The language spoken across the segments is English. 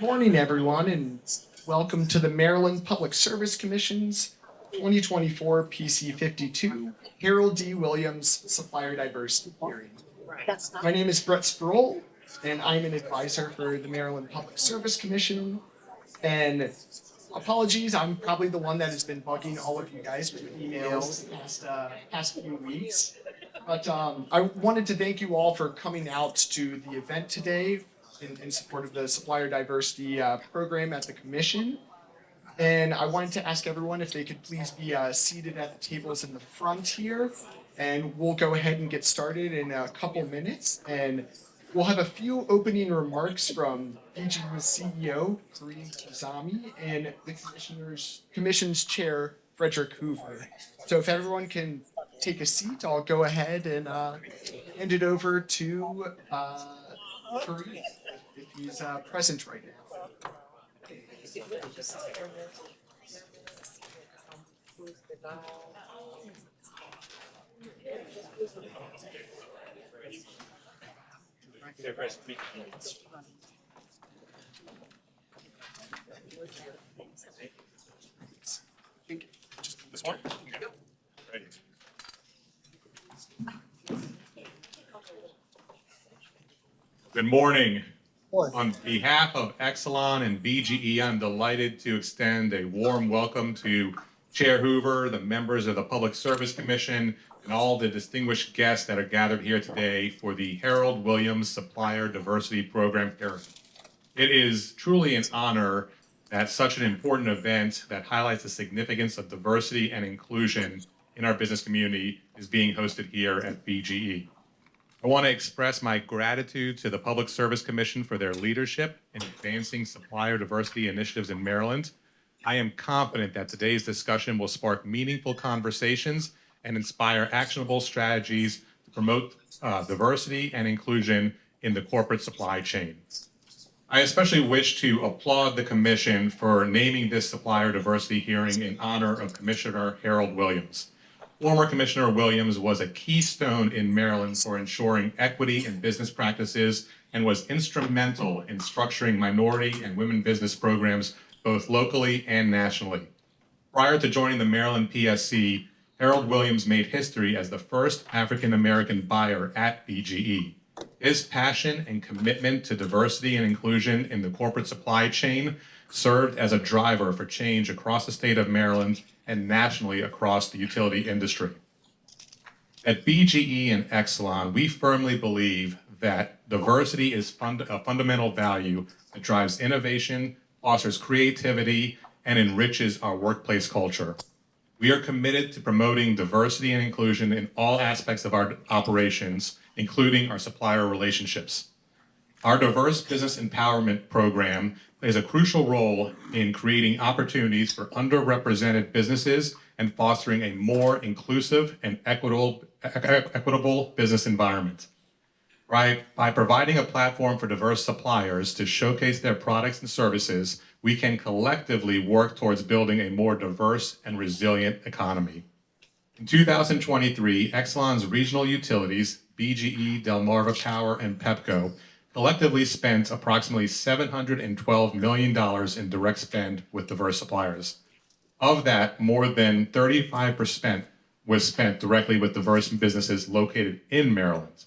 Morning, everyone, and welcome to the Maryland Public Service Commission's 2024 PC52 Harold D. Williams Supplier Diversity Hearing. My name is Brett Sproul, and I'm an advisor for the Maryland Public Service Commission. And apologies, I'm probably the one that has been bugging all of you guys with emails the past few weeks. But I wanted to thank you all for coming out to the event today in support of the Supplier Diversity program at the Commission. And I wanted to ask everyone if they could please be seated at the tables in the front here. And we'll go ahead and get started in a couple minutes. And we'll have a few opening remarks from BG's CEO, Kareem Kazami, and the Commission's Chair, Frederick Hoover. So if everyone can take a seat, I'll go ahead and hand it over to Kareem, if he's present right now. This one? Ready. Good morning. On behalf of Exelon and BGE, I'm delighted to extend a warm welcome to Chair Hoover, the members of the Public Service Commission, and all the distinguished guests that are gathered here today for the Harold Williams Supplier Diversity Program hearing. It is truly an honor that such an important event that highlights the significance of diversity and inclusion in our business community is being hosted here at BGE. I want to express my gratitude to the Public Service Commission for their leadership in advancing supplier diversity initiatives in Maryland. I am confident that today's discussion will spark meaningful conversations and inspire actionable strategies to promote diversity and inclusion in the corporate supply chain. I especially wish to applaud the Commission for naming this supplier diversity hearing in honor of Commissioner Harold Williams. Former Commissioner Williams was a keystone in Maryland for ensuring equity in business practices and was instrumental in structuring minority and women business programs both locally and nationally. Prior to joining the Maryland PSC, Harold Williams made history as the first African-American buyer at BGE. His passion and commitment to diversity and inclusion in the corporate supply chain served as a driver for change across the state of Maryland and nationally across the utility industry. At BGE and Exelon, we firmly believe that diversity is a fundamental value that drives innovation, fosters creativity, and enriches our workplace culture. We are committed to promoting diversity and inclusion in all aspects of our operations, including our supplier relationships. Our diverse business empowerment program plays a crucial role in creating opportunities for underrepresented businesses and fostering a more inclusive and equitable business environment. By providing a platform for diverse suppliers to showcase their products and services, we can collectively work towards building a more diverse and resilient economy. In 2023, Exelon's regional utilities, BGE, Delmarva Power, and Pepco, collectively spent approximately $712 million in direct spend with diverse suppliers. Of that, more than 35% was spent directly with diverse businesses located in Maryland.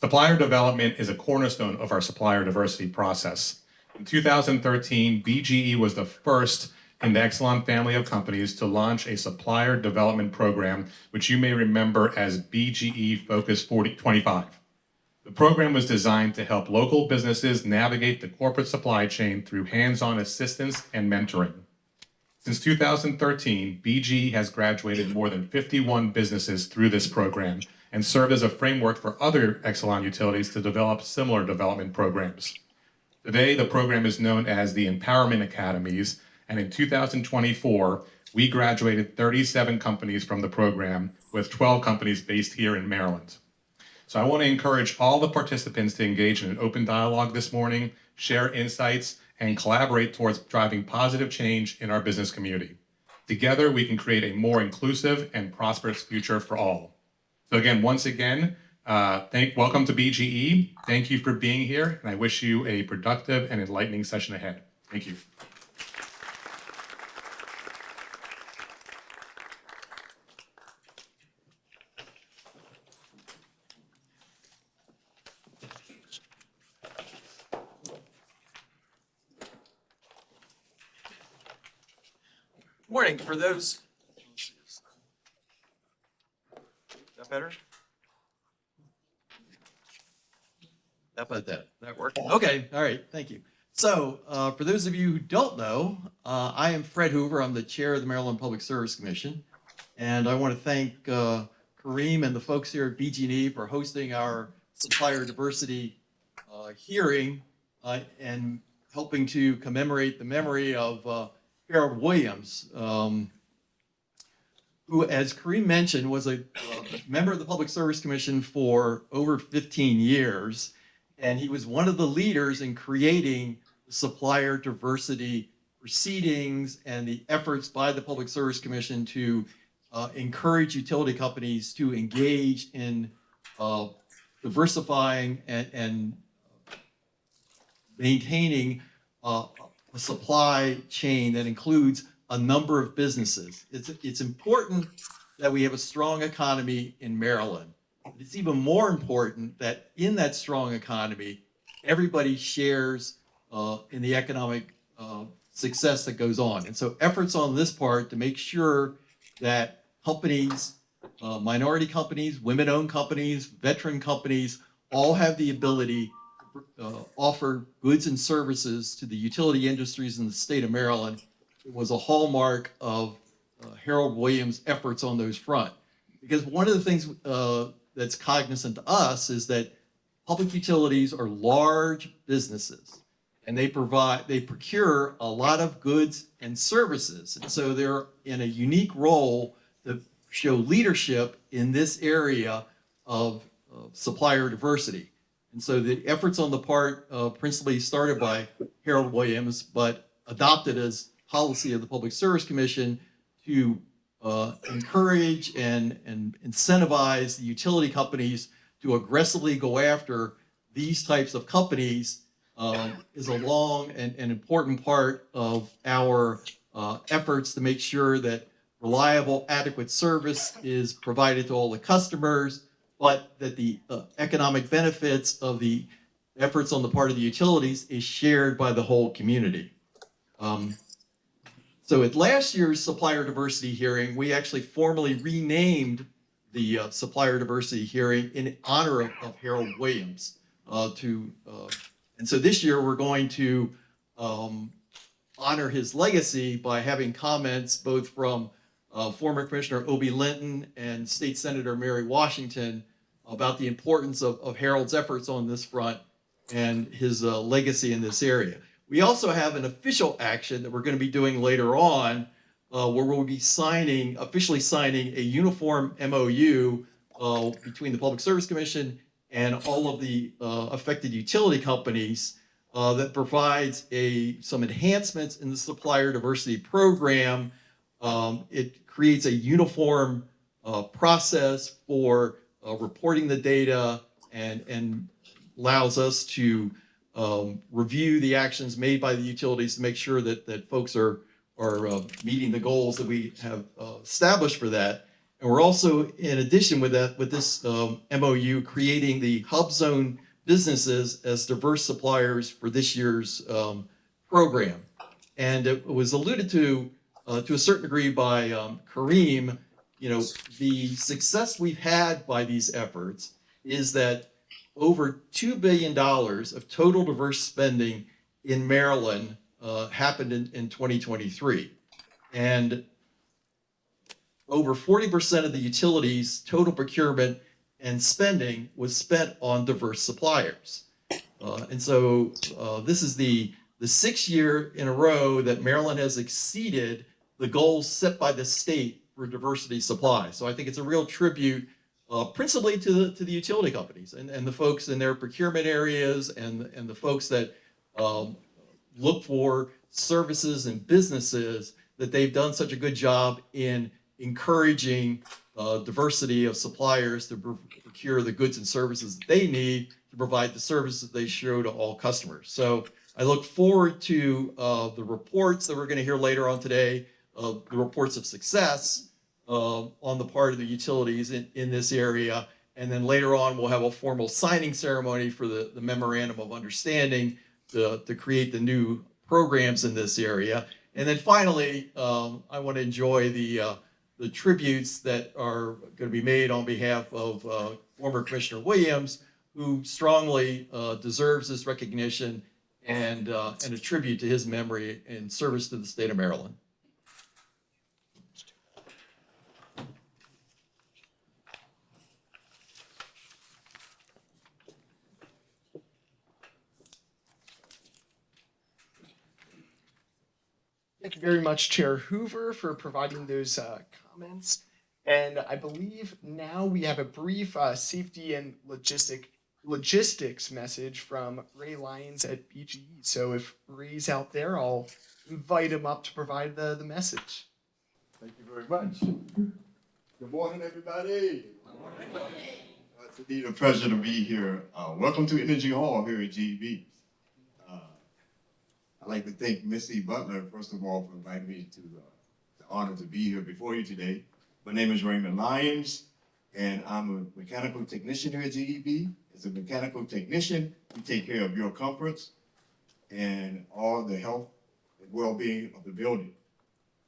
Supplier development is a cornerstone of our supplier diversity process. In 2013, BGE was the first in the Exelon family of companies to launch a supplier development program, which you may remember as BGE Focus 25. The program was designed to help local businesses navigate the corporate supply chain through hands-on assistance and mentoring. Since 2013, BGE has graduated more than 51 businesses through this program and served as a framework for other Exelon utilities to develop similar development programs. Today, the program is known as the Empowerment Academies, and in 2024, we graduated 37 companies from the program, with 12 companies based here in Maryland. So I want to encourage all the participants to engage in an open dialogue this morning, share insights, and collaborate towards driving positive change in our business community. Together, we can create a more inclusive and prosperous future for all. So again, once again, Welcome to BGE. Thank you for being here, and I wish you a productive and enlightening session ahead. Thank you. Morning. For those, is that better? How about that? That work? Okay. All right. Thank you. So, for those of you who don't know, I am Fred Hoover. I'm the chair of the Maryland Public Service Commission, and I want to thank Kareem and the folks here at BG&E for hosting our supplier diversity hearing and helping to commemorate the memory of Harold Williams, who, as Kareem mentioned, was a member of the Public Service Commission for over 15 years. And he was one of the leaders in creating the supplier diversity proceedings and the efforts by the Public Service Commission to encourage utility companies to engage in diversifying and maintaining a supply chain that includes a number of businesses. It's important that we have a strong economy in Maryland. It's even more important that in that strong economy, everybody shares in the economic success that goes on. And so efforts on this part to make sure that companies, minority companies, women-owned companies, veteran companies, all have the ability to offer goods and services to the utility industries in the state of Maryland. It was a hallmark of Harold Williams' efforts on those front. Because one of the things that's cognizant to us is that public utilities are large businesses, and they procure a lot of goods and services. And so they're in a unique role to show leadership in this area of supplier diversity. And so the efforts on the part principally started by Harold Williams, but adopted as policy of the Public Service Commission to encourage and incentivize the utility companies to aggressively go after these types of companies is a long and important part of our efforts to make sure that reliable, adequate service is provided to all the customers, but that the economic benefits of the efforts on the part of the utilities is shared by the whole community. So at last year's supplier diversity hearing, we actually formally renamed the supplier diversity hearing in honor of Harold Williams. And so this year we're going to honor his legacy by having comments both from former Commissioner Obie Linton and State Senator Mary Washington about the importance of Harold's efforts on this front and his legacy in this area. We also have an official action that we're going to be doing later on where we'll be officially signing a uniform MOU between the Public Service Commission and all of the affected utility companies that provides some enhancements in the supplier diversity program. It creates a uniform process for reporting the data and allows us to review the actions made by the utilities to make sure that folks are meeting the goals that we have established for that. And we're also, in addition with this MOU, creating the hub zone businesses as diverse suppliers for this year's program. And it was alluded to a certain degree by Kareem. You know, the success we've had by these efforts is that over $2 billion of total diverse spending in Maryland happened in 2023. And over 40% of the utilities' total procurement and spending was spent on diverse suppliers. And so this is the 6th year in a row that Maryland has exceeded the goals set by the state for diversity supply. So I think it's a real tribute principally to the utility companies and the folks in their procurement areas and the folks that look for services and businesses, that they've done such a good job in encouraging diversity of suppliers to procure the goods and services that they need to provide the services they show to all customers. So I look forward to the reports that we're going to hear later on today, the reports of success on the part of the utilities in this area. And then later on, we'll have a formal signing ceremony for the memorandum of understanding to create the new programs in this area. And then finally, I want to enjoy the tributes that are going to be made on behalf of former Commissioner Williams, who strongly deserves this recognition and a tribute to his memory and service to the state of Maryland. Thank you very much, Chair Hoover, for providing those comments. And I believe now we have a brief safety and logistics message from Ray Lyons at BGE. So if Ray's out there, I'll invite him up to provide the message. Thank you very much. Good morning, everybody. Good morning. It's indeed a pleasure to be here. Welcome to Energy Hall here at GEB. I'd like to thank Missy Butler, first of all, for inviting me to the honor to be here before you today. My name is Raymond Lyons, and I'm a mechanical technician here at GEB. As a mechanical technician, we take care of your comforts and all the health and well-being of the building.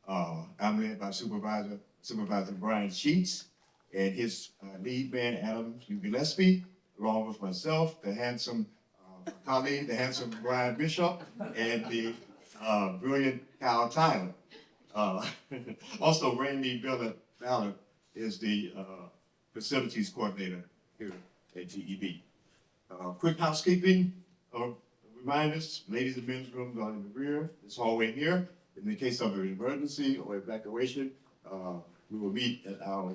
I'm led by Supervisor Brian Sheets and his lead man, Adam Gillespie, along with myself, the handsome colleague, the handsome Brian Bishop, and the brilliant Kyle Tyler. Also, Randy Ballard is the facilities coordinator here at GEB. Quick housekeeping reminders, ladies and men's rooms are in the rear, this hallway here. In the case of an emergency or evacuation, we will meet at our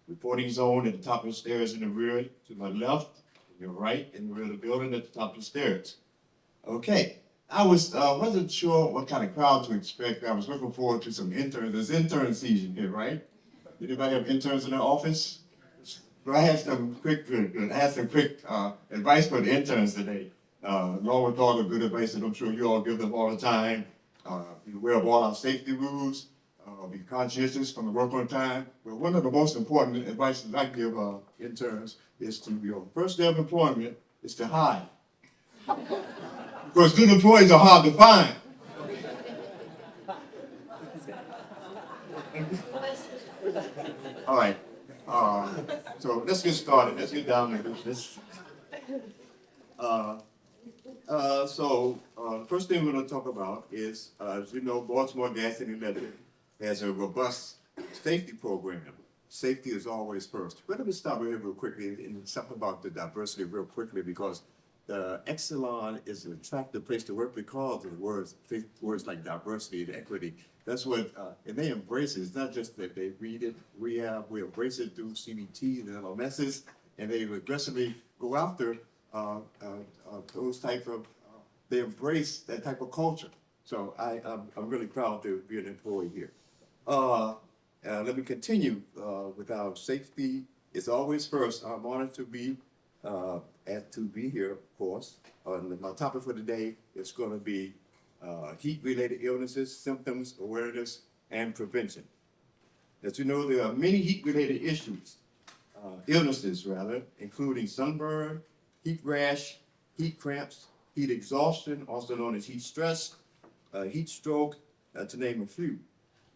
reporting zone at the top of the stairs in the rear to my left, your right, in the rear of the building at the top of the stairs. Okay, I wasn't sure what kind of crowd to expect. I was looking forward to some interns. There's intern season here, right? Anybody have interns in their office? Well, I had some quick advice for the interns today. Along with all the good advice that I'm sure you all give them all the time. Be aware of all our safety rules. Be conscientious from the work on time. But one of the most important advice that I give interns is to your first day of employment is to hide. Because good employees are hard to find. All right. So let's get started. Let's get down to business. The first thing we're going to talk about is, as you know, Baltimore Gas and Electric has a robust safety program. Safety is always first. But let me stop right here real quickly and something about the diversity real quickly, because Exelon is an attractive place to work because of the words like diversity and equity. That's what, and they embrace it. It's not just that they read it. We embrace it through CBT and LMSs, and they aggressively go after those type of, they embrace that type of culture. So I'm really proud to be an employee here. Let me continue with our safety. It's always first. I'm honored to be here, of course. My topic for today is going to be heat-related illnesses, symptoms, awareness, and prevention. As you know, there are many heat-related illnesses, including sunburn, heat rash, heat cramps, heat exhaustion, also known as heat stress, heat stroke, to name a few.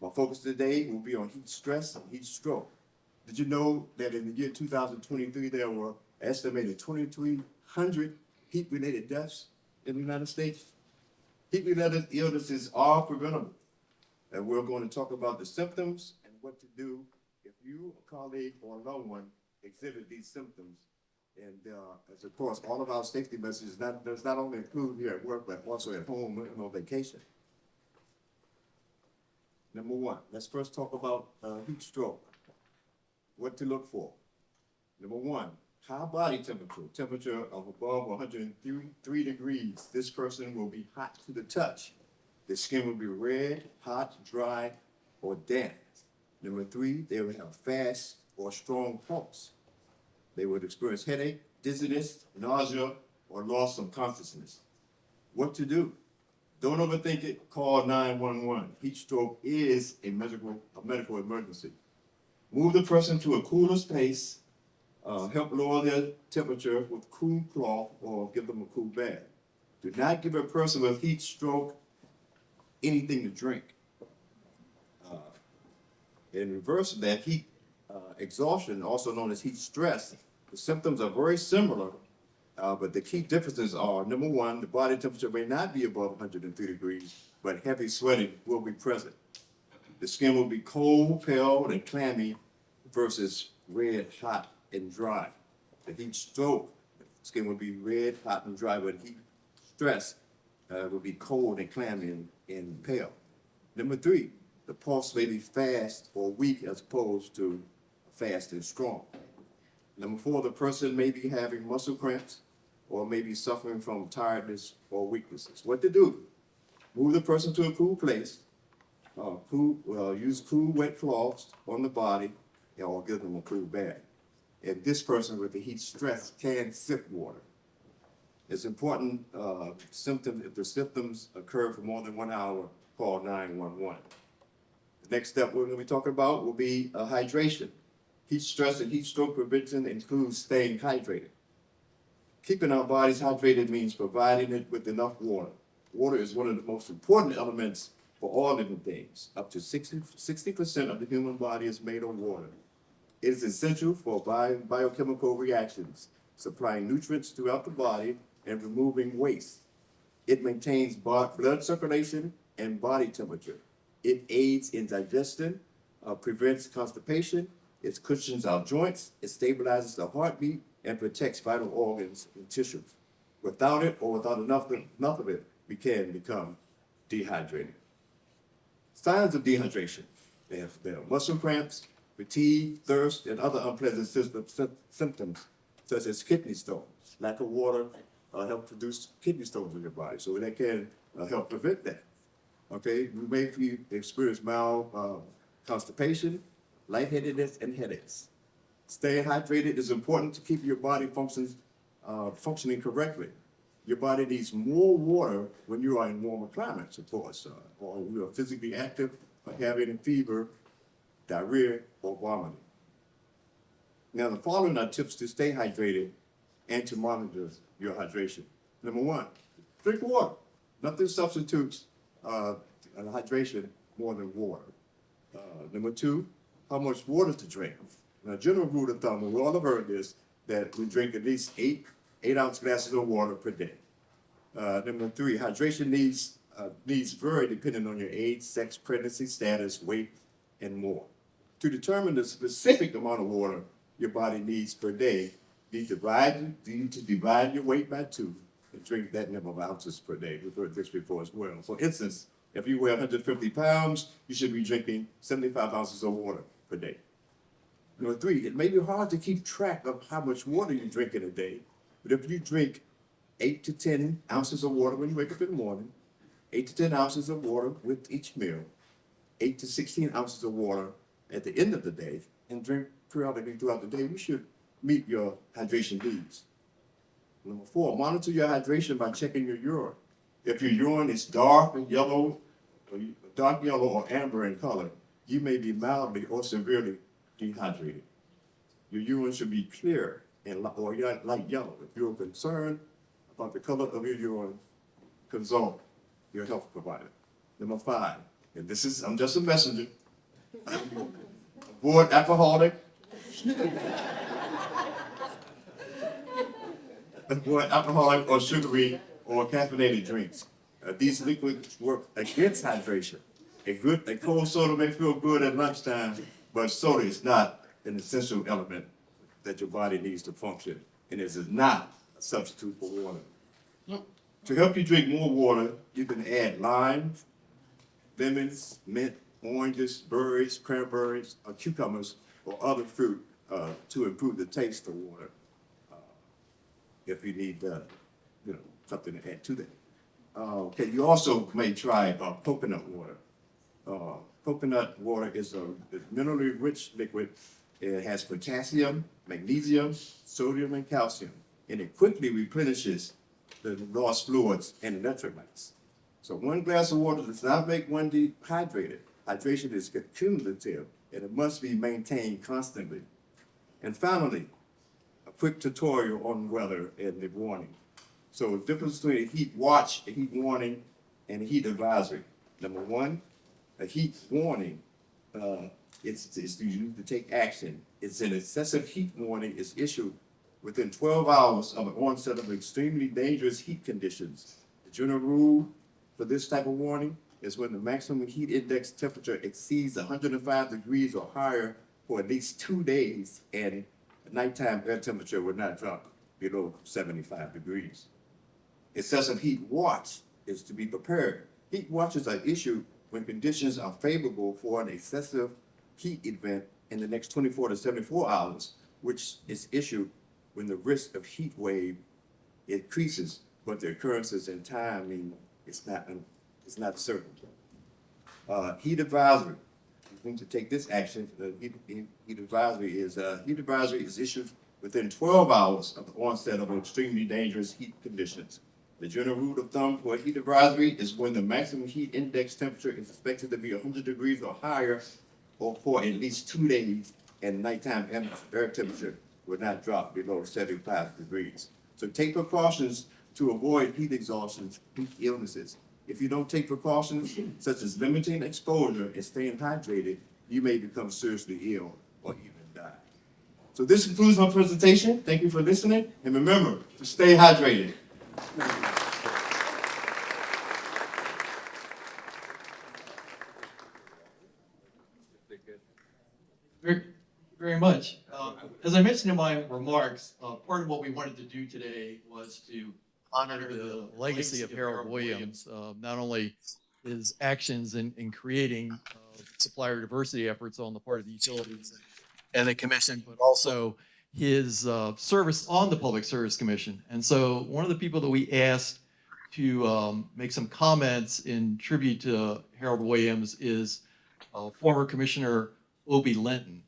My focus today will be on heat stress and heat stroke. Did you know that in the year 2023, there were estimated 2,300 heat-related deaths in the United States? Heat-related illnesses are preventable. And we're going to talk about the symptoms and what to do if you, a colleague, or a loved one exhibit these symptoms. And as of course, all of our safety messages does not only include here at work, but also at home and on vacation. Number one, let's first talk about heat stroke. What to look for. Number one, high body temperature of above 103 degrees. This person will be hot to the touch. The skin will be red, hot, dry, or damp. Number 3, they would have fast or strong pulse. They would experience headache, dizziness, nausea, or loss of consciousness. What to do? Don't overthink it. Call 911. Heat stroke is a medical emergency. Move the person to a cooler space. Help lower their temperature with cool cloth or give them a cool bath. Do not give a person with heat stroke anything to drink. In reverse of that, heat exhaustion, also known as heat stress, the symptoms are very similar, but the key differences are, number 1, the body temperature may not be above 103 degrees, but heavy sweating will be present. The skin will be cold, pale, and clammy versus red, hot, and dry. The heat stroke, the skin will be red, hot, and dry, but heat stress will be cold and clammy and pale. Number 3, the pulse may be fast or weak as opposed to fast and strong. Number 4, the person may be having muscle cramps or may be suffering from tiredness or weaknesses. What to do? Move the person to a cool place. Use cool wet cloths on the body or give them a cool bath. And this person with the heat stress can sip water. It's important if the symptoms occur for more than 1 hour, call 911. The next step we're going to be talking about will be hydration. Heat stress and heat stroke prevention includes staying hydrated. Keeping our bodies hydrated means providing it with enough water. Water is one of the most important elements for all living things. Up to 60% of the human body is made of water. It is essential for biochemical reactions, supplying nutrients throughout the body and removing waste. It maintains blood circulation and body temperature. It aids in digestion, prevents constipation, it cushions our joints, it stabilizes the heartbeat, and protects vital organs and tissues. Without it, or without enough of it, we can become dehydrated. Signs of dehydration. They have muscle cramps, fatigue, thirst, and other unpleasant symptoms, such as kidney stones. Lack of water helps produce kidney stones in your body, so that can help prevent that. Okay, we may experience mild constipation, lightheadedness, and headaches. Staying hydrated is important to keep your body functioning correctly. Your body needs more water when you are in warmer climates, of course, or when you are physically active, or having a fever, diarrhea, or vomiting. Now, the following are tips to stay hydrated and to monitor your hydration. Number 1, drink water. Nothing substitutes hydration more than water. Number 2, how much water to drink. Now, general rule of thumb, and we all have heard this, that we drink at least 8-ounce glasses of water per day. Number 3, hydration needs vary depending on your age, sex, pregnancy status, weight, and more. To determine the specific amount of water your body needs per day, you need to divide your weight by 2 and drink that number of ounces per day. We've heard this before as well. For instance, if you weigh 150 pounds, you should be drinking 75 ounces of water per day. Number 3, it may be hard to keep track of how much water you drink in a day, but if you drink 8 to 10 ounces of water when you wake up in the morning, 8 to 10 ounces of water with each meal, 8 to 16 ounces of water at the end of the day, and drink periodically throughout the day, you should meet your hydration needs. Number 4, monitor your hydration by checking your urine. If your urine is dark yellow or amber in color, you may be mildly or severely dehydrated. Your urine should be clear or light yellow. If you're concerned about the color of your urine, consult your health provider. Number 5, and I'm just a messenger. Avoid alcoholic. Avoid alcoholic or sugary or caffeinated drinks. These liquids work against hydration. A cold soda may feel good at lunchtime, but soda is not an essential element that your body needs to function, and it is not a substitute for water. No. To help you drink more water, you can add lime, lemons, mint, oranges, berries, cranberries, or cucumbers, or other fruit to improve the taste of water. If you need, something to add to that. Okay, you also may try coconut water. coconut water is a minerally rich liquid. It has potassium, magnesium, sodium, and calcium, and it quickly replenishes the lost fluids and electrolytes. So one glass of water does not make one dehydrated. Hydration is cumulative, and it must be maintained constantly. And finally, a quick tutorial on weather and the warning. So the difference between a heat watch, a heat warning, and a heat advisory. Number one, a heat warning, it's you need to take action. It's an excessive heat warning is issued within 12 hours of the onset of extremely dangerous heat conditions. The general rule for this type of warning is when the maximum heat index temperature exceeds 105 degrees or higher for at least 2 days, and the nighttime air temperature will not drop below 75 degrees. Excessive heat watch is to be prepared. Heat watches are issued when conditions are favorable for an excessive heat event in the next 24 to 74 hours, which is issued when the risk of heat wave increases, but the occurrences in timing is not certain. Heat advisory. You need to take this action. The heat advisory is issued within 12 hours of the onset of extremely dangerous heat conditions. The general rule of thumb for a heat advisory is when the maximum heat index temperature is expected to be 100 degrees or higher, or for at least 2 days, and nighttime air temperature will not drop below 75 degrees. So take precautions to avoid heat exhaustion, heat illnesses. If you don't take precautions such as limiting exposure and staying hydrated, you may become seriously ill or even die. So this concludes my presentation. Thank you for listening, and remember to stay hydrated. Very, very much. As I mentioned in my remarks, part of what we wanted to do today was to honor the legacy of Harold Williams, not only his actions in creating supplier diversity efforts on the part of the utilities and the commission, but also his service on the Public Service Commission. And so one of the people that we asked to make some comments in tribute to Harold Williams is former Commissioner Obie Linton.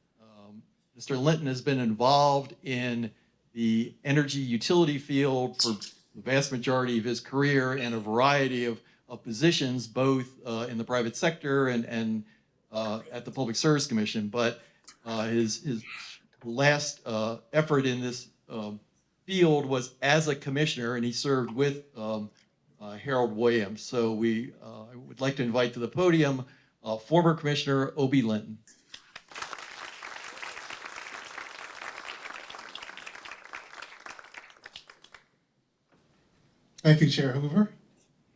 Mr. Linton has been involved in the energy utility field for the vast majority of his career in a variety of positions, both in the private sector and at the Public Service Commission. But his last effort in this field was as a commissioner, and he served with Harold Williams. So I would like to invite to the podium former Commissioner Obie Linton. Thank you, Chair Hoover,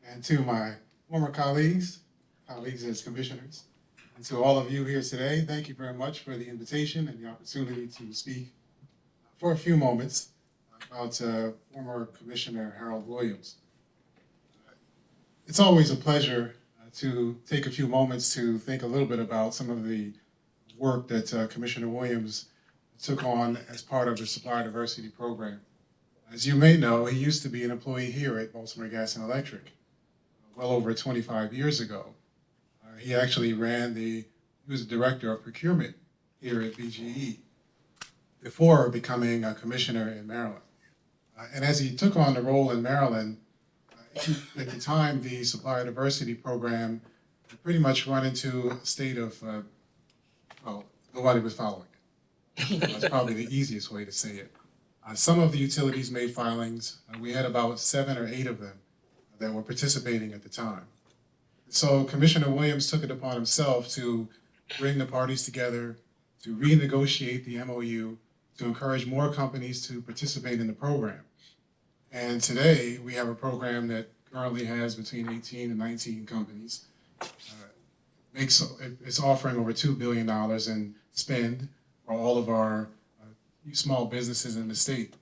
and to my former colleagues as commissioners, and to all of you here today, thank you very much for the invitation and the opportunity to speak for a few moments about former Commissioner Harold Williams. It's always a pleasure to take a few moments to think a little bit about some of the work that Commissioner Williams took on as part of the Supplier Diversity Program. As you may know, he used to be an employee here at Baltimore Gas and Electric well over 25 years ago. He actually he was a director of procurement here at BGE before becoming a commissioner in Maryland. And as he took on the role in Maryland, at the time, the Supplier Diversity Program had pretty much run into a state of, nobody was following it. That's probably the easiest way to say it. Some of the utilities made filings. We had about 7 or 8 of them that were participating at the time. So Commissioner Williams took it upon himself to bring the parties together, to renegotiate the MOU, to encourage more companies to participate in the program. And today we have a program that currently has between 18 and 19 companies. It's offering over $2 billion in spend for all of our small businesses in the state.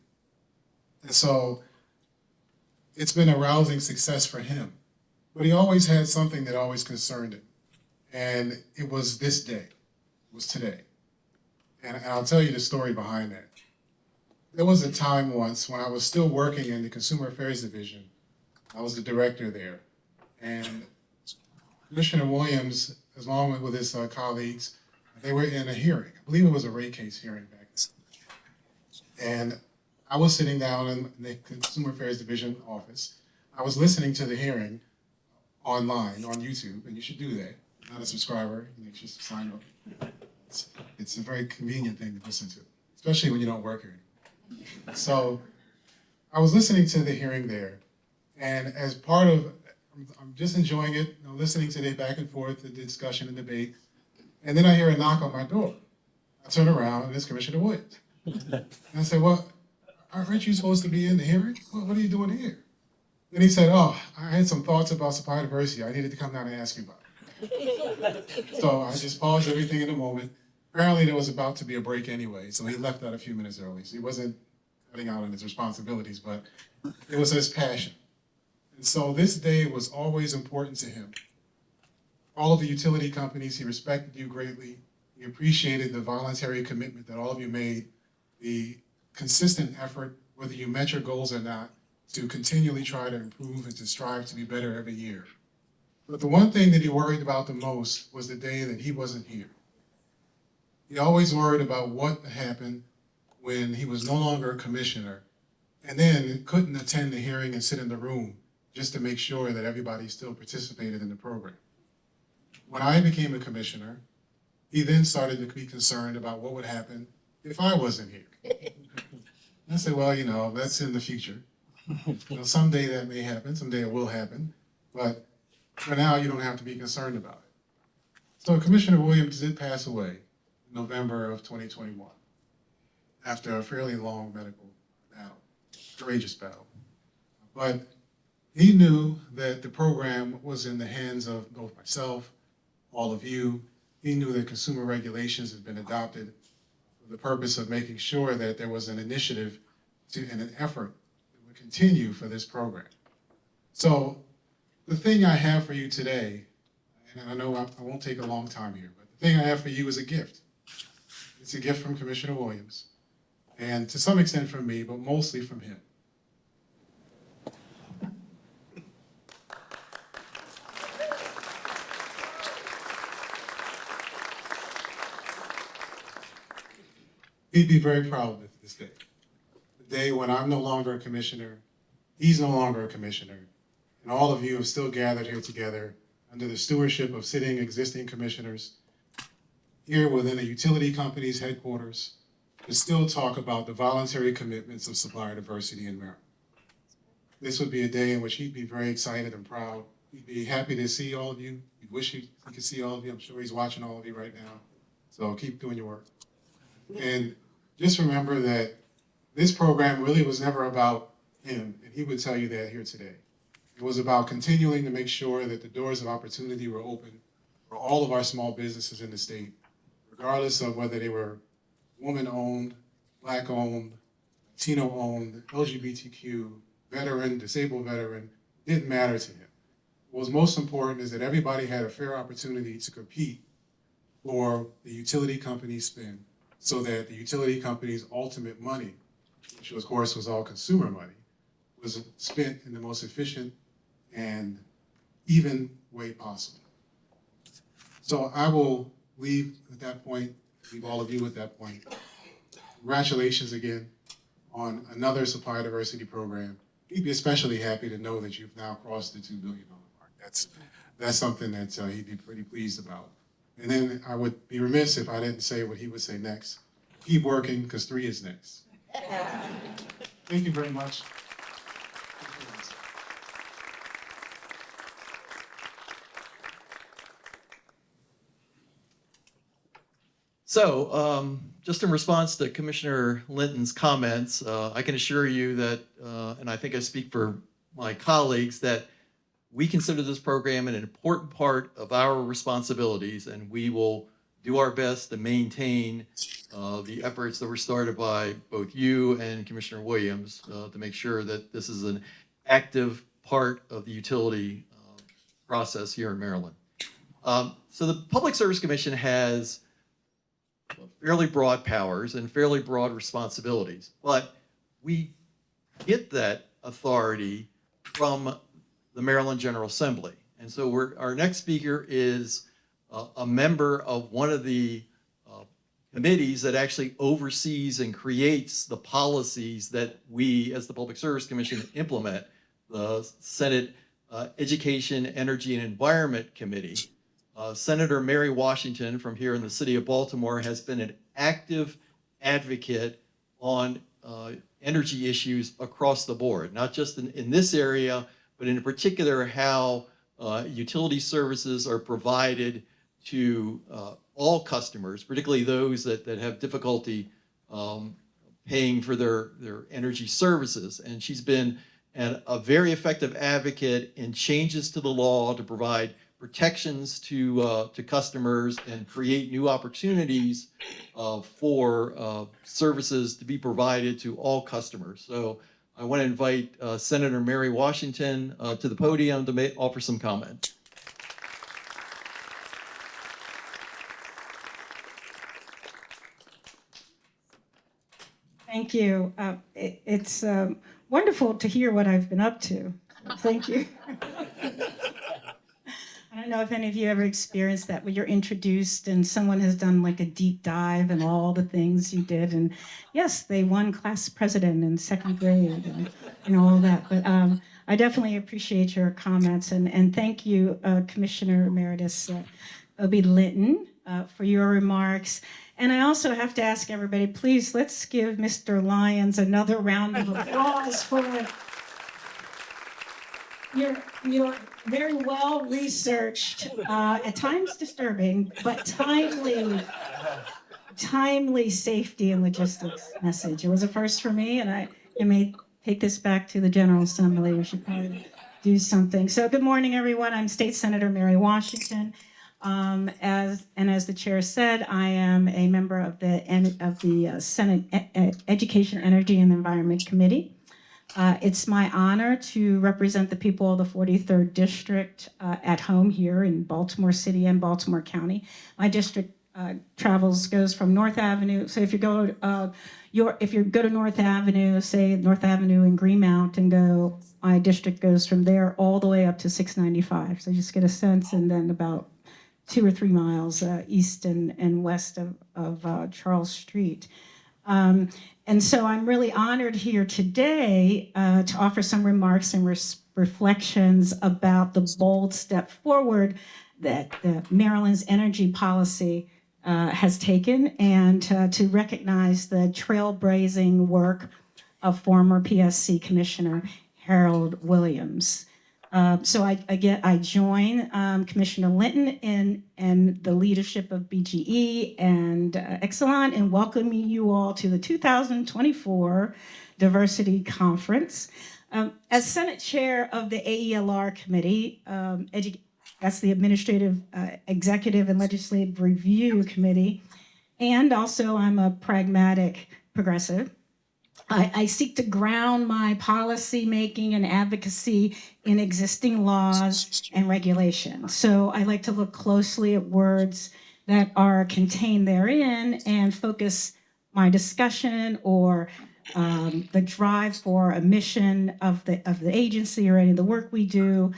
And so it's been a rousing success for him. But he always had something that always concerned him. And it was this day, it was today. And I'll tell you the story behind that. There was a time once when I was still working in the Consumer Affairs Division. I was the director there. And Commissioner Williams along with his colleagues, they were in a hearing. I believe it was a rate case hearing back then. And I was sitting down in the Consumer Affairs Division office. I was listening to the hearing online on YouTube, and you should do that. If you're not a subscriber, you should sign up. It's a very convenient thing to listen to, especially when you don't work here anymore. So I was listening to the hearing there, and as part of, I'm just enjoying it, listening to the back and forth, the discussion and debate, and then I hear a knock on my door. I turn around, and it's Commissioner Williams. And I said, well, aren't you supposed to be in the hearing? What are you doing here? Then he said, oh, I had some thoughts about supplier diversity. I needed to come down and ask you about it. So I just paused everything in a moment. Apparently there was about to be a break anyway, so he left out a few minutes early. So he wasn't cutting out on his responsibilities, but it was his passion. And so this day was always important to him. All of the utility companies, he respected you greatly. He appreciated the voluntary commitment that all of you made, the consistent effort, whether you met your goals or not, to continually try to improve and to strive to be better every year. But the one thing that he worried about the most was the day that he wasn't here. He always worried about what happened when he was no longer a commissioner and then couldn't attend the hearing and sit in the room just to make sure that everybody still participated in the program. When I became a commissioner, he then started to be concerned about what would happen if I wasn't here. I said, well, that's in the future. Someday that may happen, someday it will happen, but for now you don't have to be concerned about it. So Commissioner Williams did pass away in November of 2021 after a fairly long medical battle, courageous battle. But he knew that the program was in the hands of both myself, all of you. He knew that consumer regulations had been adopted for the purpose of making sure that there was an initiative and an effort that would continue for this program. So the thing I have for you today, and I know I won't take a long time here, but the thing I have for you is a gift. It's a gift from Commissioner Williams, and to some extent from me, but mostly from him. He'd be very proud of this day. The day when I'm no longer a commissioner, he's no longer a commissioner, and all of you have still gathered here together under the stewardship of sitting existing commissioners here within a utility company's headquarters to still talk about the voluntary commitments of supplier diversity in Maryland. This would be a day in which he'd be very excited and proud. He'd be happy to see all of you. He'd wish he could see all of you. I'm sure he's watching all of you right now. So keep doing your work. And just remember that this program really was never about him, and he would tell you that here today. It was about continuing to make sure that the doors of opportunity were open for all of our small businesses in the state, regardless of whether they were woman-owned, Black-owned, Latino-owned, LGBTQ, veteran, disabled veteran, didn't matter to him. What was most important is that everybody had a fair opportunity to compete for the utility company's spend, so that the utility company's ultimate money, which of course was all consumer money, was spent in the most efficient and even way possible. So I will leave at that point, leave all of you at that point. Congratulations again on another supplier diversity program. He'd be especially happy to know that you've now crossed the $2 billion mark. That's something that he'd be pretty pleased about. And then I would be remiss if I didn't say what he would say next. Keep working, because 3 is next. Thank you very much. So, just in response to Commissioner Linton's comments, I can assure you that, and I think I speak for my colleagues, that we consider this program an important part of our responsibilities, and we will do our best to maintain the efforts that were started by both you and Commissioner Williams to make sure that this is an active part of the utility process here in Maryland. So the Public Service Commission has fairly broad powers and fairly broad responsibilities, but we get that authority from the Maryland General Assembly. And so our next speaker is a member of one of the committees that actually oversees and creates the policies that we, as the Public Service Commission, implement, the Senate Education, Energy, and Environment Committee. Senator Mary Washington from here in the city of Baltimore has been an active advocate on energy issues across the board, not just in this area, but in particular how utility services are provided to all customers, particularly those that have difficulty paying for their energy services. And she's been a very effective advocate in changes to the law to provide protections to customers and create new opportunities for services to be provided to all customers. So I want to invite Senator Mary Washington to the podium to offer some comment. Thank you. It's wonderful to hear what I've been up to. Thank you. I don't know if any of you ever experienced that when you're introduced and someone has done like a deep dive and all the things you did. And yes, they won class president in second grade and all that. But I definitely appreciate your comments. And thank you, Commissioner Emeritus Obi Linton, for your remarks. And I also have to ask everybody, please, let's give Mr. Lyons another round of applause for your very well researched, at times disturbing, but timely safety and logistics message. It was a first for me, and I may take this back to the General Assembly. We should probably do something. So good morning, everyone. I'm State Senator Mary Washington. As the chair said, I am a member of the Senate Education, Energy, and Environment Committee. It's my honor to represent the people of the 43rd District at home here in Baltimore City and Baltimore County. My district goes from North Avenue. So if you go to North Avenue, say North Avenue in Greenmount, and my district goes from there all the way up to 695. So just get a sense, and then about 2 or 3 miles east and west of Charles Street. And so I'm really honored here today to offer some remarks and reflections about the bold step forward that Maryland's energy policy has taken, and to recognize the trailblazing work of former PSC Commissioner Harold Williams. So I join Commissioner Linton and the leadership of BGE and Exelon in welcoming you all to the 2024 Diversity Conference. As Senate Chair of the AELR Committee, that's the Administrative, Executive, and Legislative Review Committee, and also I'm a pragmatic progressive. I seek to ground my policy making and advocacy in existing laws and regulations. So I like to look closely at words that are contained therein and focus my discussion or the drive for a mission of the agency or any of the work we do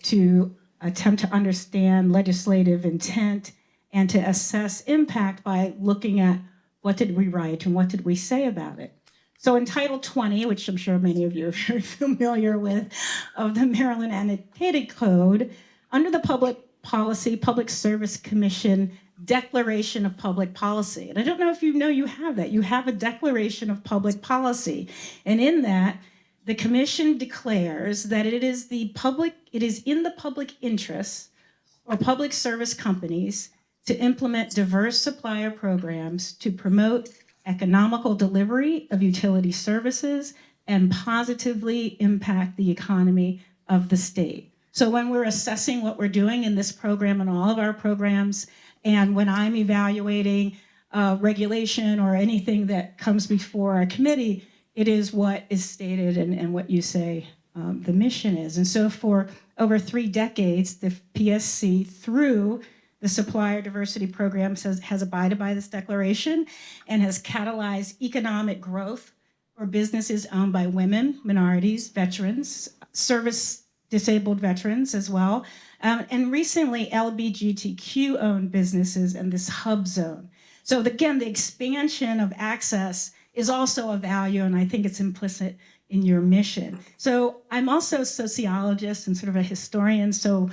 to attempt to understand legislative intent and to assess impact by looking at what did we write and what did we say about it. So in Title 20, which I'm sure many of you are very familiar with, of the Maryland Annotated Code, under the Public Service Commission Declaration of Public Policy. And I don't know if you know you have that. You have a Declaration of Public Policy. And in that, the commission declares that it is in the public interest or public service companies to implement diverse supplier programs to promote economical delivery of utility services and positively impact the economy of the state. So when we're assessing what we're doing in this program and all of our programs, and when I'm evaluating regulation or anything that comes before our committee, it is what is stated and what you say the mission is. And so for over 3 decades, the PSC, through the Supplier Diversity Program, has abided by this declaration and has catalyzed economic growth for businesses owned by women, minorities, veterans, service disabled veterans as well, and recently LGBTQ-owned businesses and this hub zone. So again, the expansion of access is also a value, and I think it's implicit in your mission. So I'm also a sociologist and sort of a historian, so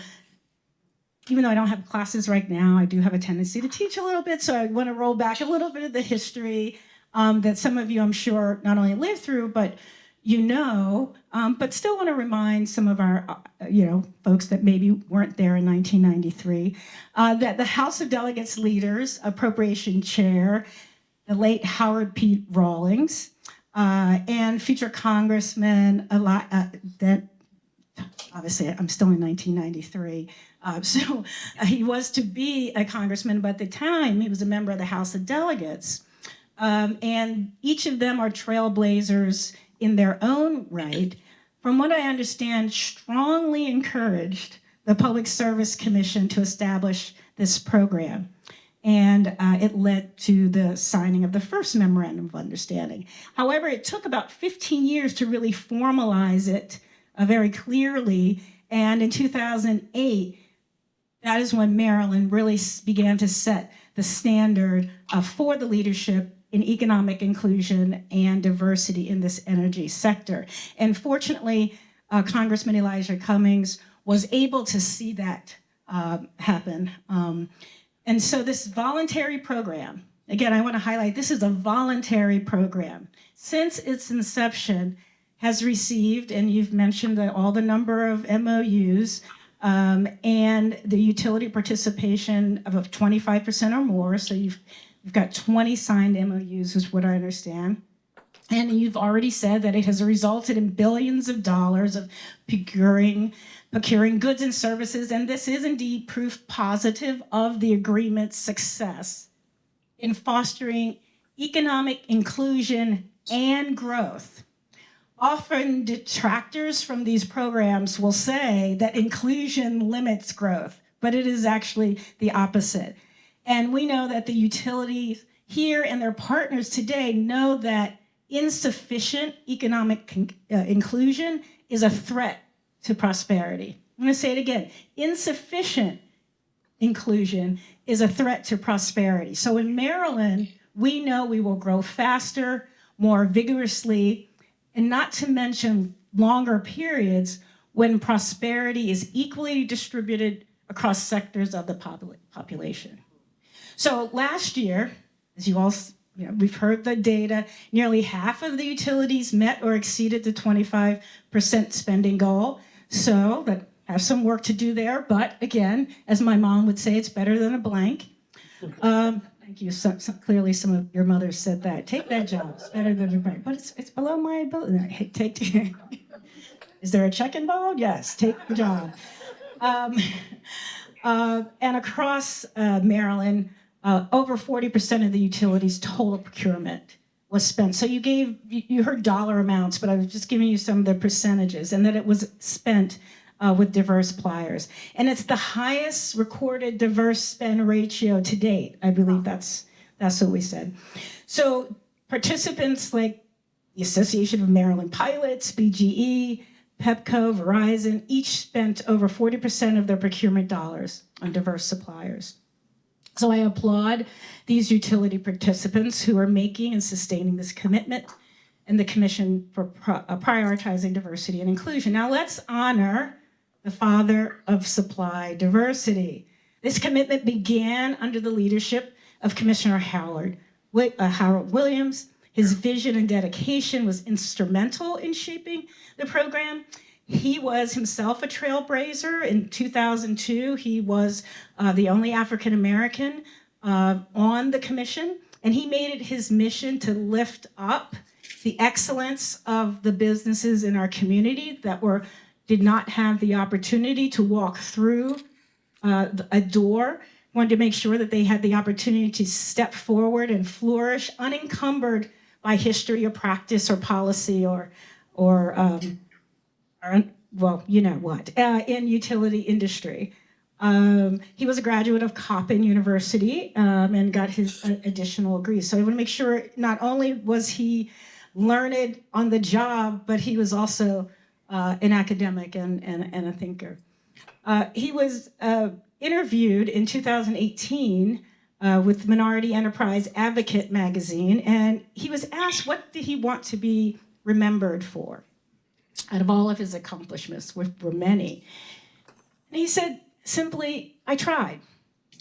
even though I don't have classes right now, I do have a tendency to teach a little bit, so I want to roll back a little bit of the history that some of you, I'm sure, not only lived through, but but still want to remind some of our, folks that maybe weren't there in 1993, that the House of Delegates leaders, appropriation chair, the late Howard P. Rawlings, and future congressman, that obviously I'm still in 1993, so he was to be a congressman, but at the time he was a member of the House of Delegates. And each of them are trailblazers in their own right. From what I understand, strongly encouraged the Public Service Commission to establish this program. And it led to the signing of the first Memorandum of Understanding. However, it took about 15 years to really formalize it very clearly. And in 2008, that is when Maryland really began to set the standard for the leadership in economic inclusion and diversity in this energy sector. And fortunately, Congressman Elijah Cummings was able to see that happen. And so this voluntary program, again, I want to highlight, this is a voluntary program. Since its inception, has received, and you've mentioned all the number of MOUs, and the utility participation of 25% or more. So you've got 20 signed MOUs is what I understand. And you've already said that it has resulted in billions of dollars of procuring goods and services. And this is indeed proof positive of the agreement's success in fostering economic inclusion and growth. Often detractors from these programs will say that inclusion limits growth, but it is actually the opposite. And we know that the utilities here and their partners today know that insufficient economic inclusion is a threat to prosperity. I'm going to say it again. Insufficient inclusion is a threat to prosperity. So in Maryland, we know we will grow faster, more vigorously, and not to mention longer periods when prosperity is equally distributed across sectors of the population. So last year, as you all, we've heard the data, nearly half of the utilities met or exceeded the 25% spending goal. So that have some work to do there, but again, as my mom would say, it's better than a blank. Thank you. Clearly, some of your mothers said that. Take that job. It's better than a blank, but it's below my ability. Is there a check involved? Yes. Take the job. And across Maryland, over 40% of the utilities' total procurement was spent. So you heard dollar amounts, but I was just giving you some of the percentages, and that it was spent with diverse suppliers. And it's the highest recorded diverse spend ratio to date. I believe that's what we said. So participants like the Association of Maryland Pilots, BGE, PEPCO, Verizon, each spent over 40% of their procurement dollars on diverse suppliers. So I applaud these utility participants who are making and sustaining this commitment and the Commission for prioritizing diversity and inclusion. Now let's honor the father of supply diversity. This commitment began under the leadership of Commissioner Harold Williams. His vision and dedication was instrumental in shaping the program. He was himself a trailblazer. In 2002, he was the only African American on the commission, and he made it his mission to lift up the excellence of the businesses in our community that did not have the opportunity to walk through a door. Wanted to make sure that they had the opportunity to step forward and flourish unencumbered by history or practice or policy or well, you know what, in utility industry. He was a graduate of Coppin University and got his additional degree. So I want to make sure not only was he learned on the job, but he was also an academic and a thinker. He was interviewed in 2018 with Minority Enterprise Advocate magazine, and he was asked what did he want to be remembered for out of all of his accomplishments, which were many. And he said simply, I tried.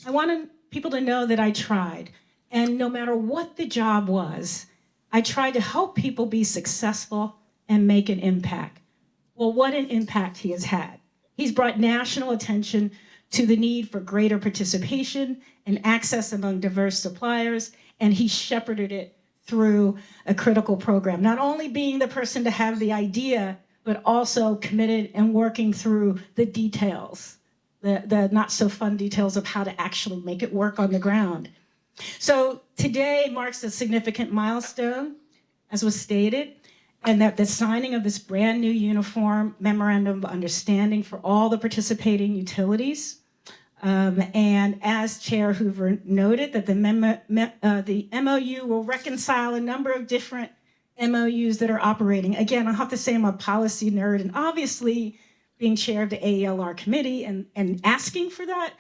I wanted people to know that I tried. And no matter what the job was, I tried to help people be successful and make an impact. Well, what an impact he has had. He's brought national attention to the need for greater participation and access among diverse suppliers, and he shepherded it through a critical program. Not only being the person to have the idea, but also committed and working through the details, the not so fun details of how to actually make it work on the ground. So today marks a significant milestone, as was stated, and that the signing of this brand new uniform memorandum of understanding for all the participating utilities. And as Chair Hoover noted, that the MOU will reconcile a number of different MOUs that are operating. Again, I have to say I'm a policy nerd, and obviously being chair of the AELR committee and asking for that,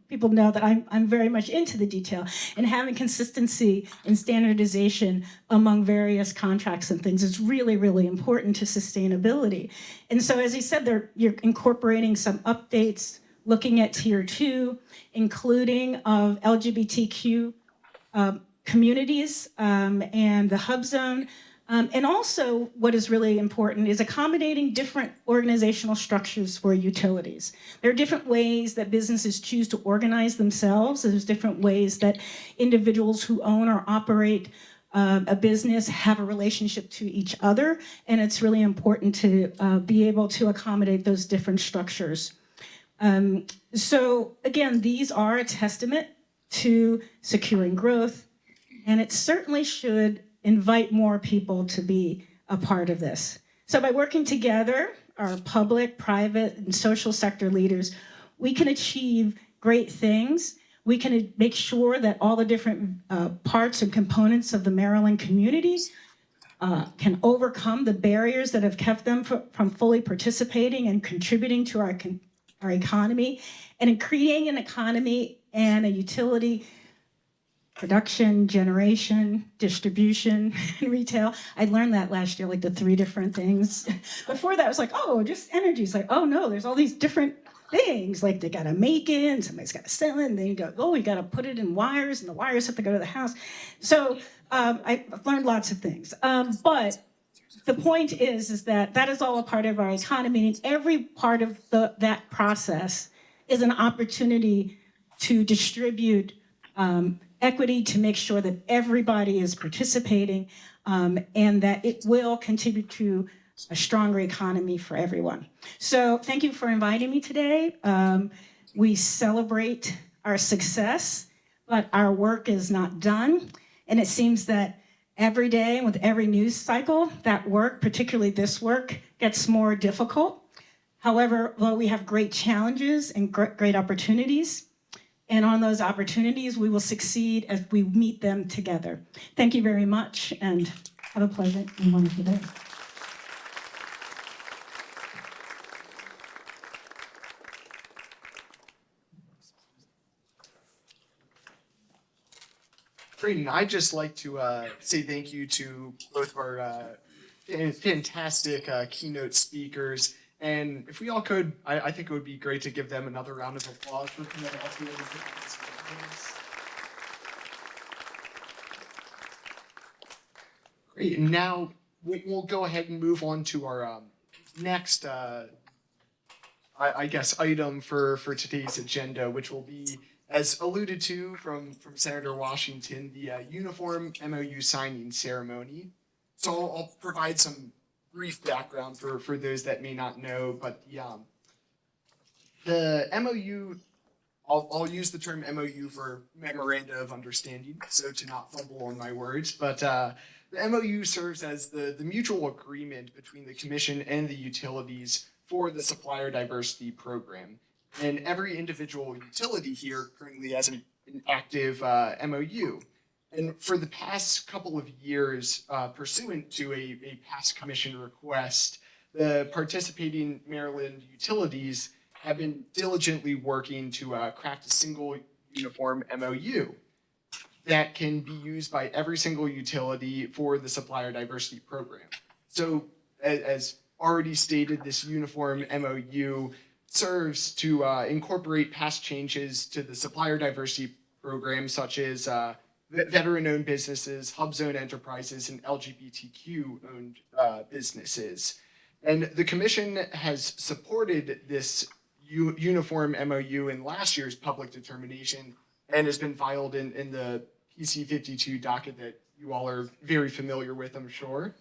people know that I'm very much into the detail, and having consistency and standardization among various contracts and things is really, really important to sustainability. And so, as he said, you're incorporating some updates, looking at tier 2, including of LGBTQ communities and the hub zone. And also, what is really important is accommodating different organizational structures for utilities. There are different ways that businesses choose to organize themselves. There's different ways that individuals who own or operate a business have a relationship to each other. And it's really important to be able to accommodate those different structures. So again, these are a testament to securing growth, and it certainly should invite more people to be a part of this. So by working together, our public, private, and social sector leaders, we can achieve great things. We can make sure that all the different parts and components of the Maryland community can overcome the barriers that have kept them from fully participating and contributing to our economy, and in creating an economy and a utility production, generation, distribution, and retail. I learned that last year, like the 3 different things. Before that, I was like, oh, just energy. It's like, oh no, there's all these different things. Like they gotta make it, and somebody's gotta sell it, and then you go, oh, you gotta put it in wires, and the wires have to go to the house. So I've learned lots of things. But the point is that is all a part of our economy, and every part of that process is an opportunity to distribute equity, to make sure that everybody is participating, and that it will contribute to a stronger economy for everyone. So thank you for inviting me today. We celebrate our success, but our work is not done. And it seems that every day with every news cycle, that work, particularly this work, gets more difficult. However, while we have great challenges and great opportunities, and on those opportunities, we will succeed as we meet them together. Thank you very much, and have a pleasant and wonderful day. Great, and I'd just like to say thank you to both of our fantastic keynote speakers. And if we all could, I think it would be great to give them another round of applause for coming out here and putting this on. Great, and now we'll go ahead and move on to our next, I guess, item for today's agenda, which will be, as alluded to from Senator Washington, the uniform MOU signing ceremony. So I'll provide some brief background for those that may not know, but the MOU, I'll use the term MOU for Memoranda of Understanding, so to not fumble on my words, but the MOU serves as the mutual agreement between the Commission and the utilities for the Supplier Diversity Program. And every individual utility here currently has an active MOU. And for the past couple of years, pursuant to a past commission request, the participating Maryland utilities have been diligently working to craft a single uniform MOU that can be used by every single utility for the supplier diversity program. So as already stated, this uniform MOU serves to incorporate past changes to the supplier diversity program, such as veteran-owned businesses, hub-zone enterprises, and LGBTQ-owned businesses. And the commission has supported this uniform MOU in last year's public determination and has been filed in the PC52 docket that you all are very familiar with, I'm sure.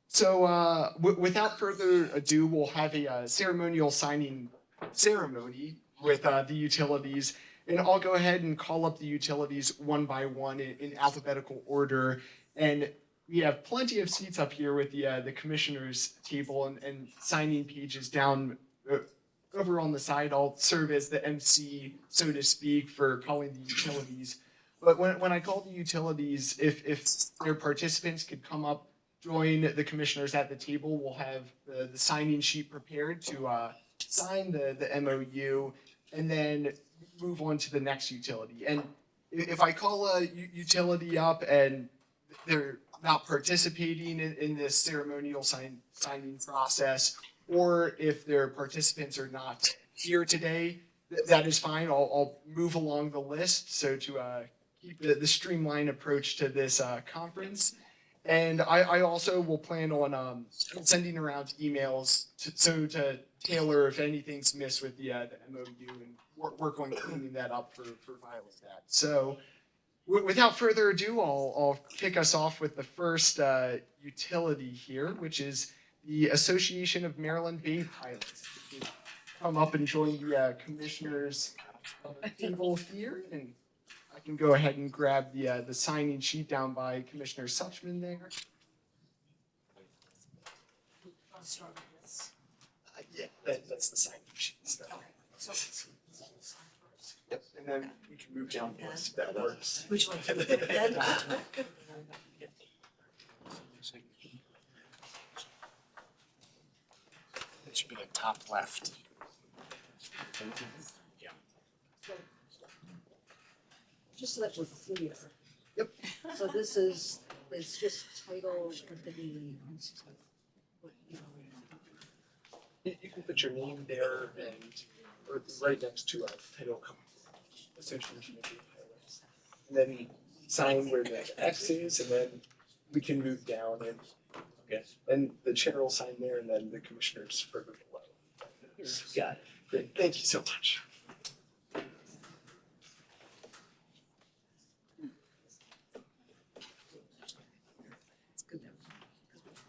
So without further ado, we'll have a ceremonial signing ceremony with the utilities. And I'll go ahead and call up the utilities one by one in alphabetical order. And we have plenty of seats up here with the commissioners' table and signing pages down over on the side. I'll serve as the MC, so to speak, for calling the utilities. But when I call the utilities, if their participants could come up, join the commissioners at the table, we'll have the signing sheet prepared to sign the MOU and then move on to the next utility. And if I call a utility up and they're not participating in this ceremonial signing process, or if their participants are not here today, that is fine. I'll move along the list so to keep the streamlined approach to this conference. And I also will plan on sending around emails to tailor if anything's missed with the MOU and work on cleaning that up for filing that. So without further ado, I'll kick us off with the first utility here, which is the Association of Maryland Bay Pilots. Come up and join the commissioners table here, and I can go ahead and grab the signing sheet down by Commissioner Suchman there. I'll start with this. Yeah, that's the signing sheet. So. Yep, and then we can move down the list if that works. Which one? It should be like top left. Yeah. Just so that we're clear. Yep. So this is, it's just title of the, what, you know, You can put your name there and or right next to a title company. Association of Pilots. And then sign where the X is, and then we can move down and okay. And the chair will sign there, and then the commissioners further below. Got it. Great. Thank you so much. it's good.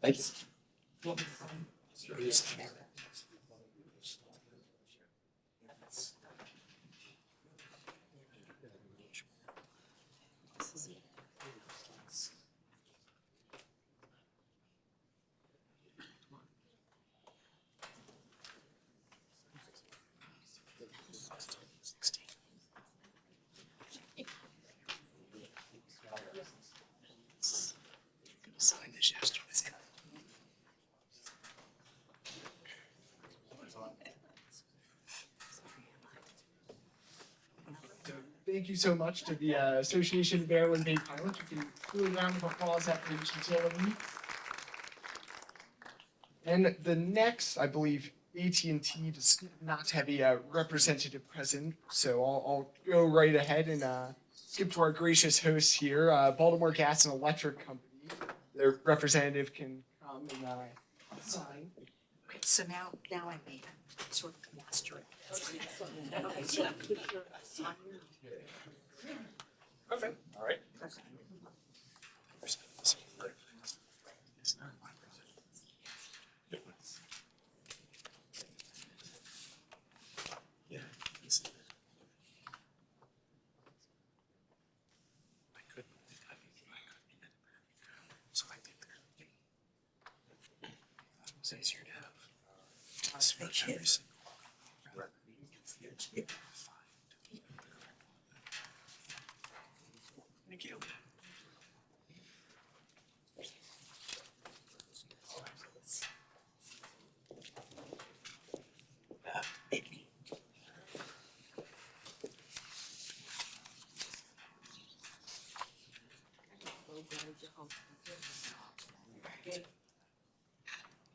Thank you. Signed this yesterday. Thank you so much to the Association of Maryland Bay Pilots. You can do a round of applause after each utility. And the next, I believe, AT&T does not have a representative present, so I'll go right ahead and skip to our gracious hosts here, Baltimore Gas and Electric Company. Their representative can come and sign. Okay, so now I made it, sort of master it. Okay, so put your sign. Okay. All right.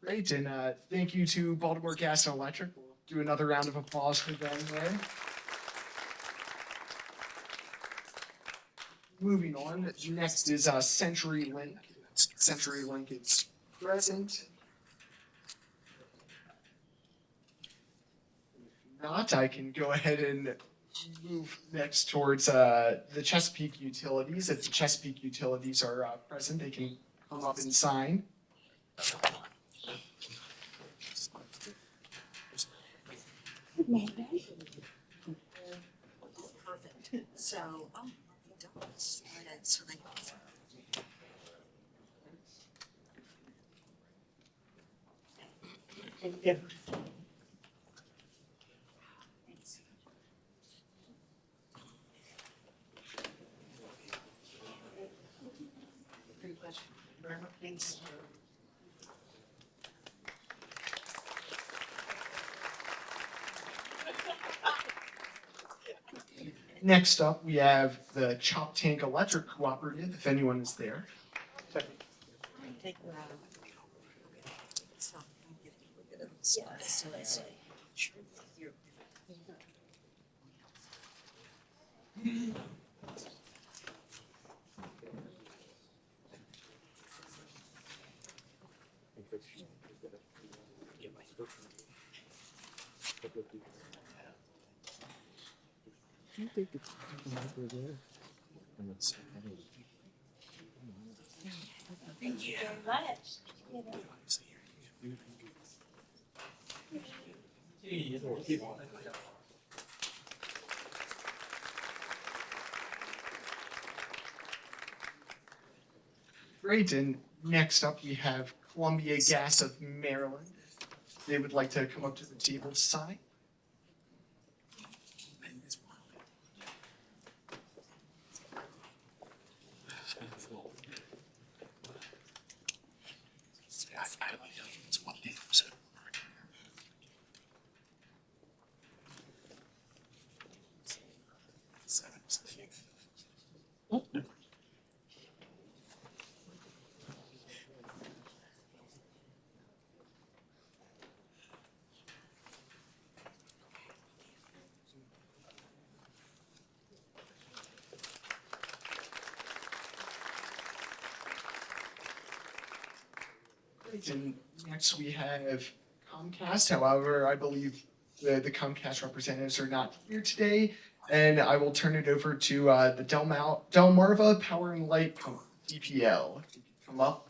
Great, and thank you to Baltimore Gas and Electric. We'll do another round of applause for them there. Moving on, next is CenturyLink. CenturyLink is present. If not, I can go ahead and move next towards the Chesapeake Utilities. If the Chesapeake Utilities are present, they can come up and sign. Perfect. So, so they. Thanks. Next up, we have the Chop Tank Electric Cooperative, if anyone is there. Take that. Stop. Yes. Thank you very much. Great, and next up we have Columbia Gas of Maryland. They would like to come up to the table to sign. Great, and next we have Comcast. However, I believe the Comcast representatives are not here today, and I will turn it over to the Delmarva Power and Light Company, DPL. If you could come up.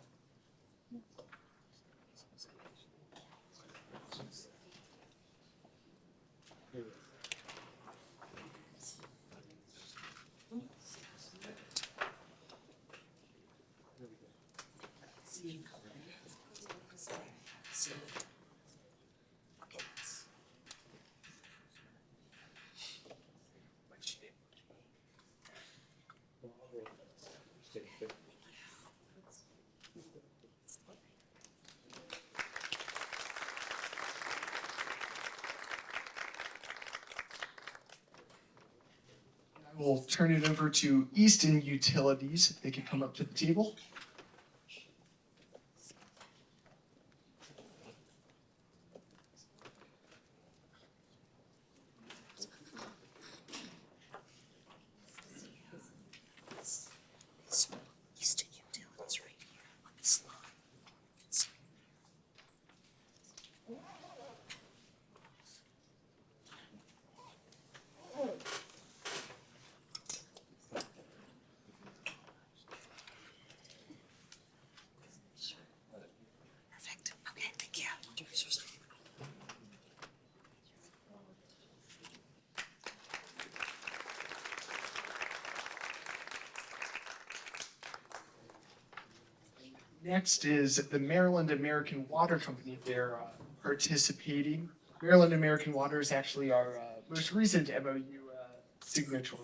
We'll turn it over to Easton Utilities, if they could come up to the table. Eastern Utilities right here on this line. Next is the Maryland American Water Company. They're participating. Maryland American Water is actually our most recent MOU signature.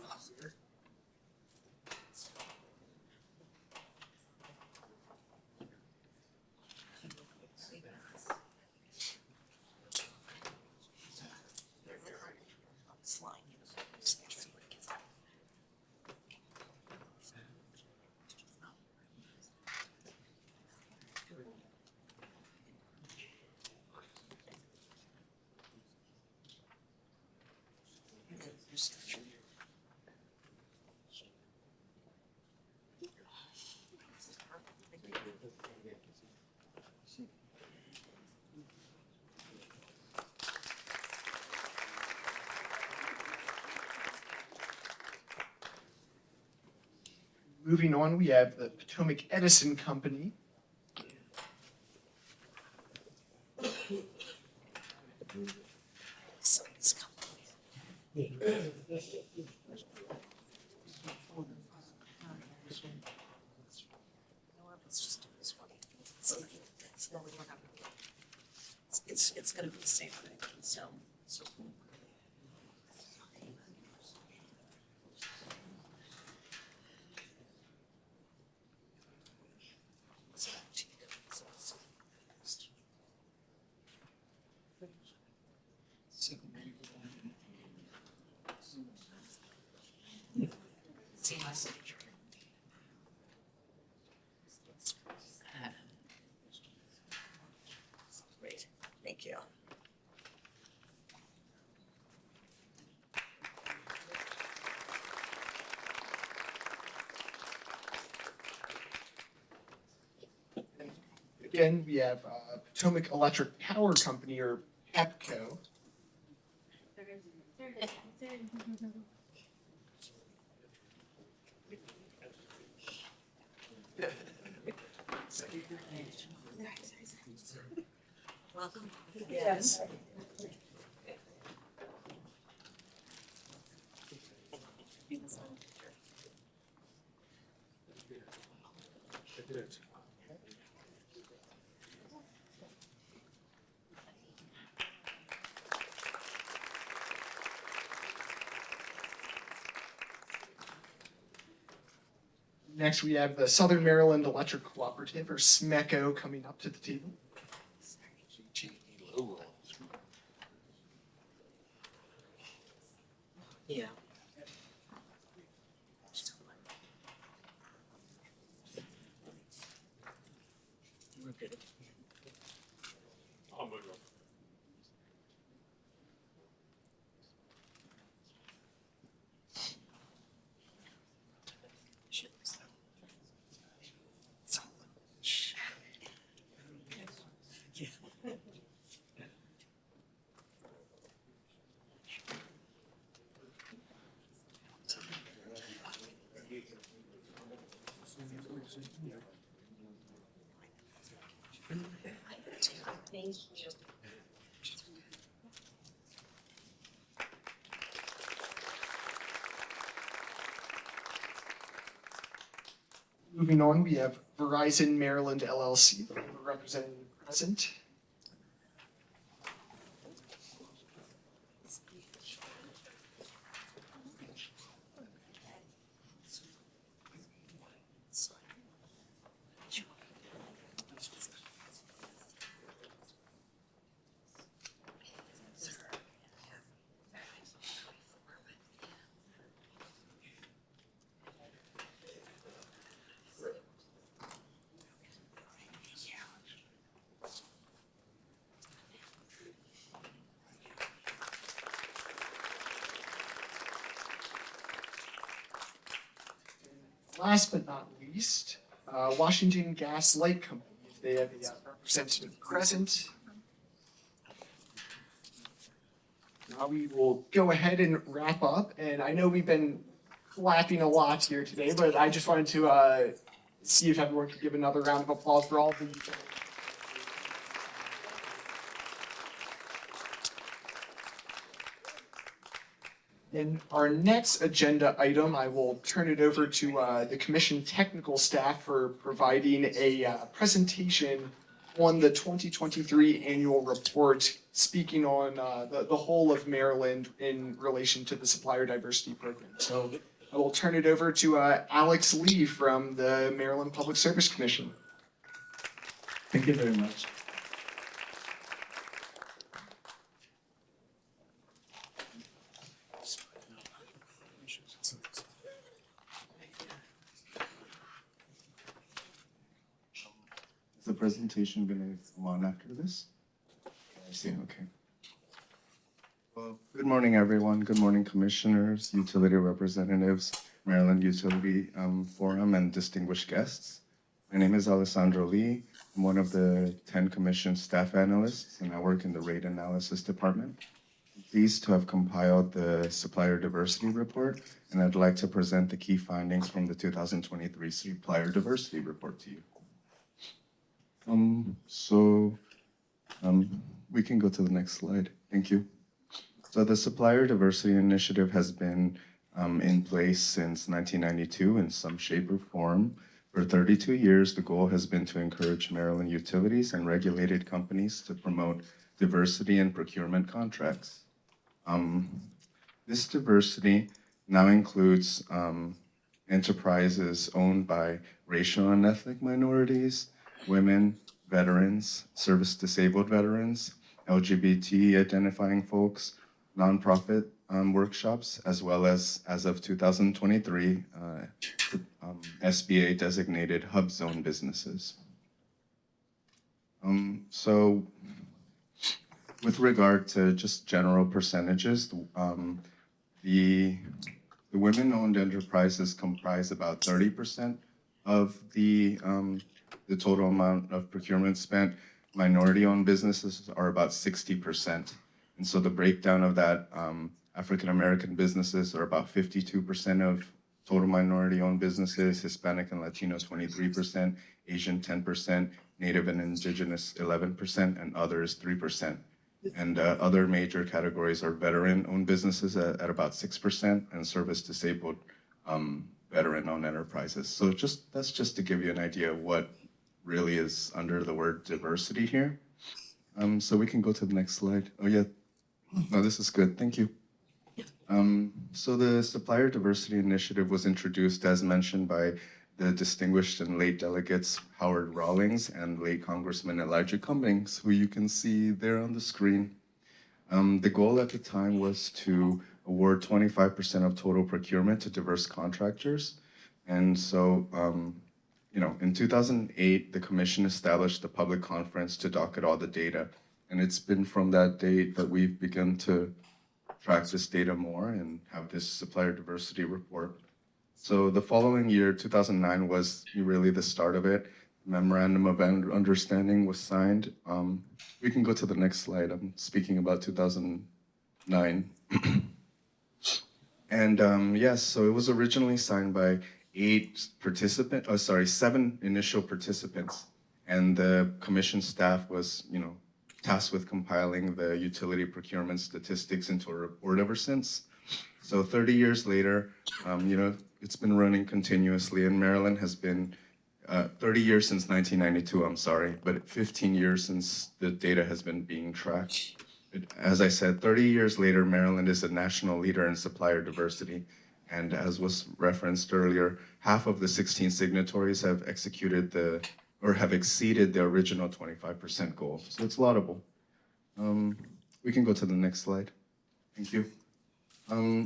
Moving on, we have the Potomac Edison Company. It's gonna be the same thing, so. See my signature. Great, thank you. Again, we have Potomac Electric Power Company, or PEPCO. Welcome. Yes. Next, we have the Southern Maryland Electric Cooperative, or SMECO, coming up to the table. Yeah. We're good. Moving on, we have Verizon Maryland LLC, the representative present. Last but not least, Washington Gas Light Company, if they have a representative present. Now we will go ahead and wrap up, and I know we've been clapping a lot here today, but I just wanted to see if everyone could give another round of applause for all the In our next agenda item, I will turn it over to the commission technical staff for providing a presentation on the 2023 annual report, speaking on the whole of Maryland in relation to the supplier diversity program. So I will turn it over to Alex Lee from the Maryland Public Service Commission. Thank you very much. Is the presentation gonna go on after this? I see, okay. Well, good morning, everyone. Good morning, commissioners, utility representatives, Maryland Utility Forum, and distinguished guests. My name is Alessandro Lee. I'm one of the 10 commission staff analysts, and I work in the rate analysis department. I'm pleased to have compiled the supplier diversity report, and I'd like to present the key findings from the 2023 supplier diversity report to you. We can go to the next slide. Thank you. So the Supplier Diversity Initiative has been in place since 1992 in some shape or form. For 32 years, the goal has been to encourage Maryland utilities and regulated companies to promote diversity in procurement contracts. This diversity now includes enterprises owned by racial and ethnic minorities, women, veterans, service-disabled veterans, LGBT identifying folks, nonprofit workshops, as well as of 2023, SBA designated hub zone businesses. So with regard to just general percentages, the women-owned enterprises comprise about 30% of the total amount of procurement spent. Minority-owned businesses are about 60%. And so the breakdown of that, African-American businesses are about 52% of total minority-owned businesses, Hispanic and Latino 23%, Asian 10%, Native and Indigenous 11%, and others 3%. And other major categories are veteran-owned businesses at about 6%, and service-disabled veteran-owned enterprises. So that's just to give you an idea of what really is under the word diversity here. So we can go to the next slide. Oh yeah, no, this is good, thank you. So the Supplier Diversity Initiative was introduced, as mentioned, by the distinguished and late delegates Howard Rawlings and late Congressman Elijah Cummings, who you can see there on the screen. The goal at the time was to award 25% of total procurement to diverse contractors. And so, in 2008, the commission established a public conference to docket all the data. And it's been from that date that we've begun to track this data more and have this supplier diversity report. So the following year, 2009, was really the start of it. Memorandum of Understanding was signed. We can go to the next slide. I'm speaking about 2009. And yes, so it was originally signed by 7 initial participants. And the commission staff was, tasked with compiling the utility procurement statistics into a report ever since. So 30 years later, it's been running continuously, and Maryland has been 30 years since 1992, I'm sorry, but 15 years since the data has been being tracked. As I said, 30 years later, Maryland is a national leader in supplier diversity. And as was referenced earlier, half of the 16 signatories have executed have exceeded the original 25% goal. So it's laudable. We can go to the next slide. Thank you.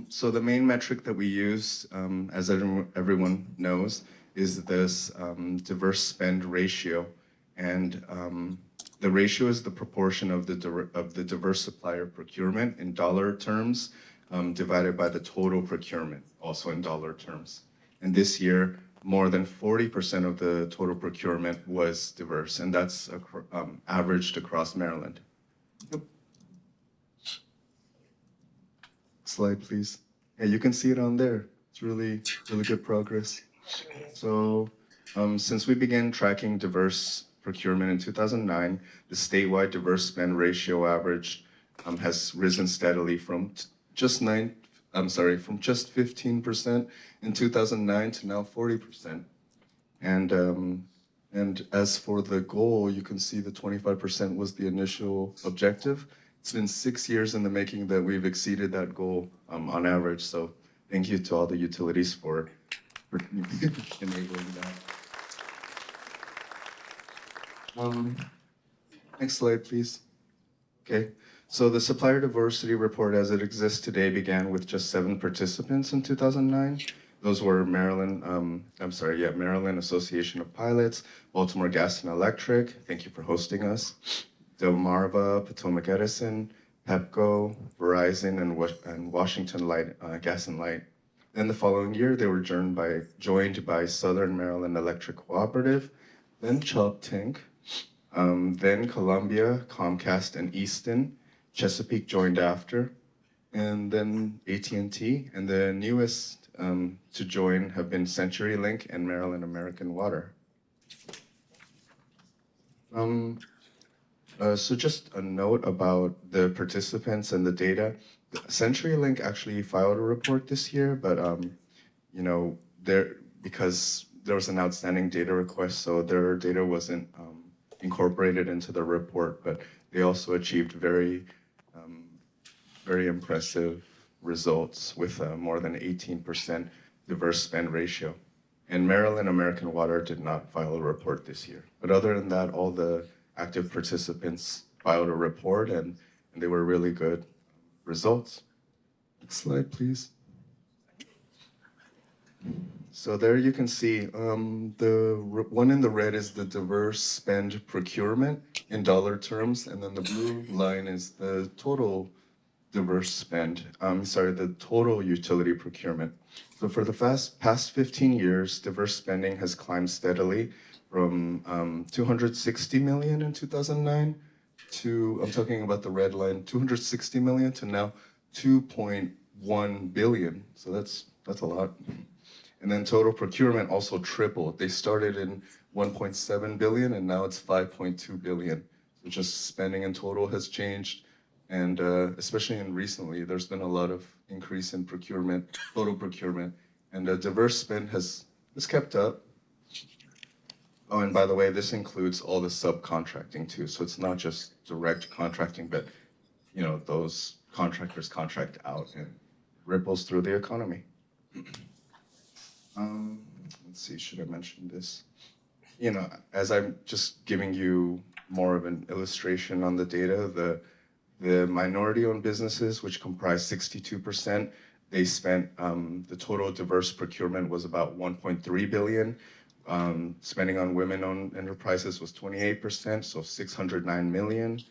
So the main metric that we use, as everyone knows, is this diverse spend ratio. And the ratio is the proportion of the diverse supplier procurement in dollar terms divided by the total procurement, also in dollar terms. And this year, more than 40% of the total procurement was diverse, and that's averaged across Maryland. Yep. Slide, please. Yeah, you can see it on there. It's really good progress. So since we began tracking diverse procurement in 2009, the statewide diverse spend ratio average has risen steadily from just 9% from just 15% in 2009 to now 40%. And as for the goal, you can see the 25% was the initial objective. It's been 6 years in the making that we've exceeded that goal on average. So thank you to all the utilities for enabling that. Next slide, please. Okay, so the supplier diversity report as it exists today began with just 7 participants in 2009. Those were Maryland Association of Pilots, Baltimore Gas and Electric, thank you for hosting us, Delmarva, Potomac Edison, Pepco, Verizon, and Washington Light, Gas and Light. Then the following year, they were joined by Southern Maryland Electric Cooperative, then Chop Tank, then Columbia, Comcast, and Easton. Chesapeake joined after, and then AT&T, and the newest to join have been CenturyLink and Maryland American Water. So just a note about the participants and the data. CenturyLink actually filed a report this year, but because there was an outstanding data request, so their data wasn't incorporated into the report, but they also achieved very impressive results with more than 18% diverse spend ratio. And Maryland American Water did not file a report this year. But other than that, all the active participants filed a report and they were really good results. Next slide, please. So there you can see the one in the red is the diverse spend procurement in dollar terms, and then the blue line is the total diverse spend, the total utility procurement. So for the past 15 years, diverse spending has climbed steadily from 260 million in 2009 to, I'm talking about the red line, 260 million to now 2.1 billion. So that's a lot. And then total procurement also tripled. They started in 1.7 billion and now it's 5.2 billion. So just spending in total has changed. And especially recently, there's been a lot of increase in procurement, total procurement, and diverse spend has kept up. Oh, and by the way, this includes all the subcontracting too. So it's not just direct contracting, but those contractors contract out and ripples through the economy. Let's see, should I mention this? As I'm just giving you more of an illustration on the data, the minority-owned businesses, which comprise 62%, they spent, the total diverse procurement was about 1.3 billion. Spending on women-owned enterprises was 28%, so 609 million.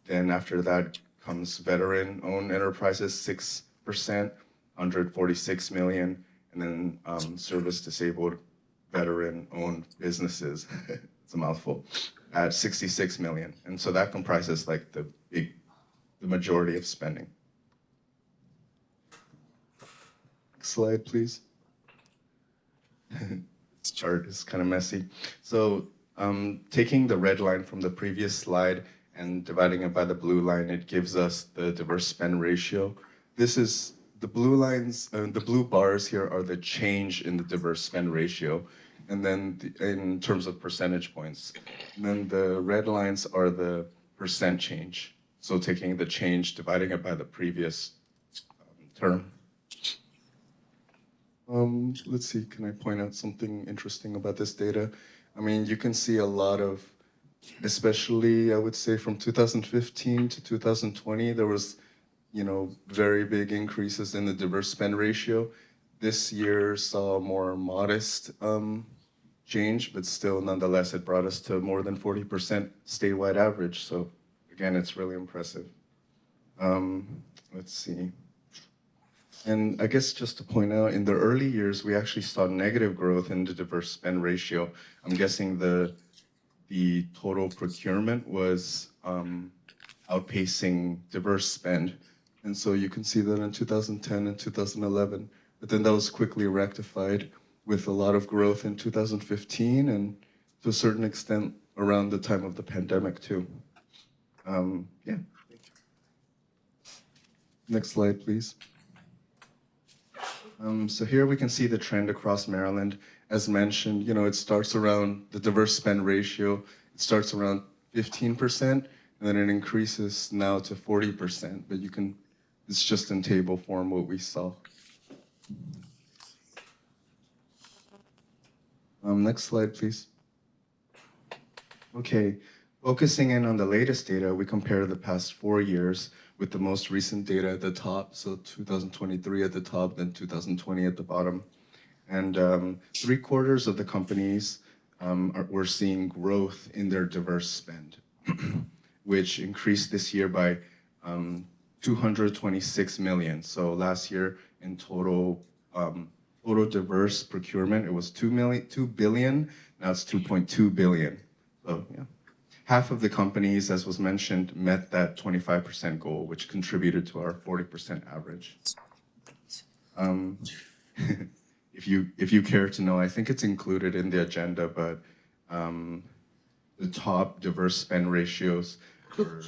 Then after that comes veteran-owned enterprises, 6%, 146 million. And then service-disabled veteran-owned businesses, it's a mouthful, at 66 million. And so that comprises like the majority of spending. Next slide, please. This chart is kind of messy. So taking the red line from the previous slide and dividing it by the blue line, it gives us the diverse spend ratio. This is the blue lines, the blue bars here are the change in the diverse spend ratio, and then in terms of percentage points. And then the red lines are the percent change. So taking the change, dividing it by the previous term. Let's see, can I point out something interesting about this data? I mean, you can see a lot of, especially I would say from 2015 to 2020, there was very big increases in the diverse spend ratio. This year saw a more modest change, but still, nonetheless, it brought us to more than 40% statewide average. So again, it's really impressive. Let's see. And I guess just to point out, in the early years, we actually saw negative growth in the diverse spend ratio. I'm guessing the total procurement was outpacing diverse spend. And so you can see that in 2010 and 2011, but then that was quickly rectified with a lot of growth in 2015 and to a certain extent around the time of the pandemic too. Yeah. Next slide, please. So here we can see the trend across Maryland. As mentioned, it starts around the diverse spend ratio. It starts around 15%, and then it increases now to 40%. But it's just in table form what we saw. Next slide, please. Okay, focusing in on the latest data, we compare the past 4 years with the most recent data at the top, so 2023 at the top, then 2020 at the bottom. And 3/4 of the companies we're seeing growth in their diverse spend, which increased this year by 226 million. So last year in total diverse procurement, it was 2 billion, now it's 2.2 billion. So yeah. Half of the companies, as was mentioned, met that 25% goal, which contributed to our 40% average. If you care to know, I think it's included in the agenda, but the top diverse spend ratios were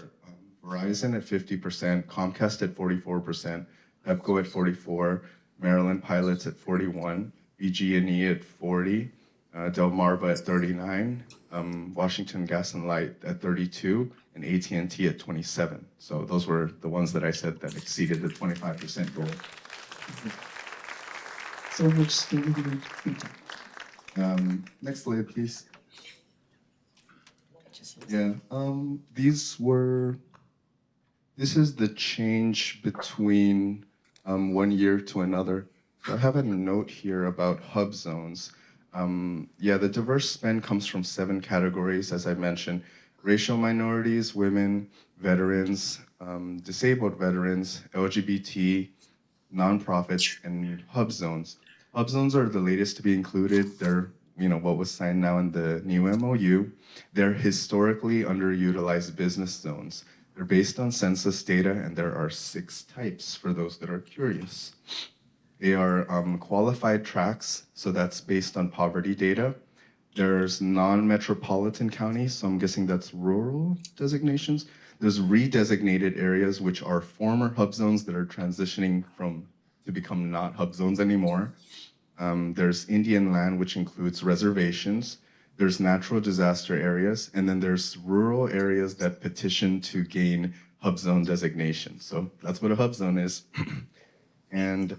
Verizon at 50%, Comcast at 44%, Pepco at 44%, Maryland Pilots at 41%, BG&E at 40%, Delmarva at 39%, Washington Gas and Light at 32%, and AT&T at 27%. So those were the ones that I said that exceeded the 25% goal. So much, Steve. Next slide, please. Yeah, this is the change between 1 year to another. So I have a note here about hub zones. The diverse spend comes from 7 categories, as I mentioned: racial minorities, women, veterans, disabled veterans, LGBT, nonprofits, and hub zones. Hub zones are the latest to be included. They're what was signed now in the new MOU. They're historically underutilized business zones. They're based on census data, and there are 6 types for those that are curious. They are qualified tracts, so that's based on poverty data. There's non-metropolitan counties, so I'm guessing that's rural designations. There's redesignated areas, which are former hub zones that are transitioning to become not hub zones anymore. There's Indian land, which includes reservations. There's natural disaster areas, and then there's rural areas that petition to gain hub zone designation. So that's what a hub zone is. And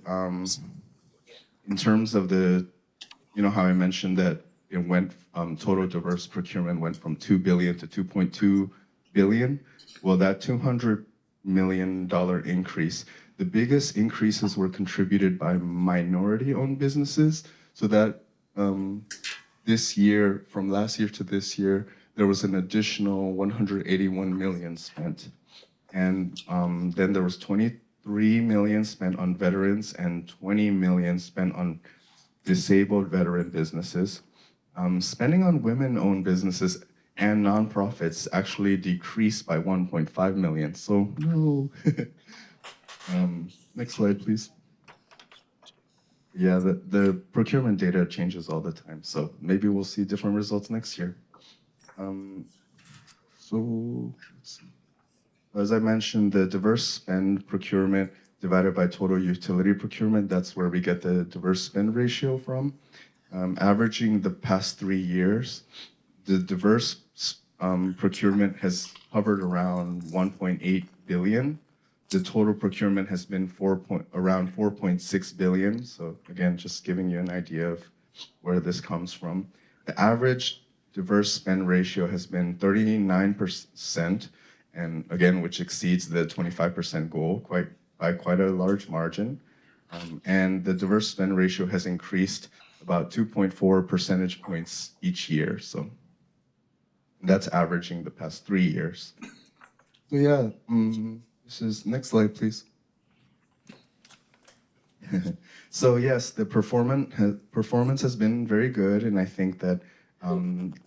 in terms of how I mentioned that it went, total diverse procurement went from 2 billion to 2.2 billion. Well, that $200 million increase, the biggest increases were contributed by minority-owned businesses. So that this year, from last year to this year, there was an additional 181 million spent. And then there was 23 million spent on veterans and 20 million spent on disabled veteran businesses. Spending on women-owned businesses and nonprofits actually decreased by 1.5 million. So no. Next slide, please. Yeah, the procurement data changes all the time, so maybe we'll see different results next year. So let's see. As I mentioned, the diverse spend procurement divided by total utility procurement, that's where we get the diverse spend ratio from. Averaging the past 3 years, the diverse procurement has hovered around 1.8 billion. The total procurement has been around 4.6 billion. So again, just giving you an idea of where this comes from. The average diverse spend ratio has been 39%, and again, which exceeds the 25% goal by quite a large margin. And the diverse spend ratio has increased about 2.4 percentage points each year. So that's averaging the past 3 years. So yeah, next slide, please. So yes, the performance has been very good, and I think that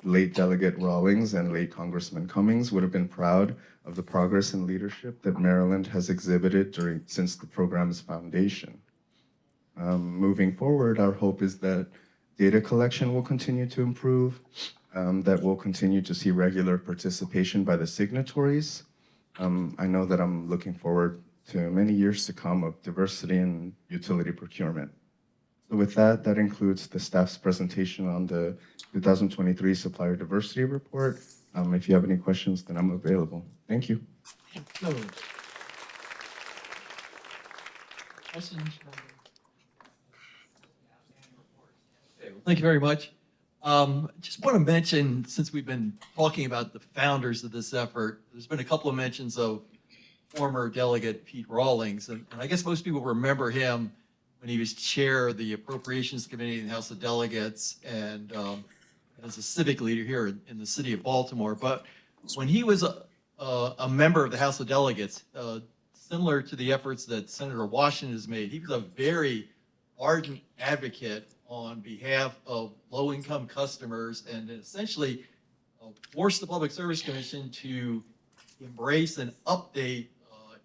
late Delegate Rawlings and late Congressman Cummings would have been proud of the progress and leadership that Maryland has exhibited since the program's foundation. Moving forward, our hope is that data collection will continue to improve, that we'll continue to see regular participation by the signatories. I know that I'm looking forward to many years to come of diversity in utility procurement. So with that, that includes the staff's presentation on the 2023 Supplier Diversity Report. If you have any questions, then I'm available. Thank you. Thank you very much. Just want to mention, since we've been talking about the founders of this effort, there's been a couple of mentions of former delegate Pete Rawlings, and I guess most people remember him when he was chair of the Appropriations Committee in the House of Delegates and as a civic leader here in the city of Baltimore. But when he was a member of the House of Delegates, similar to the efforts that Senator Washington has made, he was a very ardent advocate on behalf of low-income customers and essentially forced the Public Service Commission to embrace and update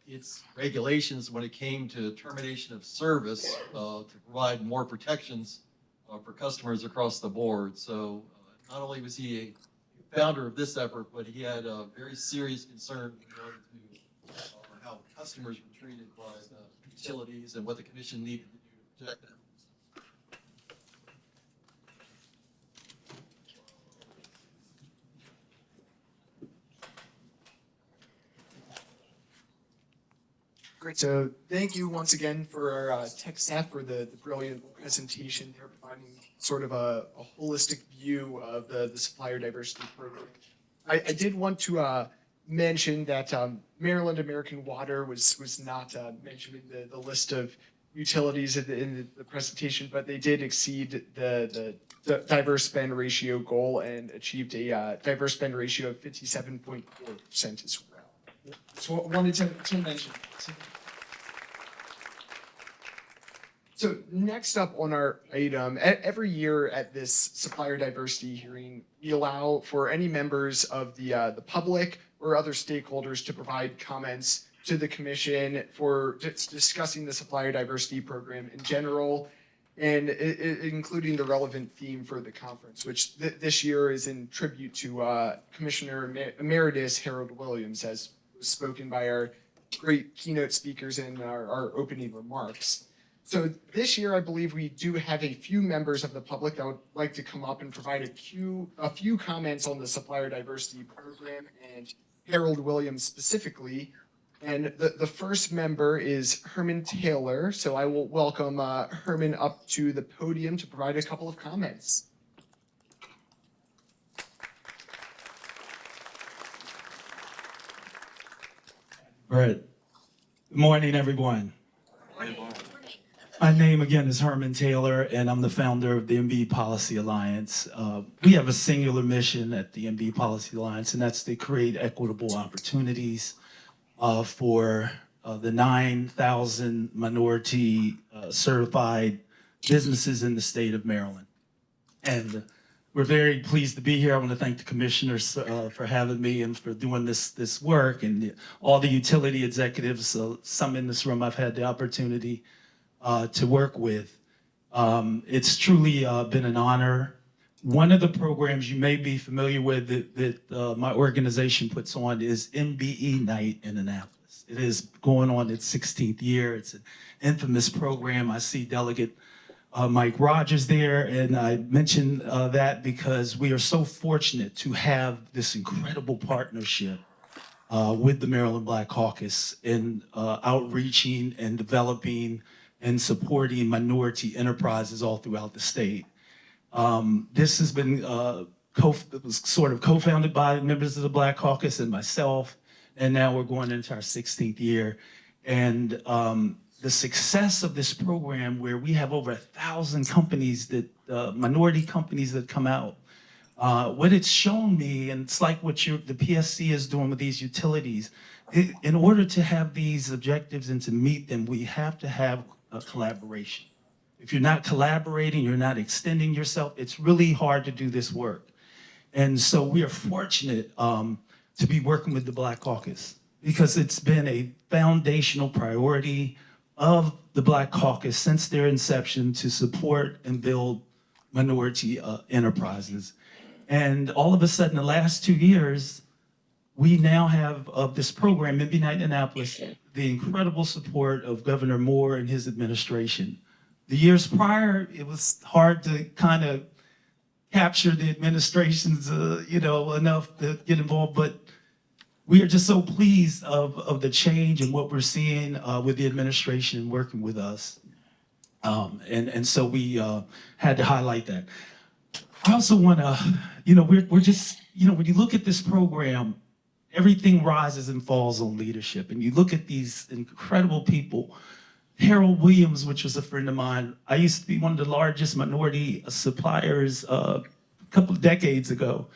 its regulations when it came to termination of service to provide more protections for customers across the board. So not only was he a founder of this effort, but he had a very serious concern regarding to how customers were treated by the utilities and what the commission needed to do to protect them. Great. So thank you once again for our tech staff for the brilliant presentation. They're providing sort of a holistic view of the supplier diversity program. I did want to mention that Maryland American Water was not mentioned in the list of utilities in the presentation, but they did exceed the diverse spend ratio goal and achieved a diverse spend ratio of 57.4% as well. So I wanted to mention that. So next up on our item, every year at this supplier diversity hearing, we allow for any members of the public or other stakeholders to provide comments to the commission for discussing the supplier diversity program in general, and including the relevant theme for the conference, which this year is in tribute to Commissioner Emeritus Harold Williams, as was spoken by our great keynote speakers in our opening remarks. So this year, I believe we do have a few members of the public that would like to come up and provide a few comments on the supplier diversity program and Harold Williams specifically. And the first member is Herman Taylor. So I will welcome Herman up to the podium to provide a couple of comments. All right. Good morning, everyone. My name again is Herman Taylor, and I'm the founder of the MB Policy Alliance. We have a singular mission at the MB Policy Alliance, and that's to create equitable opportunities for the 9,000 minority certified businesses in the state of Maryland. And we're very pleased to be here. I want to thank the commissioners for having me and for doing this work, and all the utility executives, some in this room I've had the opportunity to work with. It's truly been an honor. One of the programs you may be familiar with that my organization puts on is MBE Night in Annapolis. It is going on its 16th year. It's an infamous program. I see Delegate Mike Rogers there, and I mention that because we are so fortunate to have this incredible partnership with the Maryland Black Caucus in outreaching and developing and supporting minority enterprises all throughout the state. This has been sort of co-founded by members of the Black Caucus and myself, and now we're going into our 16th year. And the success of this program, where we have over 1,000 companies that, minority companies that come out, what it's shown me, and it's like what the PSC is doing with these utilities, in order to have these objectives and to meet them, we have to have a collaboration. If you're not collaborating, you're not extending yourself, it's really hard to do this work. And so we are fortunate to be working with the Black Caucus, because it's been a foundational priority of the Black Caucus since their inception to support and build minority enterprises. And all of a sudden, the last 2 years, we now have this program, MB Night in Annapolis, the incredible support of Governor Moore and his administration, The years prior, it was hard to kind of capture the administration's, enough to get involved, but we are just so pleased of the change and what we're seeing with the administration working with us. And so we had to highlight that. I also want to, we're just, when you look at this program, everything rises and falls on leadership. And you look at these incredible people. Harold Williams, which was a friend of mine, I used to be one of the largest minority suppliers a couple of decades ago.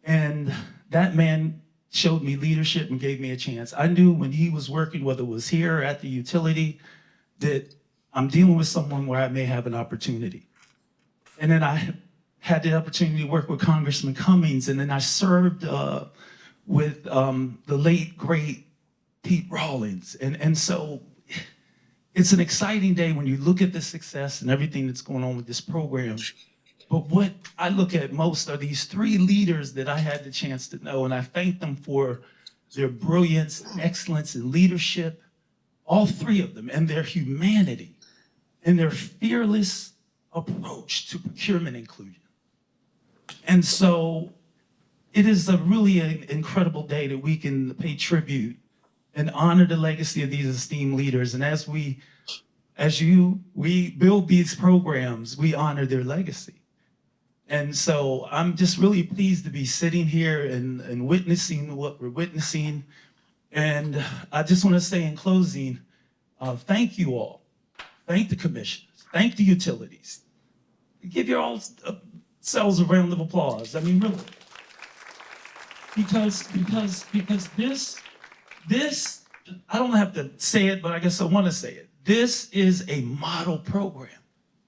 And that man showed me leadership and gave me a chance. I knew when he was working, whether it was here or at the utility, that I'm dealing with someone where I may have an opportunity. And then I had the opportunity to work with Congressman Cummings, and then I served with the late, great Pete Rawlins. And so it's an exciting day when you look at the success and everything that's going on with this program. But what I look at most are these three leaders that I had the chance to know, and I thank them for their brilliance, excellence, and leadership, all three of them, and their humanity, and their fearless approach to procurement inclusion. And so it is a really incredible day that we can pay tribute and honor the legacy of these esteemed leaders. And as we build these programs, we honor their legacy. And so I'm just really pleased to be sitting here and witnessing what we're witnessing. And I just want to say in closing, thank you all. Thank the commissioners. Thank the utilities. Give your all selves a round of applause. I mean, really. Because this, I don't have to say it, but I guess I want to say it. This is a model program.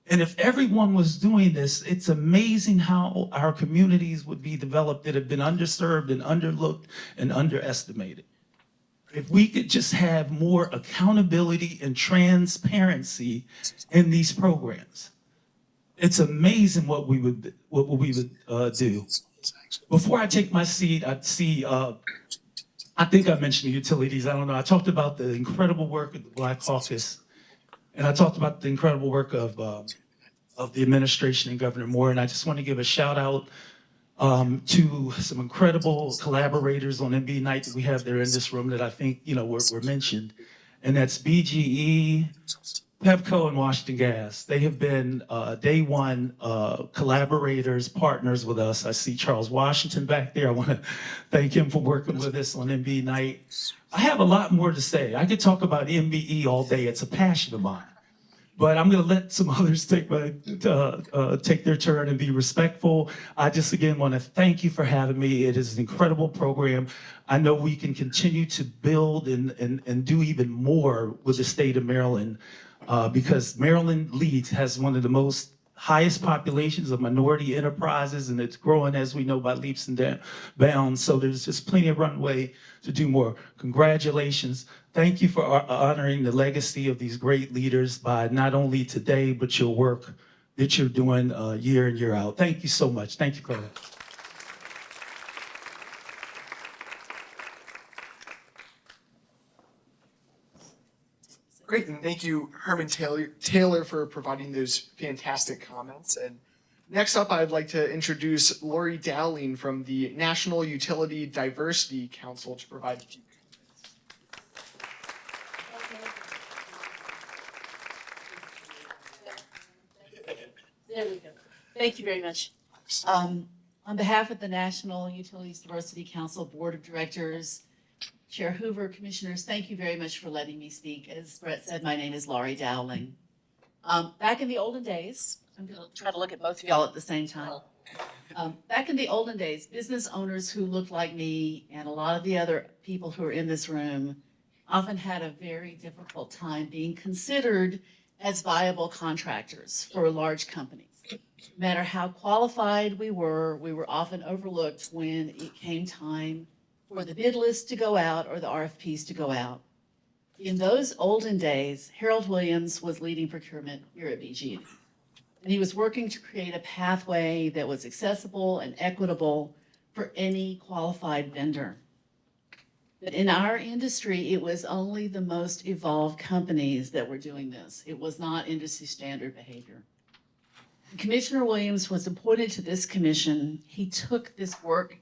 And if everyone was doing this, it's amazing how our communities would be developed that have been underserved and underlooked and underestimated. If we could just have more accountability and transparency in these programs, it's amazing what we would do. Before I take my seat, I'd see, I think I mentioned the utilities. I don't know. I talked about the incredible work of the Black Caucus, and I talked about the incredible work of the administration and Governor Moore. And I just want to give a shout out to some incredible collaborators on MB Night that we have there in this room that I think were mentioned, and that's BGE, Pepco, and Washington Gas. They have been day one collaborators, partners with us. I see Charles Washington back there. I want to thank him for working with us on MB Night. I have a lot more to say. I could talk about MBE all day. It's a passion of mine. But I'm going to let some others take their turn and be respectful. I just, again, want to thank you for having me. It is an incredible program. I know we can continue to build and do even more with the state of Maryland because Maryland has one of the highest populations of minority enterprises, and it's growing, as we know, by leaps and bounds. So there's just plenty of runway to do more. Congratulations. Thank you for honoring the legacy of these great leaders by not only today, but your work that you're doing year in, year out. Thank you so much. Thank you, Claire. Great, and thank you, Herman Taylor, for providing those fantastic comments. And next up, I'd like to introduce Lori Dowling from the National Utility Diversity Council to provide a few comments. There we go. Thank you very much. On behalf of the National Utilities Diversity Council Board of Directors, Chair Hoover, Commissioners, thank you very much for letting me speak. As Brett said, my name is Laurie Dowling. Back in the olden days, I'm going to try to look at both of y'all at the same time. Back in the olden days, business owners who looked like me and a lot of the other people who are in this room often had a very difficult time being considered as viable contractors for large companies. No matter how qualified we were often overlooked when it came time for the bid list to go out or the RFPs to go out. In those olden days, Harold Williams was leading procurement here at BG&E. And he was working to create a pathway that was accessible and equitable for any qualified vendor. But in our industry, it was only the most evolved companies that were doing this. It was not industry standard behavior. Commissioner Williams was appointed to this commission. He took this work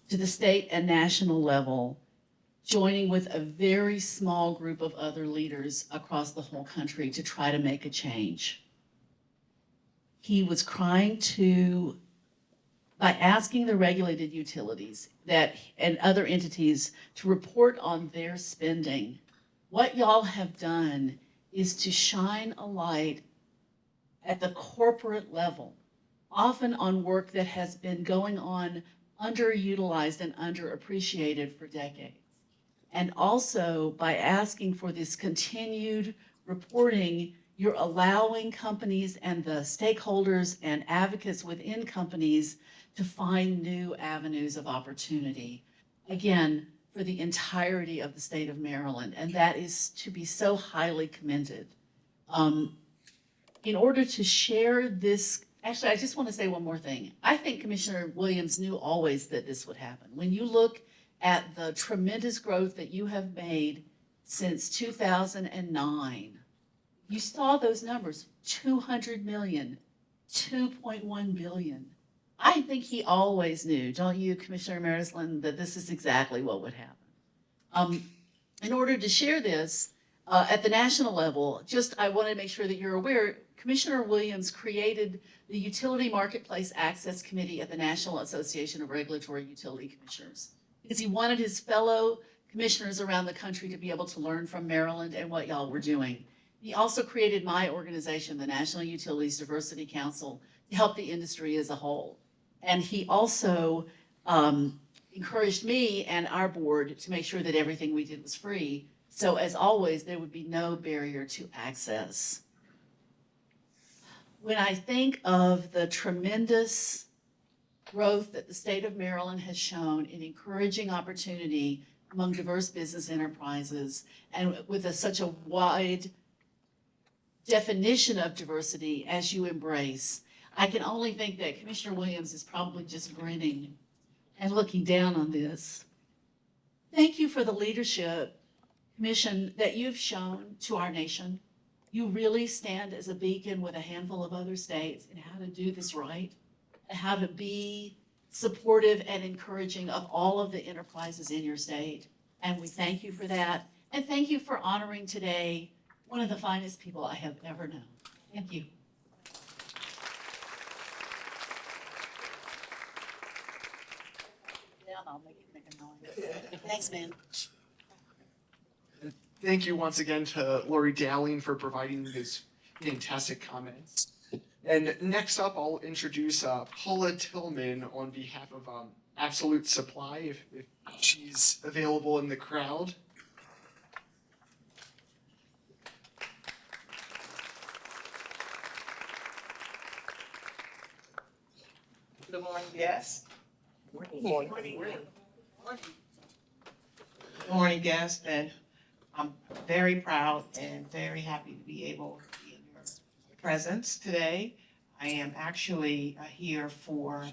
to the state and national level, joining with a very small group of other leaders across the whole country to try to make a change. He was by asking the regulated utilities and other entities to report on their spending. What y'all have done is to shine a light at the corporate level, often on work that has been going on underutilized and underappreciated for decades. And also by asking for this continued reporting, you're allowing companies and the stakeholders and advocates within companies to find new avenues of opportunity. Again, for the entirety of the state of Maryland, and that is to be so highly commended. In order to share this, actually, I just want to say one more thing. I think Commissioner Williams knew always that this would happen. When you look at the tremendous growth that you have made since 2009, you saw those numbers, 200 million, 2.1 billion. I think he always knew, don't you, Commissioner Marisland, that this is exactly what would happen. In order to share this at the national level, I want to make sure that you're aware, Commissioner Williams created the Utility Marketplace Access Committee at the National Association of Regulatory Utility Commissioners, because he wanted his fellow commissioners around the country to be able to learn from Maryland and what y'all were doing. He also created my organization, the National Utilities Diversity Council, to help the industry as a whole. And he also encouraged me and our board to make sure that everything we did was free. So as always, there would be no barrier to access. When I think of the tremendous growth that the state of Maryland has shown in encouraging opportunity among diverse business enterprises, and with such a wide definition of diversity as you embrace, I can only think that Commissioner Williams is probably just grinning and looking down on this. Thank you for the leadership, Commission, that you've shown to our nation. You really stand as a beacon with a handful of other states in how to do this right, and how to be supportive and encouraging of all of the enterprises in your state. And we thank you for that. And thank you for honoring today one of the finest people I have ever known. Thank you. I'll make a noise. Thanks, man. Thank you once again to Lori Dowling for providing these fantastic comments. And next up, I'll introduce Paula Tillman on behalf of Absolute Supply, if she's available in the crowd. Good morning, guests. Good morning, guests, and I'm very proud and very happy to be able to be in your presence today. I am actually here for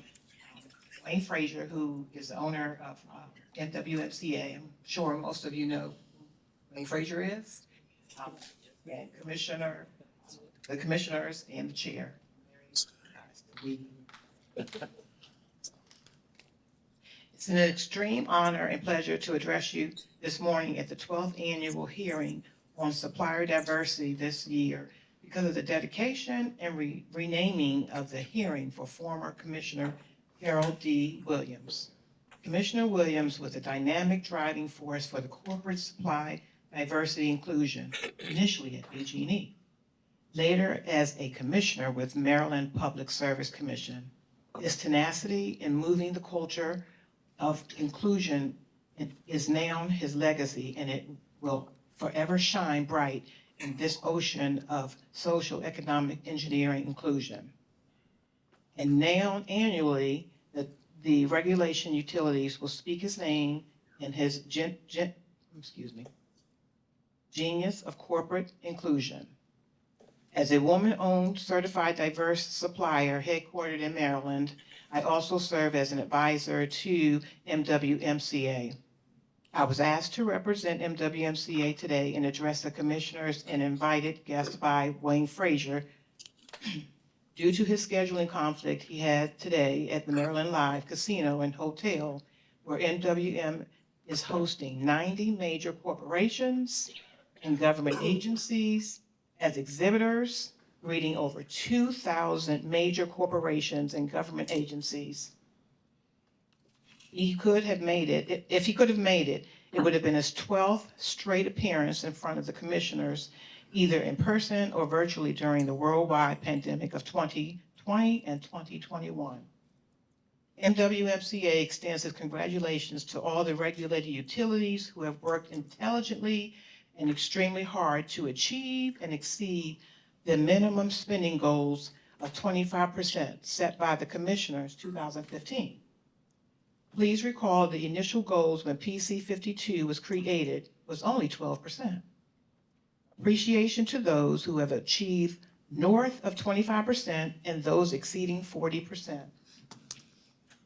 Wayne Frazier, who is the owner of NWMCA. I'm sure most of you know who Wayne Frazier is. And the commissioners and the chair. It's an extreme honor and pleasure to address you this morning at the 12th annual hearing on supplier diversity this year because of the dedication and renaming of the hearing for former Commissioner Harold D. Williams. Commissioner Williams was a dynamic driving force for the corporate supply diversity inclusion, initially at BG&E, later as a commissioner with Maryland Public Service Commission. His tenacity in moving the culture of inclusion is now his legacy, and it will forever shine bright in this ocean of social economic engineering inclusion. And now annually, the regulation utilities will speak his name in his genius of corporate inclusion. As a woman-owned certified diverse supplier headquartered in Maryland, I also serve as an advisor to MWMCA. I was asked to represent MWMCA today and address the commissioners and invited guest by Wayne Frazier. Due to his scheduling conflict he had today at the Maryland Live Casino and Hotel, where MWM is hosting 90 major corporations and government agencies as exhibitors, greeting over 2,000 major corporations and government agencies. He could have made it, if he could have made it, it would have been his 12th straight appearance in front of the commissioners, either in person or virtually during the worldwide pandemic of 2020 and 2021. MWMCA extends its congratulations to all the regulated utilities who have worked intelligently and extremely hard to achieve and exceed the minimum spending goals of 25% set by the commissioners 2015. Please recall the initial goals when PC52 was created was only 12%. Appreciation to those who have achieved north of 25% and those exceeding 40%.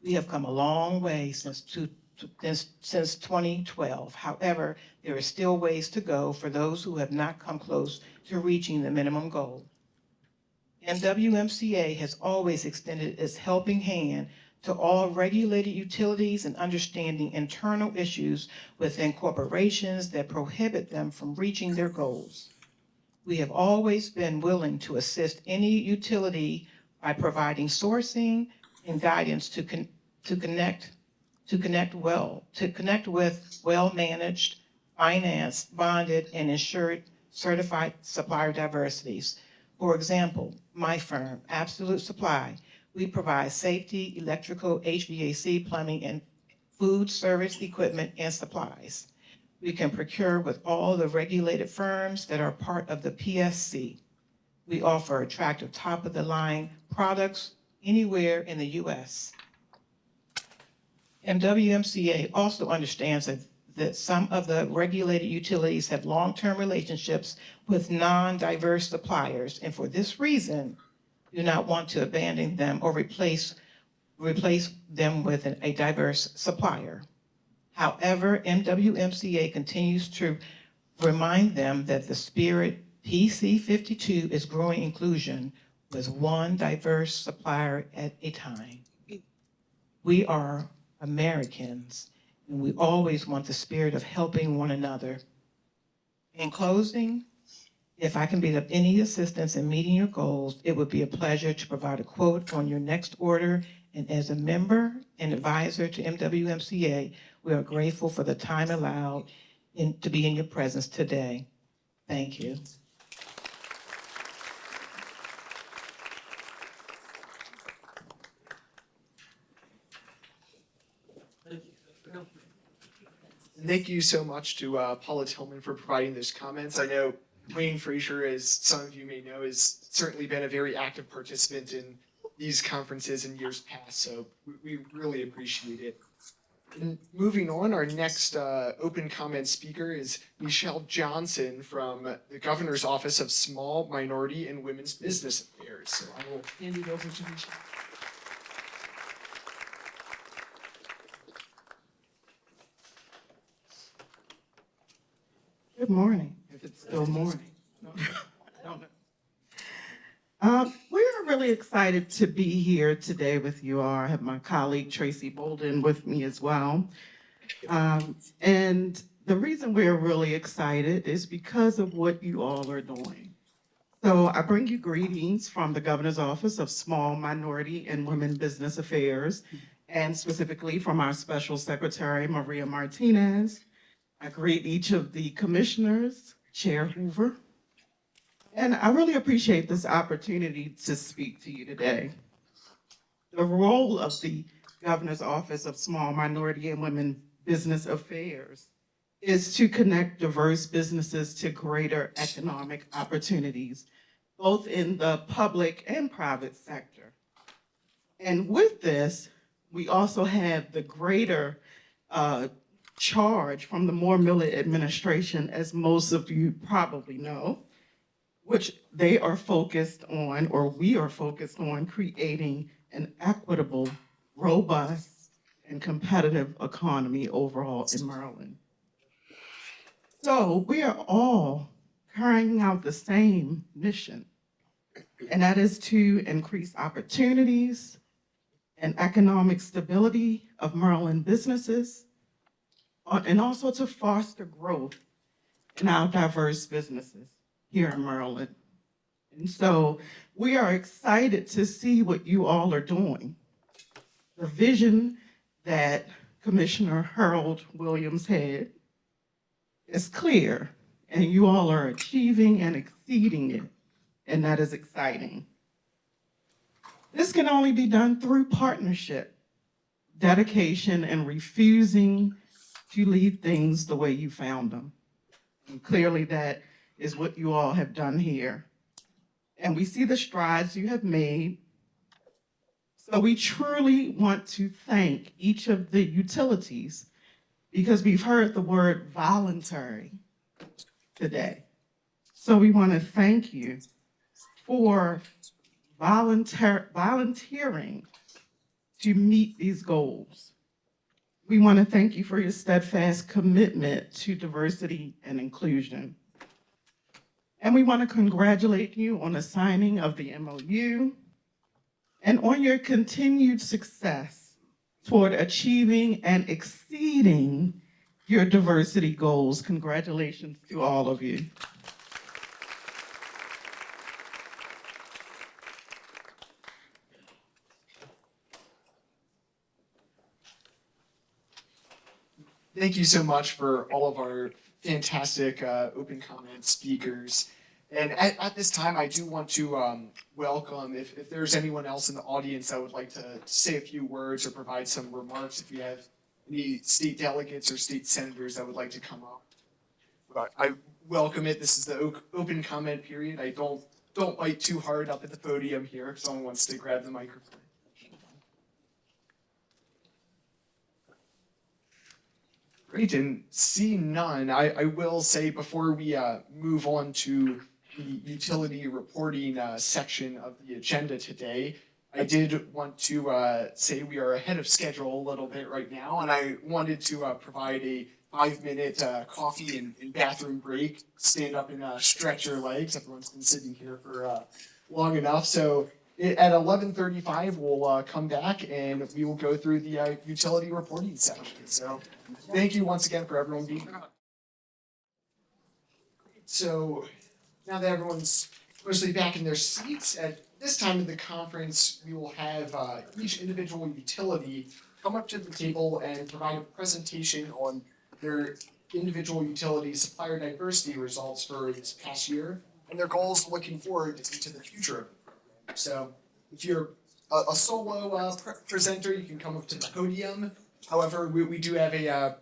We have come a long way since 2012. However, there is still ways to go for those who have not come close to reaching the minimum goal. MWMCA has always extended its helping hand to all regulated utilities and understanding internal issues within corporations that prohibit them from reaching their goals. We have always been willing to assist any utility by providing sourcing and guidance to connect with well-managed, financed, bonded, and insured certified supplier diversities. For example, my firm, Absolute Supply, we provide safety, electrical, HVAC, plumbing, and food service equipment and supplies. We can procure with all the regulated firms that are part of the PSC. We offer attractive top-of-the-line products anywhere in the U.S. MWMCA also understands that some of the regulated utilities have long-term relationships with non-diverse suppliers, and for this reason, do not want to abandon them or replace them with a diverse supplier. However, MWMCA continues to remind them that the spirit PC52 is growing inclusion with one diverse supplier at a time. We are Americans, and we always want the spirit of helping one another. In closing, if I can be of any assistance in meeting your goals, it would be a pleasure to provide a quote on your next order. And as a member and advisor to MWMCA, we are grateful for the time allowed to be in your presence today. Thank you. Thank you so much to Paula Tillman for providing those comments. I know Wayne Frazier, as some of you may know, has certainly been a very active participant in these conferences in years past, so we really appreciate it. And moving on, our next open comment speaker is Michelle Johnson from the Governor's Office of Small, Minority, and Women's Business Affairs. So I will hand it over to Michelle. Good morning, if it's still morning. No, I don't know. We're really excited to be here today with you all. I have my colleague Tracy Bolden with me as well. And the reason we're really excited is because of what you all are doing. So I bring you greetings from the Governor's Office of Small, Minority, and Women Business Affairs, and specifically from our Special Secretary, Maria Martinez. I greet each of the commissioners, Chair Hoover, and I really appreciate this opportunity to speak to you today. The role of the Governor's Office of Small, Minority, and Women Business Affairs is to connect diverse businesses to greater economic opportunities, both in the public and private sector. And with this, we also have the greater charge from the Moore Miller administration, as most of you probably know, which they are focused on, or we are focused on, creating an equitable, robust, and competitive economy overall in Maryland. So we are all carrying out the same mission, and that is to increase opportunities and economic stability of Maryland businesses, and also to foster growth in our diverse businesses here in Maryland. And so we are excited to see what you all are doing. The vision that Commissioner Harold Williams had is clear, and you all are achieving and exceeding it, and that is exciting. This can only be done through partnership, dedication, and refusing to leave things the way you found them. And clearly that is what you all have done here. And we see the strides you have made. So we truly want to thank each of the utilities because we've heard the word voluntary today. So we want to thank you for volunteering to meet these goals. We want to thank you for your steadfast commitment to diversity and inclusion. And we want to congratulate you on the signing of the MOU and on your continued success toward achieving and exceeding your diversity goals. Congratulations to all of you. Thank you so much for all of our fantastic open comment speakers. And at this time, I do want to welcome, if there's anyone else in the audience that would like to say a few words or provide some remarks, if you have any state delegates or state senators that would like to come up. But I welcome it. This is the open comment period. I don't bite too hard up at the podium here if someone wants to grab the microphone. Great, and seeing none, I will say before we move on to the utility reporting section of the agenda today, I did want to say we are ahead of schedule a little bit right now, and I wanted to provide a 5-minute coffee and bathroom break. Stand up and stretch your legs. Everyone's been sitting here for long enough, so at 11:35 we'll come back and we will go through the utility reporting section. So thank you once again for everyone being here. So now that everyone's mostly back in their seats, at this time of the conference, we will have each individual utility come up to the table and provide a presentation on their individual utility supplier diversity results for this past year and their goals looking forward into the future. So if you're a solo presenter, you can come up to the podium. However, we do have a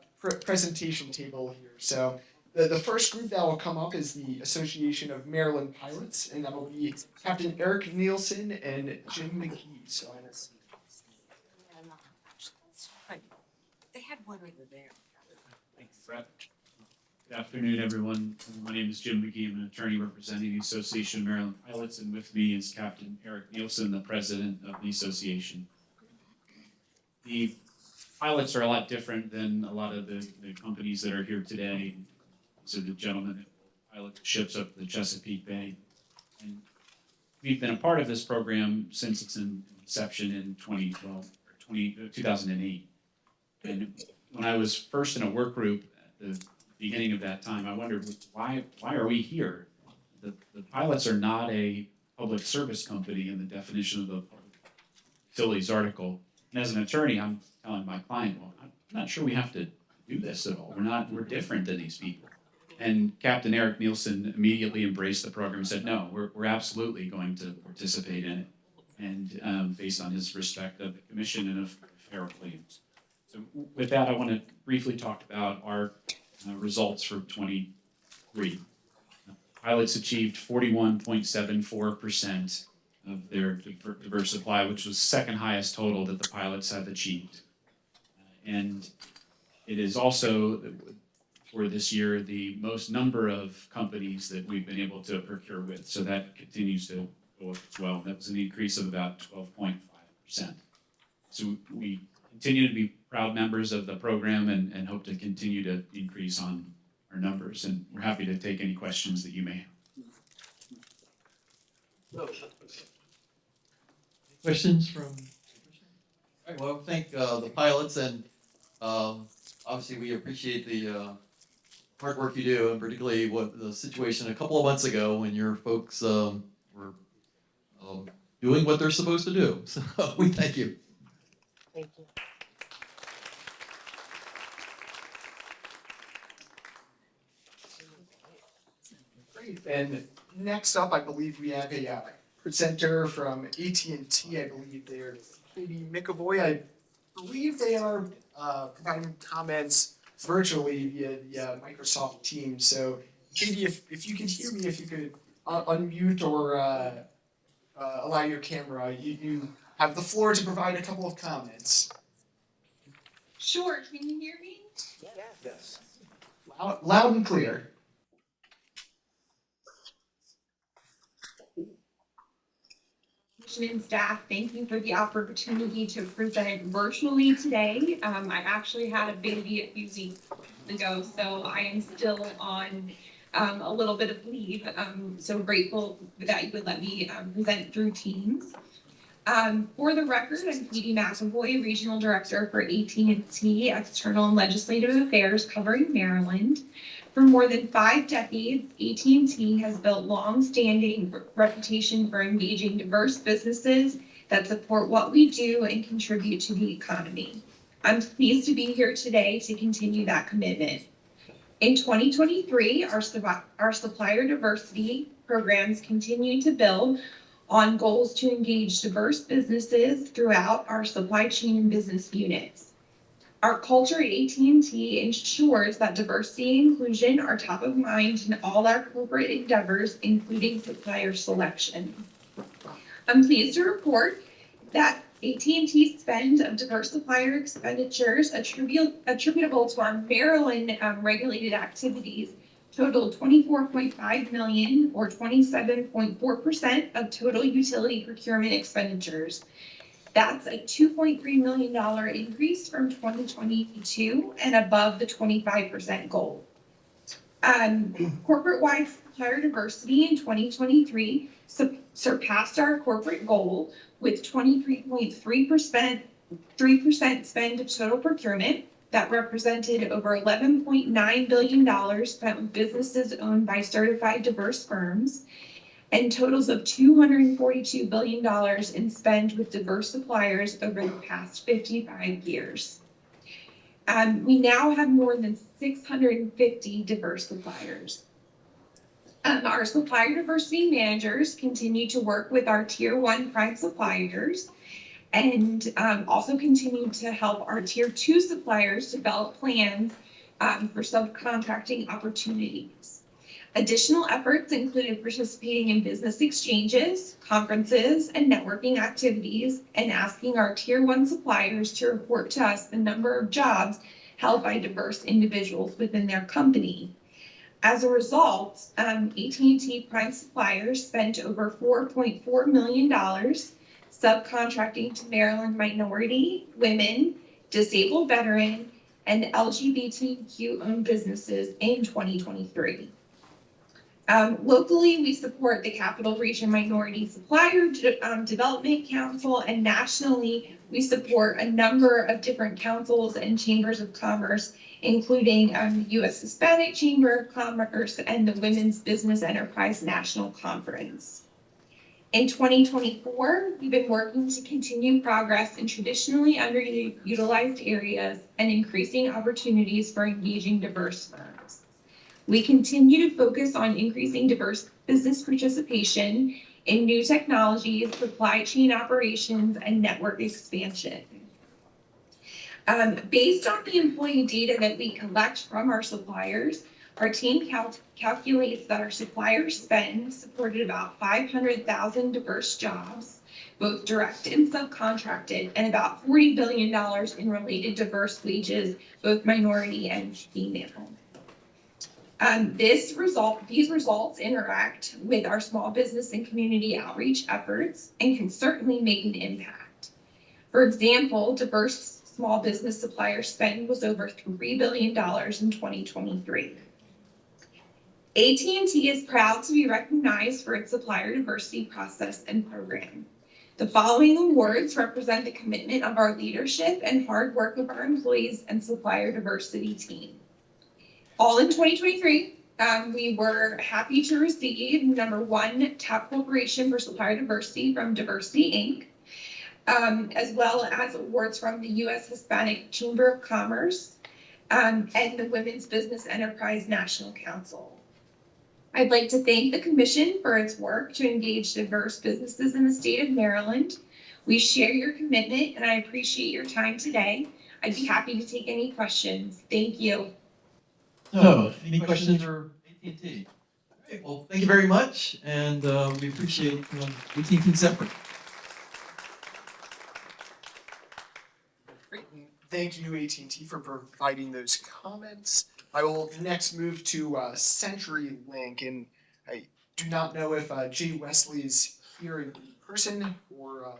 presentation table here. So the first group that will come up is the Association of Maryland Pilots, and that will be Captain Eric Nielsen and Jim McGee. So They had one over there. Thanks, Brett. Good afternoon, everyone. My name is Jim McGee. I'm an attorney representing the Association of Maryland Pilots, and with me is Captain Eric Nielsen, the president of the association. The pilots are a lot different than a lot of the companies that are here today. So the gentlemen that pilot the ships up the Chesapeake Bay. And we've been a part of this program since its inception in 2008. And when I was first in a work group at the beginning of that time, I wondered, why are we here? The pilots are not a public service company in the definition of the Public Utilities article. And as an attorney, I'm telling my client, well, I'm not sure we have to do this at all. We're different than these people. And Captain Eric Nielsen immediately embraced the program and said, no, we're absolutely going to participate in it. And based on his respect of the commission and of Harold Williams. So with that, I want to briefly talk about our results for 23. Pilots achieved 41.74% of their diverse supply, which was second highest total that the pilots have achieved. And it is also, for this year, the most number of companies that we've been able to procure with. So that continues to go up as well. That was an increase of about 12.5%. So we continue to be proud members of the program and hope to continue to increase on our numbers, and we're happy to take any questions that you may have. Questions from? All right, well, thank the pilots, and obviously we appreciate the hard work you do, and particularly what the situation a couple of months ago when your folks were doing what they're supposed to do. So we thank you. Thank you. Great. And next up, I believe we have a presenter from AT&T. I believe they're Katie McAvoy. I believe they are providing comments virtually via the Microsoft Teams. So, Katie, if you could hear me, if you could unmute or allow your camera, you have the floor to provide a couple of comments. Sure, can you hear me? Yes. Loud and clear. And staff, thank you for the opportunity to present virtually today. I actually had a baby a few weeks ago, so I am still on a little bit of leave. I'm so grateful that you would let me present through Teams. For the record, I'm Katie McAvoy, Regional Director for AT&T External and Legislative Affairs covering Maryland. For more than 5 decades, AT&T has built long-standing reputation for engaging diverse businesses that support what we do and contribute to the economy. I'm pleased to be here today to continue that commitment. In 2023, our supplier diversity programs continue to build on goals to engage diverse businesses throughout our supply chain and business units. Our culture at AT&T ensures that diversity and inclusion are top of mind in all our corporate endeavors, including supplier selection. I'm pleased to report that AT&T's spend of diverse supplier expenditures attributable to our Maryland regulated activities totaled $24.5 million, or 27.4% of total utility procurement expenditures. That's a $2.3 million increase from 2022 and above the 25% goal. Corporate-wide supplier diversity in 2023 surpassed our corporate goal with 23.3% spend of total procurement. That represented over $11.9 billion spent with businesses owned by certified diverse firms, and totals of $242 billion in spend with diverse suppliers over the past 55 years. We now have more than 650 diverse suppliers. Our supplier diversity managers continue to work with our Tier 1 prime suppliers and also continue to help our Tier 2 suppliers develop plans for subcontracting opportunities. Additional efforts included participating in business exchanges, conferences, and networking activities, and asking our Tier 1 suppliers to report to us the number of jobs held by diverse individuals within their company. As a result, AT&T prime suppliers spent over $4.4 million subcontracting to Maryland minority, women, disabled veteran, and LGBTQ-owned businesses in 2023. Locally, we support the Capital Region Minority Supplier Development Council, and nationally, we support a number of different councils and chambers of commerce, including the U.S. Hispanic Chamber of Commerce and the Women's Business Enterprise National Conference. In 2024, we've been working to continue progress in traditionally underutilized areas and increasing opportunities for engaging diverse firms. We continue to focus on increasing diverse business participation in new technologies, supply chain operations, and network expansion. Based on the employee data that we collect from our suppliers, our team calculates that our supplier spend supported about 500,000 diverse jobs, both direct and subcontracted, and about $40 billion in related diverse wages, both minority and female. These results interact with our small business and community outreach efforts and can certainly make an impact. For example, diverse small business supplier spend was over $3 billion in 2023. AT&T is proud to be recognized for its supplier diversity process and program. The following awards represent the commitment of our leadership and hard work of our employees and supplier diversity team. All in 2023, we were happy to receive #1 Top Corporation for Supplier Diversity from Diversity Inc., as well as awards from the U.S. Hispanic Chamber of Commerce and the Women's Business Enterprise National Council. I'd like to thank the Commission for its work to engage diverse businesses in the state of Maryland. We share your commitment and I appreciate your time today. I'd be happy to take any questions. Thank you. So, any questions for AT&T? All right, well, thank you very much, and we appreciate AT&T's effort. Great, and thank you AT&T for providing those comments. I will next move to CenturyLink, and I do not know if Jay Wesley is here in person or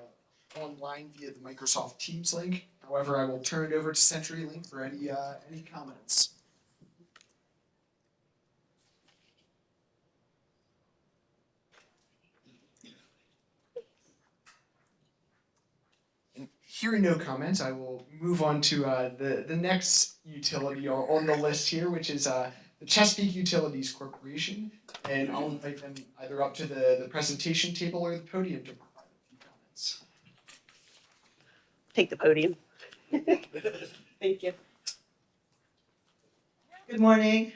online via the Microsoft Teams link. However, I will turn it over to CenturyLink for any comments. Hearing no comments, I will move on to the next utility on the list here, which is the Chesapeake Utilities Corporation. And I'll invite them either up to the presentation table or the podium to provide a few comments. Take the podium. Thank you. Good morning.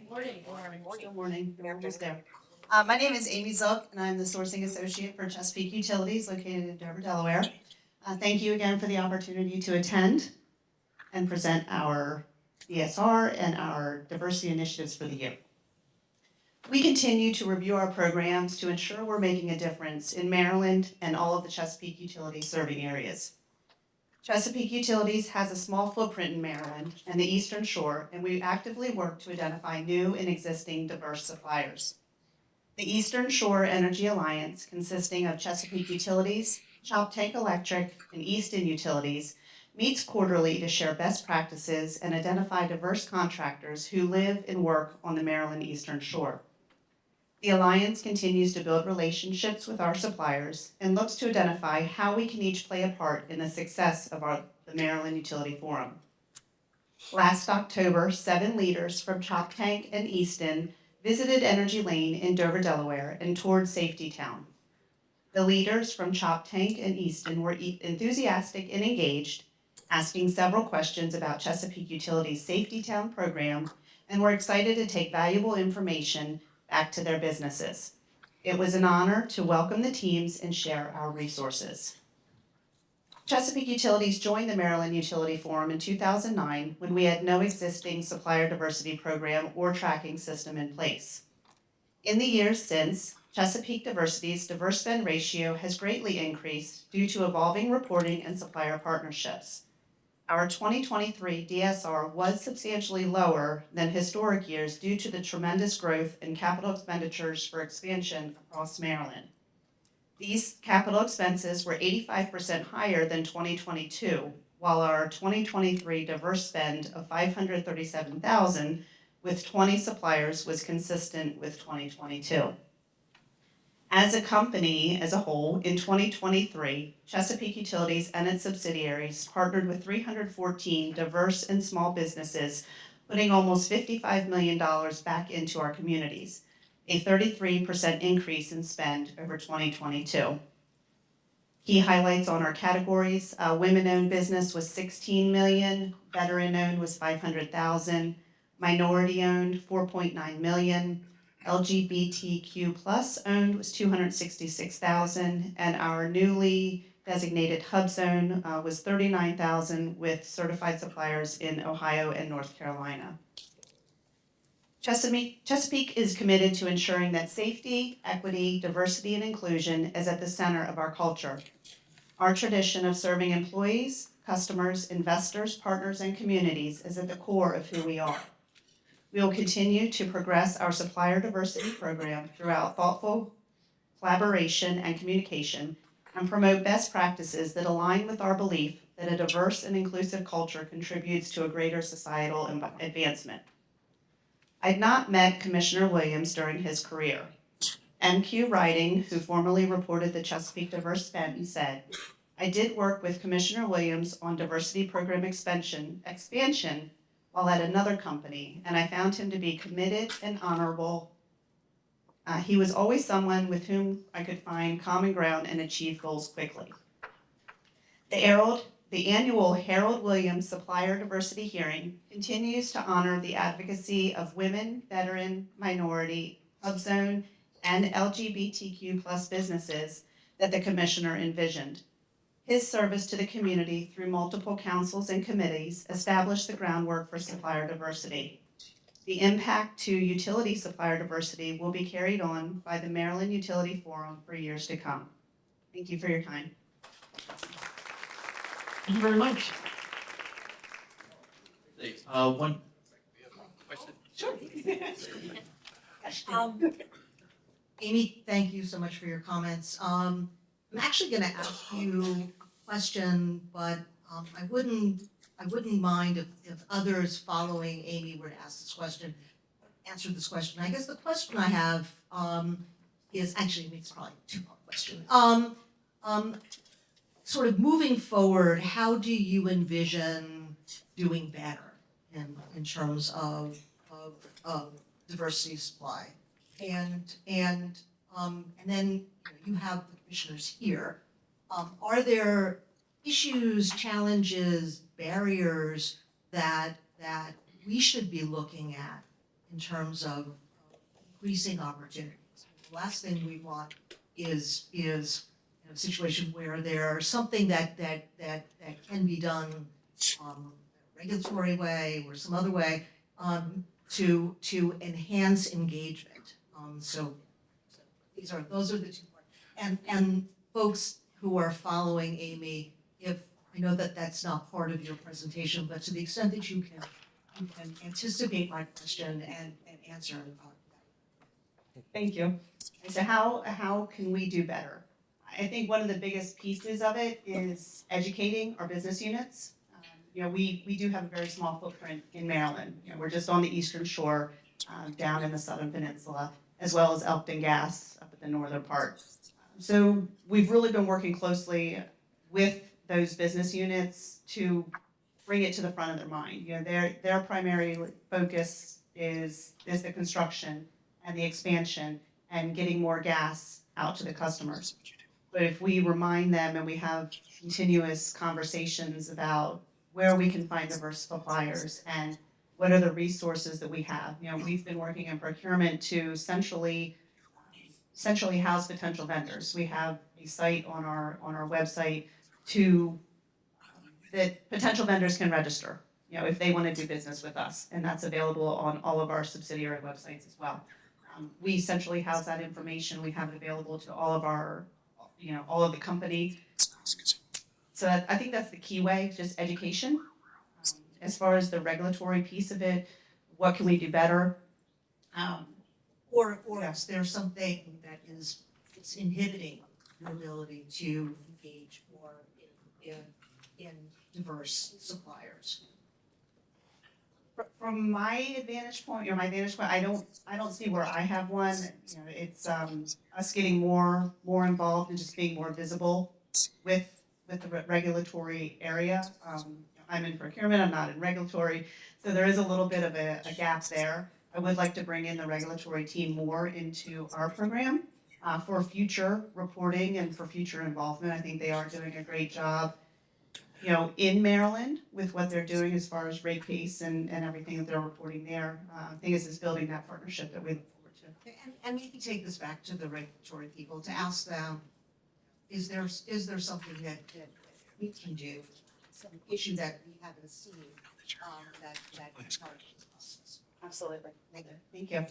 Morning. Good morning. We're almost there. My name is Amy Zook, and I'm the sourcing associate for Chesapeake Utilities located in Dover, Delaware. Thank you again for the opportunity to attend and present our DSR and our diversity initiatives for the year. We continue to review our programs to ensure we're making a difference in Maryland and all of the Chesapeake Utilities serving areas. Chesapeake Utilities has a small footprint in Maryland and the Eastern Shore, and we actively work to identify new and existing diverse suppliers. The Eastern Shore Energy Alliance, consisting of Chesapeake Utilities, Choptank Electric, and Easton Utilities, meets quarterly to share best practices and identify diverse contractors who live and work on the Maryland Eastern Shore. The Alliance continues to build relationships with our suppliers and looks to identify how we can each play a part in the success of the Maryland Utility Forum. Last October, 7 leaders from Choptank and Easton visited Energy Lane in Dover, Delaware, and toured Safety Town. The leaders from Choptank and Easton were enthusiastic and engaged, asking several questions about Chesapeake Utilities' Safety Town program, and were excited to take valuable information back to their businesses. It was an honor to welcome the teams and share our resources. Chesapeake Utilities joined the Maryland Utility Forum in 2009 when we had no existing supplier diversity program or tracking system in place. In the years since, Chesapeake Diversity's diverse spend ratio has greatly increased due to evolving reporting and supplier partnerships. Our 2023 DSR was substantially lower than historic years due to the tremendous growth in capital expenditures for expansion across Maryland. These capital expenses were 85% higher than 2022, while our 2023 diverse spend of $537,000 with 20 suppliers was consistent with 2022. As a company as a whole, in 2023, Chesapeake Utilities and its subsidiaries partnered with 314 diverse and small businesses, putting almost $55 million back into our communities, a 33% increase in spend over 2022. Key highlights on our categories: women-owned business was $16 million, veteran-owned was $500,000, minority-owned $4.9 million, LGBTQ plus owned was $266,000, and our newly designated hub zone was $39,000 with certified suppliers in Ohio and North Carolina. Chesapeake is committed to ensuring that safety, equity, diversity, and inclusion is at the center of our culture. Our tradition of serving employees, customers, investors, partners, and communities is at the core of who we are. We will continue to progress our supplier diversity program throughout thoughtful collaboration and communication and promote best practices that align with our belief that a diverse and inclusive culture contributes to a greater societal advancement. I'd not met Commissioner Williams during his career. MQ Writing, who formerly reported the Chesapeake Diverse Bend, said, I did work with Commissioner Williams on diversity program expansion while at another company, and I found him to be committed and honorable. He was always someone with whom I could find common ground and achieve goals quickly. The annual Harold Williams Supplier Diversity Hearing continues to honor the advocacy of women, veteran, minority, subzone, and LGBTQ+ businesses that the commissioner envisioned. His service to the community through multiple councils and committees established the groundwork for supplier diversity. The impact to utility supplier diversity will be carried on by the Maryland Utility Forum for years to come. Thank you for your time. Thank you very much. One question. Sure. Amy, thank you so much for your comments. I'm actually going to ask you a question, but I wouldn't mind if others following Amy were to ask this question, answer this question. I guess the question I have is actually, it's probably a two-part question. Sort of moving forward, how do you envision doing better in terms of diversity supply? And then you have the commissioners here. Are there issues, challenges, barriers that we should be looking at in terms of increasing opportunities? The last thing we want is a situation where there's something that can be done a regulatory way or some other way to enhance engagement. So those are the two parts. And folks who are following Amy, if I know that that's not part of your presentation, but to the extent that you can anticipate my question and answer. Thank you. So how can we do better? I think one of the biggest pieces of it is educating our business units. We do have a very small footprint in Maryland. We're just on the eastern shore, down in the southern peninsula, as well as Elkton Gas up at the northern part. So we've really been working closely with those business units to bring it to the front of their mind. Their primary focus is the construction and the expansion and getting more gas out to the customers. But if we remind them and we have continuous conversations about where we can find diverse suppliers and what are the resources that we have. We've been working in procurement to centrally house potential vendors. We have a site on our website that potential vendors can register, if they want to do business with us, and that's available on all of our subsidiary websites as well. We centrally house that information. We have it available to all of the company. So I think that's the key way, just education. As far as the regulatory piece of it, what can we do better? Or is there something that is inhibiting your ability to engage more in diverse suppliers? From my vantage point, I don't see where I have one. It's us getting more involved and just being more visible with the regulatory area. I'm in procurement, I'm not in regulatory, so there is a little bit of a gap there. I would like to bring in the regulatory team more into our program for future reporting and for future involvement. I think they are doing a great job, in Maryland with what they're doing as far as rate case and everything that they're reporting there. I think it's building that partnership that we look forward to. And maybe take this back to the regulatory people to ask them, is there something that we can do, some issue that we haven't seen that challenges us? Absolutely. Thank you.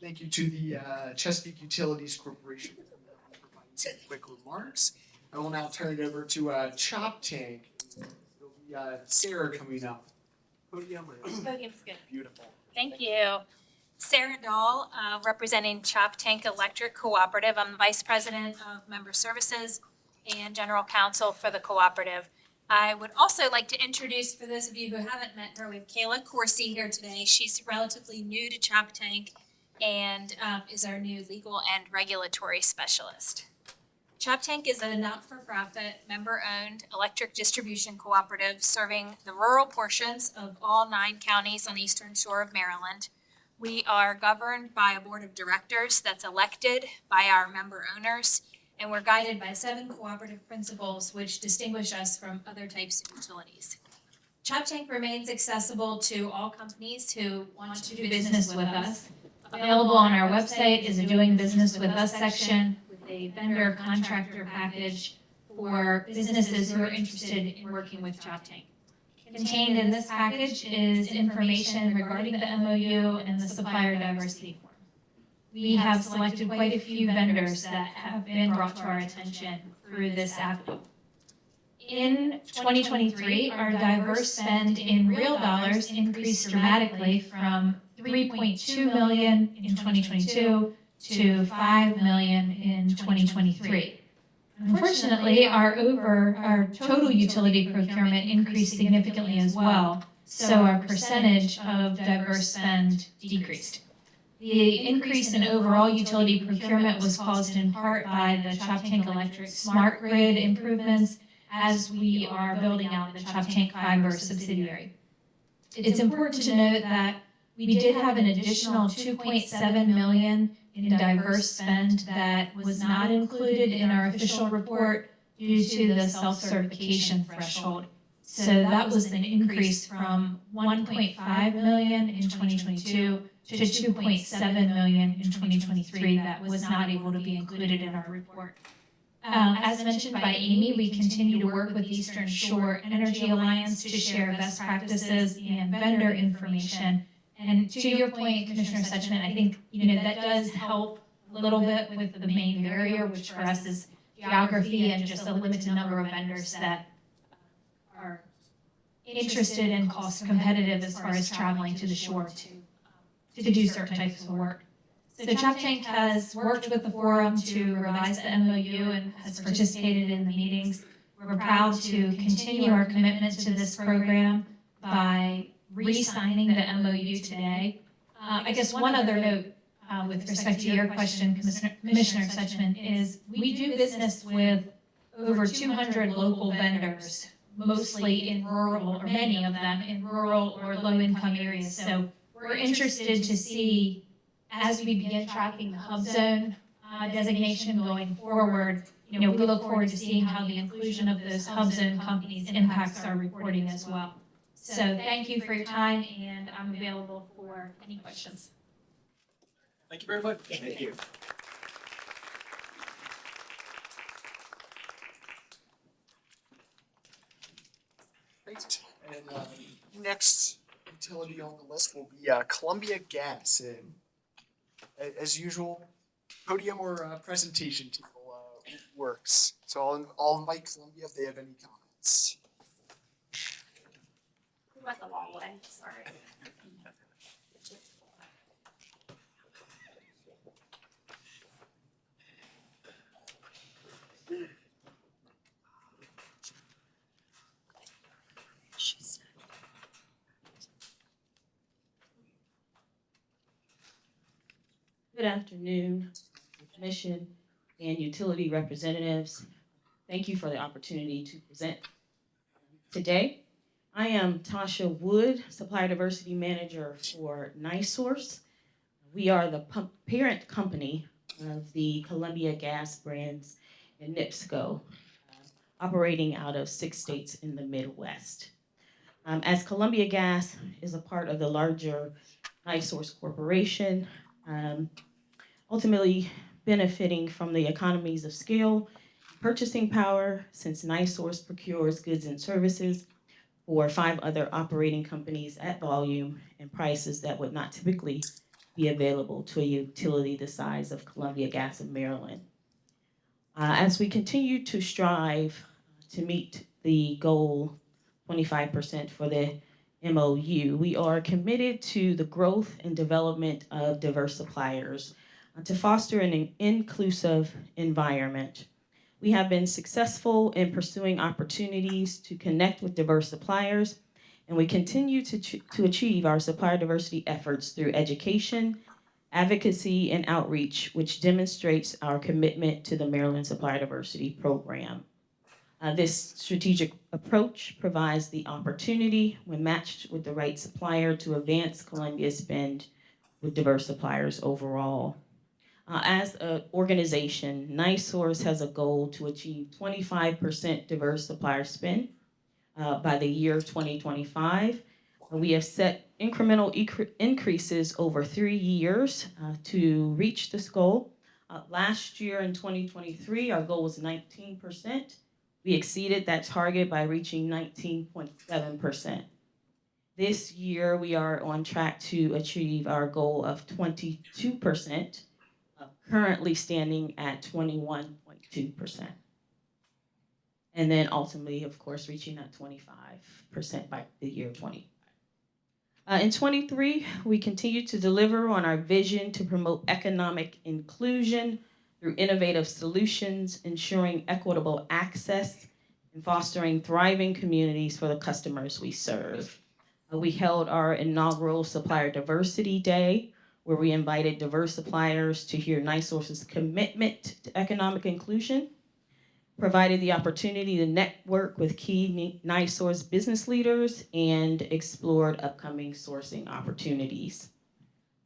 Thank you to the Chesapeake Utilities Corporation for providing some quick remarks. I will now turn it over to Chop Tank. It'll be Sarah coming up. Podium's Podium's good. Beautiful. Thank you. Sarah Dahl, representing Chop Tank Electric Cooperative. I'm the Vice President of Member Services and General Counsel for the cooperative. I would also like to introduce, for those of you who haven't met her, we have Kayla Corsi here today. She's relatively new to Chop Tank and is our new legal and regulatory specialist. Chop Tank is a not-for-profit, member-owned electric distribution cooperative serving the rural portions of all 9 counties on the eastern shore of Maryland. We are governed by a board of directors that's elected by our member owners, and we're guided by 7 cooperative principles which distinguish us from other types of utilities. Chop Tank remains accessible to all companies who want to do business with us. Available on our website is a Doing Business with Us section with a vendor contractor package for businesses who are interested in working with Chop Tank. Contained in this package is information regarding the MOU and the supplier diversity form. We have selected quite a few vendors that have been brought to our attention through this avenue. In 2023, our diverse spend in real dollars increased dramatically from $3.2 million in 2022 to $5 million in 2023. Unfortunately, our total utility procurement increased significantly as well, so our percentage of diverse spend decreased. The increase in overall utility procurement was caused in part by the Chop Tank Electric smart grid improvements as we are building out the Chop Tank Fiber subsidiary. It's important to note that we did have an additional $2.7 million in diverse spend that was not included in our official report due to the self-certification threshold. So that was an increase from $1.5 million in 2022 to $2.7 million in 2023 that was not able to be included in our report. As mentioned by Amy, we continue to work with Eastern Shore Energy Alliance to share best practices and vendor information. And to your point, Commissioner Setchman, I think that does help a little bit with the main barrier, which for us is geography and just a limited number of vendors that are interested and cost competitive as far as traveling to the shore to do certain types of work. So Chop Tank has worked with the forum to revise the MOU and has participated in the meetings. We're proud to continue our commitment to this program by re-signing the MOU today. I guess one other note with respect to your question, Commissioner Setchman, is we do business with over 200 local vendors, mostly in rural, or many of them in rural or low-income areas. So we're interested to see, as we begin tracking the hub zone designation going forward, we look forward to seeing how the inclusion of those hub zone companies impacts our reporting as well. So thank you for your time, and I'm available for any questions. Thank you very much. Thank you. Great. And next utility on the list will be Columbia Gas. And as usual, podium or presentation table works. So I'll invite Columbia if they have any comments. We went the long way, sorry. Good afternoon, Commission and utility representatives. Thank you for the opportunity to present today. I am Tasha Wood, Supplier Diversity Manager for NiSource. We are the parent company of the Columbia Gas brands and NIPSCO, operating out of 6 states in the Midwest. As Columbia Gas is a part of the larger NiSource Corporation, ultimately benefiting from the economies of scale, purchasing power, since NiSource procures goods and services for 5 other operating companies at volume and prices that would not typically be available to a utility the size of Columbia Gas of Maryland. As we continue to strive to meet the goal 25% for the MOU. We are committed to the growth and development of diverse suppliers to foster an inclusive environment. We have been successful in pursuing opportunities to connect with diverse suppliers, and we continue to achieve our supplier diversity efforts through education, advocacy, and outreach, which demonstrates our commitment to the Maryland Supplier Diversity Program. This strategic approach provides the opportunity, when matched with the right supplier, to advance Columbia's spend with diverse suppliers overall. As an organization, NiSource has a goal to achieve 25% diverse supplier spend by the year 2025. We have set incremental increases over 3 years to reach this goal. Last year in 2023, our goal was 19%. We exceeded that target by reaching 19.7%. This year, we are on track to achieve our goal of 22%, currently standing at 21.2%. And then ultimately, of course, reaching that 25% by the year 20. In 23, we continue to deliver on our vision to promote economic inclusion through innovative solutions, ensuring equitable access, and fostering thriving communities for the customers we serve. We held our inaugural Supplier Diversity Day, where we invited diverse suppliers to hear NiSource's commitment to economic inclusion, provided the opportunity to network with key NiSource business leaders, and explored upcoming sourcing opportunities.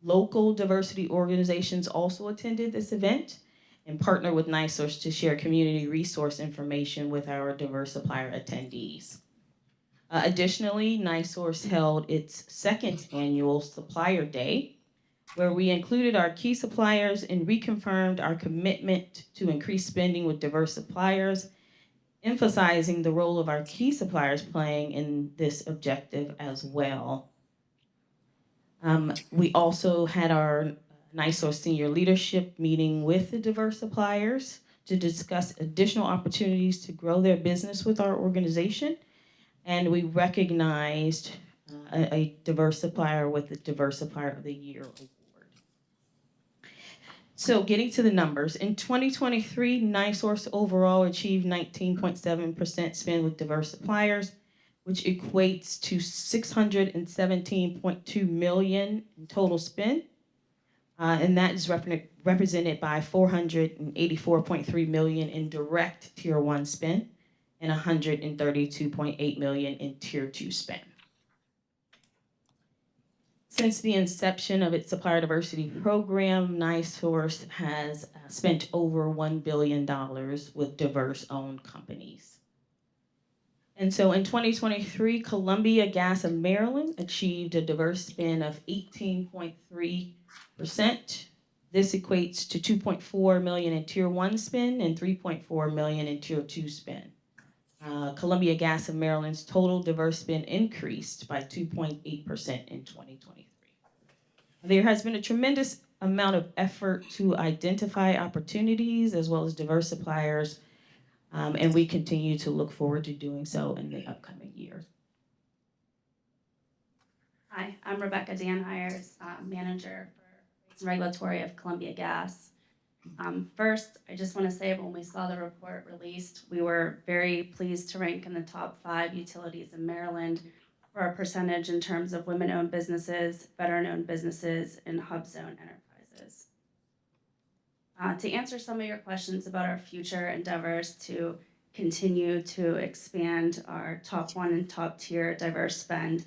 Local diversity organizations also attended this event and partnered with NiSource to share community resource information with our diverse supplier attendees. Additionally, NiSource held its second annual Supplier Day, where we included our key suppliers and reconfirmed our commitment to increase spending with diverse suppliers, emphasizing the role of our key suppliers playing in this objective as well. We also had our NiSource senior leadership meeting with the diverse suppliers to discuss additional opportunities to grow their business with our organization, and we recognized a diverse supplier with the Diverse Supplier of the Year award. So getting to the numbers, in 2023, NiSource overall achieved 19.7% spend with diverse suppliers, which equates to $617.2 million in total spend. And that is represented by $484.3 million in direct Tier 1 spend and $132.8 million in Tier 2 spend. Since the inception of its Supplier Diversity Program, NiSource has spent over $1 billion with diverse-owned companies. And so in 2023, Columbia Gas of Maryland achieved a diverse spend of 18.3%. This equates to $2.4 million in Tier 1 spend and $3.4 million in Tier 2 spend. Columbia Gas of Maryland's total diverse spend increased by 2.8% in 2023. There has been a tremendous amount of effort to identify opportunities as well as diverse suppliers, and we continue to look forward to doing so in the upcoming year. Hi, I'm Rebecca Danhires, Manager for Rates and Regulatory of Columbia Gas. First, I just want to say when we saw the report released, we were very pleased to rank in the top 5 utilities in Maryland for our percentage in terms of women-owned businesses, veteran-owned businesses, and hub zone enterprises. To answer some of your questions about our future endeavors to continue to expand our top 1 and top tier diverse spend,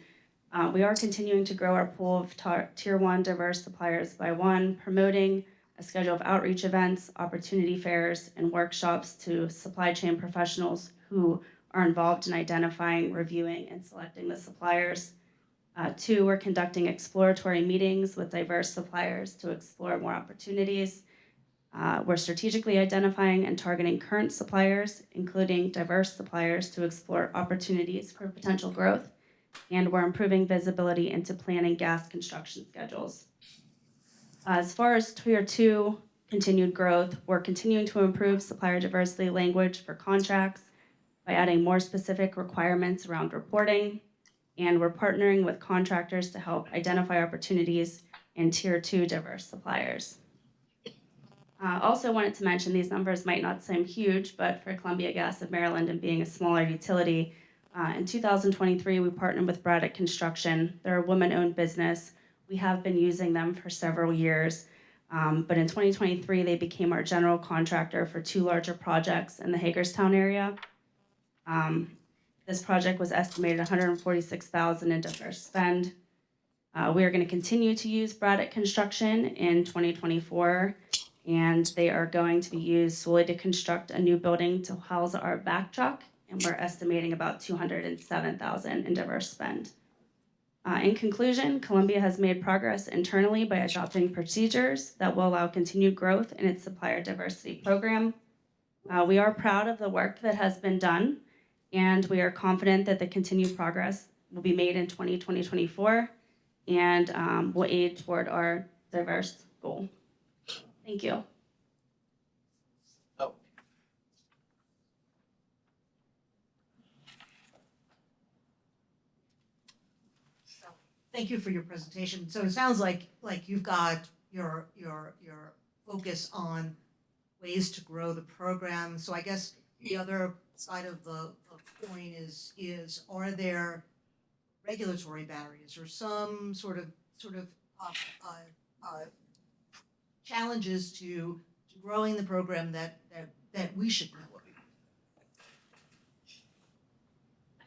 we are continuing to grow our pool of Tier 1 diverse suppliers by 1, promoting a schedule of outreach events, opportunity fairs, and workshops to supply chain professionals who are involved in identifying, reviewing, and selecting the suppliers. 2, we're conducting exploratory meetings with diverse suppliers to explore more opportunities. We're strategically identifying and targeting current suppliers, including diverse suppliers, to explore opportunities for potential growth. And we're improving visibility into planning gas construction schedules. As far as Tier 2 continued growth, we're continuing to improve supplier diversity language for contracts by adding more specific requirements around reporting, and we're partnering with contractors to help identify opportunities in Tier 2 diverse suppliers. Also wanted to mention these numbers might not seem huge, but for Columbia Gas of Maryland and being a smaller utility, in 2023 we partnered with Braddock Construction. They're a woman-owned business. We have been using them for several years, but in 2023 they became our general contractor for 2 larger projects in the Hagerstown area. This project was estimated $146,000 in diverse spend. We are going to continue to use Braddock Construction in 2024, and they are going to be used solely to construct a new building to house our back truck, and we're estimating about $207,000 in diverse spend. In conclusion, Columbia has made progress internally by adopting procedures that will allow continued growth in its supplier diversity program. We are proud of the work that has been done, and we are confident that the continued progress will be made in 2024 and will aid toward our diverse goal. Thank you. Thank you for your presentation. So it sounds like you've got your focus on ways to grow the program. So I guess the other side of the coin is are there regulatory barriers or some sort of challenges to growing the program that we should know about?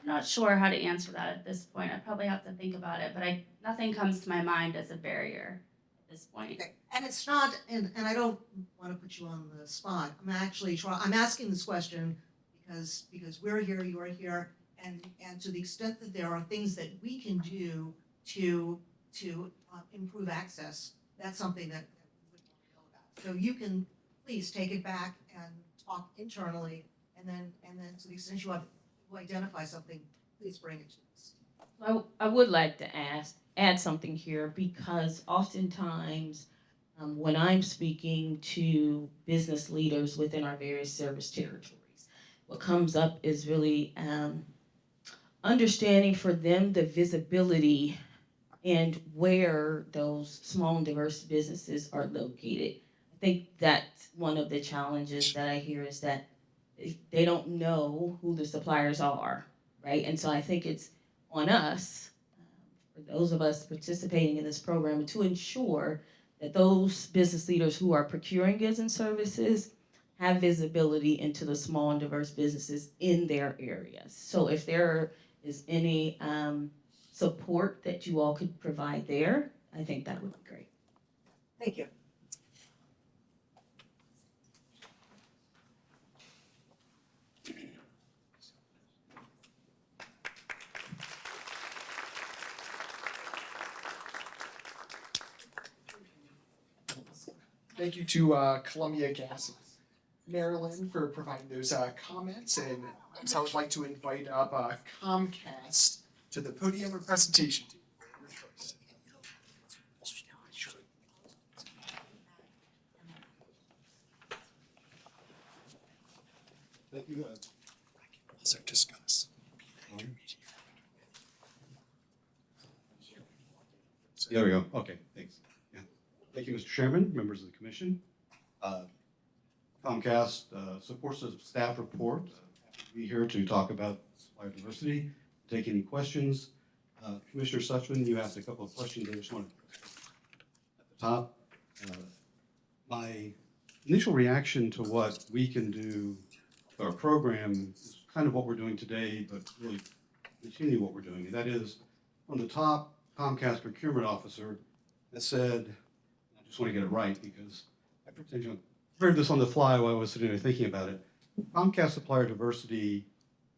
I'm not sure how to answer that at this point. I probably have to think about it, but nothing comes to my mind as a barrier at this point. Okay. And it's not, and I don't want to put you on the spot. I'm asking this question because we're here, you're here, and to the extent that there are things that we can do to improve access, that's something that we would want to know about. So you can please take it back and talk internally, and then to the extent you want to identify something, please bring it to us. I would like to add something here, because oftentimes when I'm speaking to business leaders within our various service territories, what comes up is really understanding for them the visibility and where those small and diverse businesses are located. I think that's one of the challenges that I hear, is that they don't know who the suppliers are, right? And so I think it's on us, for those of us participating in this program, to ensure that those business leaders who are procuring goods and services have visibility into the small and diverse businesses in their areas. So if there is any support that you all could provide there, I think that would be great. Thank you. Thank you to Columbia Gas of Maryland for providing those comments, and so I would like to invite up Comcast to the podium for presentation. Thank you. So discuss. There we go. Okay, thanks. Yeah. Thank you, Mr. Chairman, members of the commission. Comcast supports the staff report. We're here to talk about supplier diversity, take any questions. Commissioner Suchman, you asked a couple of questions. I just want to, at the top, my initial reaction to what we can do with our program is kind of what we're doing today, but really continue what we're doing. And that is, on the top, Comcast procurement officer has said, I just want to get it right because I heard this on the fly while I was sitting there thinking about it. Comcast Supplier Diversity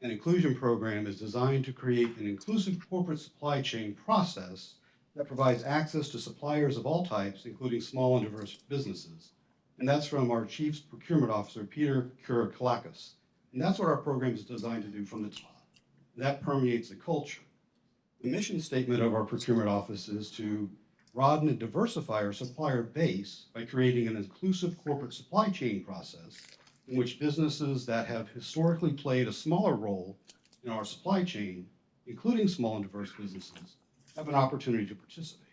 and Inclusion Program is designed to create an inclusive corporate supply chain process that provides access to suppliers of all types, including small and diverse businesses. And that's from our Chief Procurement Officer, Peter Kurakalakis. And that's what our program is designed to do from the top. That permeates the culture. The mission statement of our procurement office is to broaden and diversify our supplier base by creating an inclusive corporate supply chain process in which businesses that have historically played a smaller role in our supply chain including small and diverse businesses, have an opportunity to participate.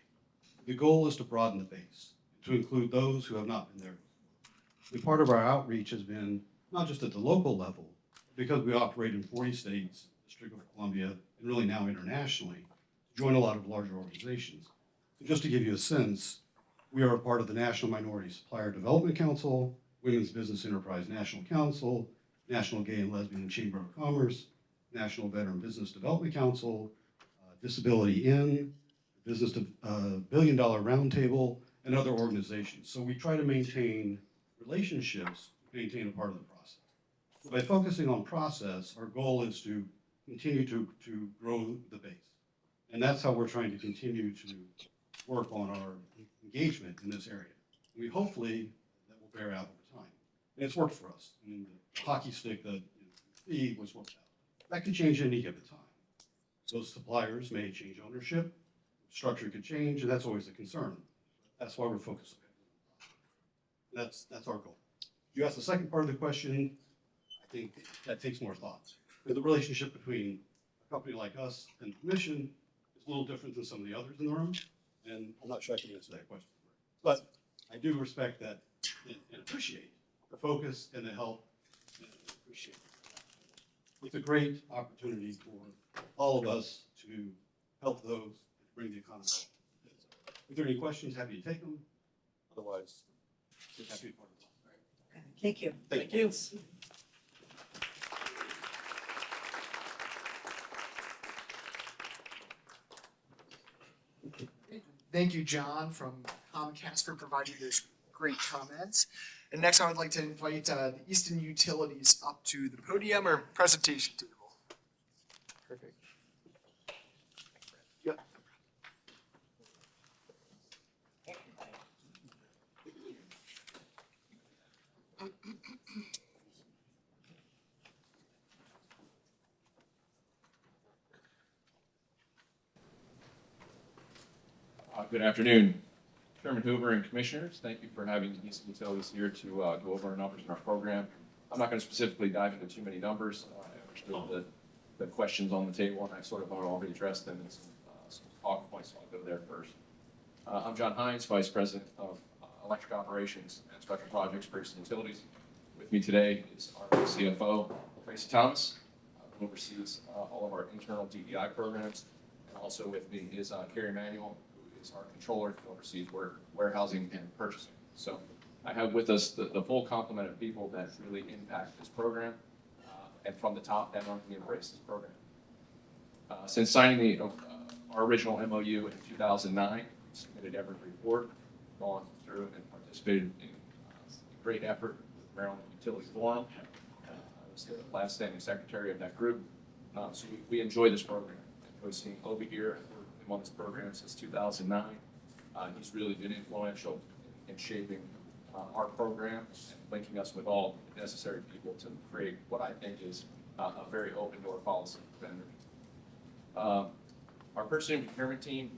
The goal is to broaden the base, to include those who have not been there before. And part of our outreach has been not just at the local level, because we operate in 40 states, District of Columbia, and really now internationally, to join a lot of larger organizations. So just to give you a sense, we are a part of the National Minority Supplier Development Council, Women's Business Enterprise National Council, National Gay and Lesbian Chamber of Commerce, National Veteran Business Development Council, Disability In, Business Billion Dollar Roundtable, and other organizations. So we try to maintain relationships, maintain a part of the process. So by focusing on process, our goal is to continue to grow the base. And that's how we're trying to continue to work on our engagement in this area. We hopefully that will bear out over time. And it's worked for us. I mean, the hockey stick that you see was worked out. That could change at any given time. Those suppliers may change ownership, structure could change, and that's always a concern. That's why we're focused on it. That's our goal. You asked the second part of the question, I think that takes more thought. The relationship between a company like us and the commission is a little different than some of the others in the room, and I'm not sure I can answer that question. But I do respect that and appreciate the focus and the help, and appreciate it. It's a great opportunity for all of us to help those bring the economy. If there are any questions, happy to take them. Otherwise, happy to part of it. Thank you. Thank you. Thank you, John from Comcast, for providing those great comments. And next, I would like to invite the Easton Utilities up to the podium or presentation table. Perfect. Yep. Good afternoon, Chairman Hoover and Commissioners. Thank you for having Easton Utilities here to go over our numbers in our program. I'm not going to specifically dive into too many numbers. I understood the questions on the table, and I sort of already addressed them in some talk points, so I'll go there first. I'm John Hines, Vice President of Electric Operations and Special Projects for Easton Utilities. With me today is our CFO, Tracy Thomas, who oversees all of our internal DEI programs. And also with me is Carrie Manuel, our controller, who oversees warehousing and purchasing. So I have with us the full complement of people that really impact this program, and from the top down, we embrace this program. Since signing our original MOU in 2009, we submitted every report, gone through and participated in a great effort with Maryland Utilities Forum. I was the last standing secretary of that group. So we enjoy this program. I enjoy seeing Obi here on this program since 2009. He's really been influential in shaping our program and linking us with all the necessary people to create what I think is a very open door policy for vendors. Our purchasing and procurement team,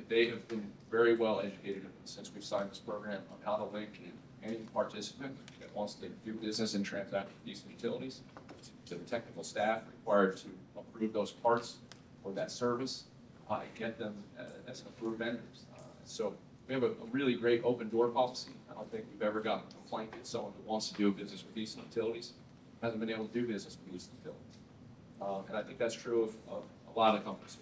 they have been very well educated since we've signed this program on how to link any participant that wants to do business and transact with Easton Utilities to the technical staff required to approve those parts or that service. Get them as approved vendors. So we have a really great open door policy. I don't think we've ever gotten a complaint that someone who wants to do business with Easton Utilities hasn't been able to do business with Easton Utilities. And I think that's true of a lot of companies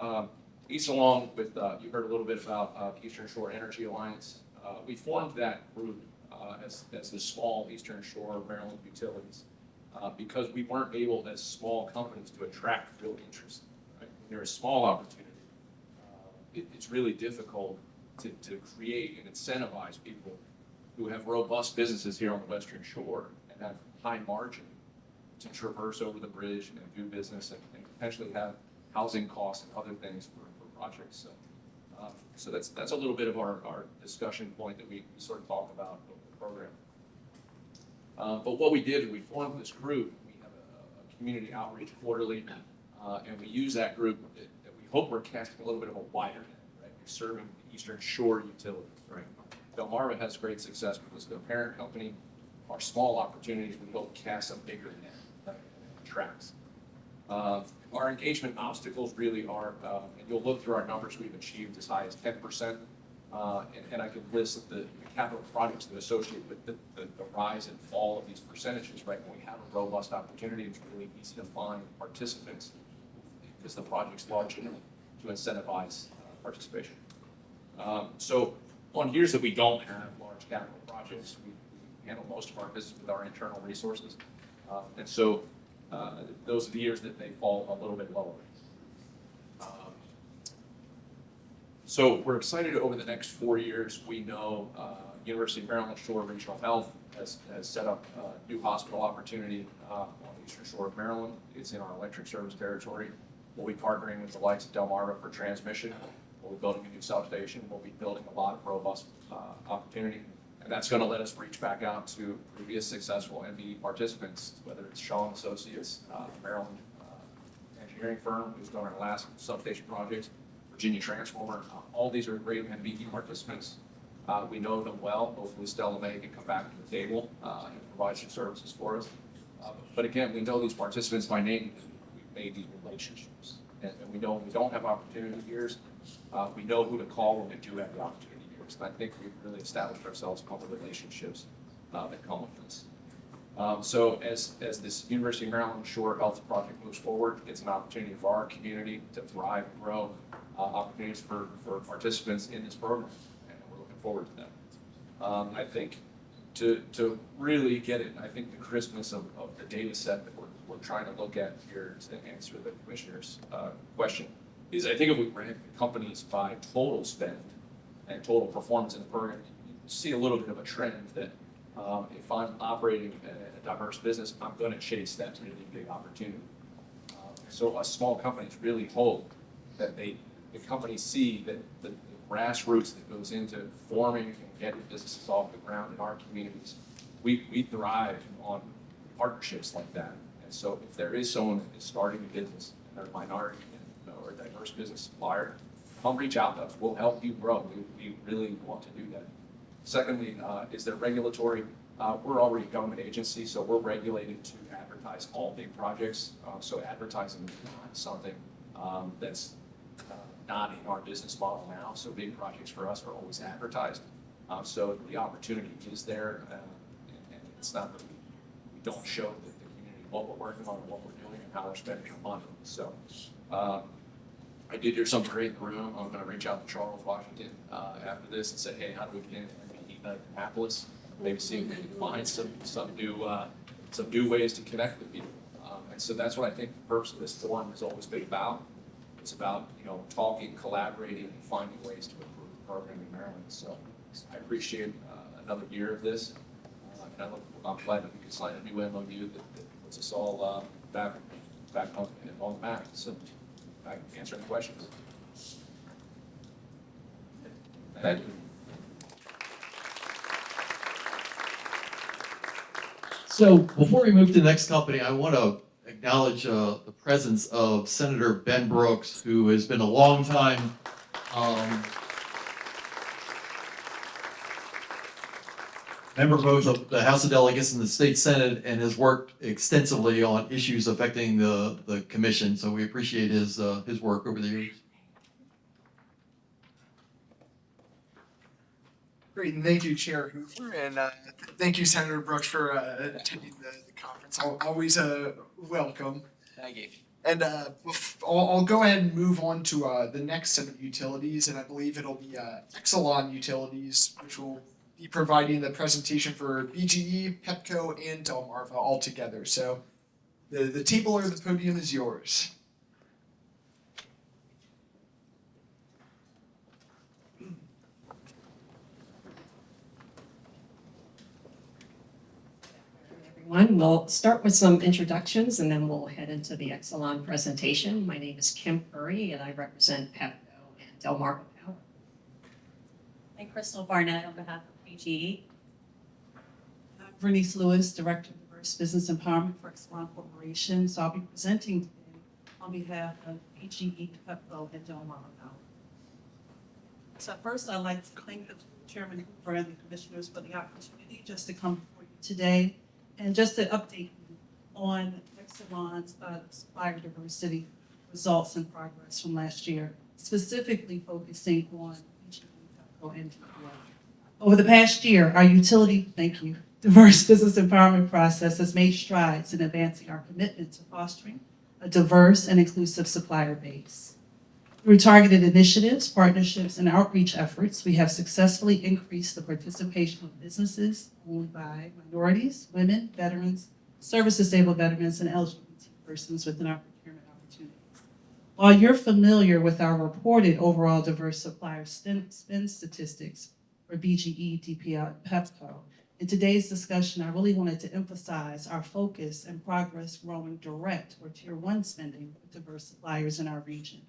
here. Easton, along with, you heard a little bit about Eastern Shore Energy Alliance. We formed that group as the small Eastern Shore Maryland utilities because we weren't able as small companies to attract real interest. They're a small opportunity. It's really difficult to create and incentivize people who have robust businesses here on the Western Shore and have high margin to traverse over the bridge and do business and potentially have housing costs and other things for projects. So that's a little bit of our discussion point that we sort of talk about in the program. But what we did, we formed this group. We have a community outreach quarterly. And we use that group that we hope we're casting a little bit of a wider net, right? We're serving the Eastern Shore utilities, right? Delmarva has great success because their parent company. Our small opportunities, we hope cast a bigger net that attracts. Our our engagement obstacles really are, and you'll look through our numbers, we've achieved as high as 10%. And I could list the capital projects that associate with the rise and fall of these percentages, right? When we have a robust opportunity, it's really easy to find participants because the project's large enough to incentivize participation. So on years that we don't have large capital projects, we handle most of our business with our internal resources. And so those are the years that they fall a little bit lower. So we're excited over the next 4 years. We know University of Maryland Shore Regional Health has set up a new hospital opportunity on the eastern shore of Maryland. It's in our electric service territory. We'll be partnering with the likes of Delmarva for transmission. We'll be building a new substation. We'll be building a lot of robust opportunity. And that's going to let us reach back out to previous successful MBE participants, whether it's Shaw Associates, Maryland engineering firm who's done our last substation projects, Virginia Transformer. All these are great MBE participants. We know them well. Hopefully Stella May can come back to the table and provide some services for us. But again, we know these participants by name because we've made these relationships. And we know when we don't have opportunity years, we know who to call when we do have the opportunity years. And I think we've really established ourselves a couple of relationships that come with this. So as this University of Maryland Shore Health project moves forward, it's an opportunity for our community to thrive and grow, opportunities for participants in this program, and we're looking forward to that. I think to really get it, I think the crispness of the data set that we're trying to look at here to answer the commissioner's question is, I think if we rank the companies by total spend and total performance in the program, you see a little bit of a trend that if I'm operating a diverse business, I'm going to chase that really big opportunity. So a small companies really hope that the companies see that the grassroots that goes into forming and getting businesses off the ground in our communities, we thrive on partnerships like that. And so if there is someone that is starting a business and they're a minority or a diverse business supplier, come reach out to us. We'll help you grow. We really want to do that. Secondly, is there regulatory? We're already a government agency, so we're regulated to advertise all big projects. So advertising is not something that's not in our business model now. So big projects for us are always advertised. So the opportunity is there, and it's not that we don't show the community what we're working on, what we're doing, and how we're spending our money. So I did hear something great in the room. I'm going to reach out to Charles, Washington after this and say, hey, how do we get in Annapolis? Maybe see if we can find some new ways to connect with people. And so that's what I think the purpose of this forum has always been about. It's about talking, collaborating, and finding ways to improve the program in Maryland. So I appreciate another year of this, and I'm glad that we could sign a new MOU that puts us all back on the map. So I can answer any questions. Thank you. So before we move to the next company, I want to acknowledge the presence of Senator Ben Brooks, who has been a long time member both of the House of Delegates and the State Senate, and has worked extensively on issues affecting the commission. So we appreciate his work over the years. Great, and thank you, Chair Hoover, and thank you, Senator Brooks, for attending the conference. Always welcome. Thank you. And I'll go ahead and move on to the next set of utilities, and I believe it'll be Exelon Utilities, which will be providing the presentation for BGE, Pepco, and Delmarva all together. So the table or the podium is yours. We'll start with some introductions and then we'll head into the Exelon presentation. My name is Kim Curry and I represent Pepco and Delmarva Power. I'm Crystal Barnett on behalf of PGE. I'm Bernice Lewis, Director of Diverse Business Empowerment for Exelon Corporation. So I'll be presenting today on behalf of PGE, Pepco, and Delmarva Power. So first I'd like to thank the Chairman Hoover and the Commissioners for the opportunity just to come before you today and just to update you on Exelon's supplier diversity results and progress from last year, specifically focusing on PG&E, Pepco, and DPL. Over the past year, our diverse business empowerment process has made strides in advancing our commitment to fostering a diverse and inclusive supplier base. Through targeted initiatives, partnerships, and outreach efforts, we have successfully increased the participation of businesses owned by minorities, women, veterans, service-disabled veterans, and LGBT persons within our procurement opportunities. While you're familiar with our reported overall diverse supplier spend statistics for BGE, DPL, and PEPCO, in today's discussion, I really wanted to emphasize our focus and progress growing direct or tier one spending with diverse suppliers in our region.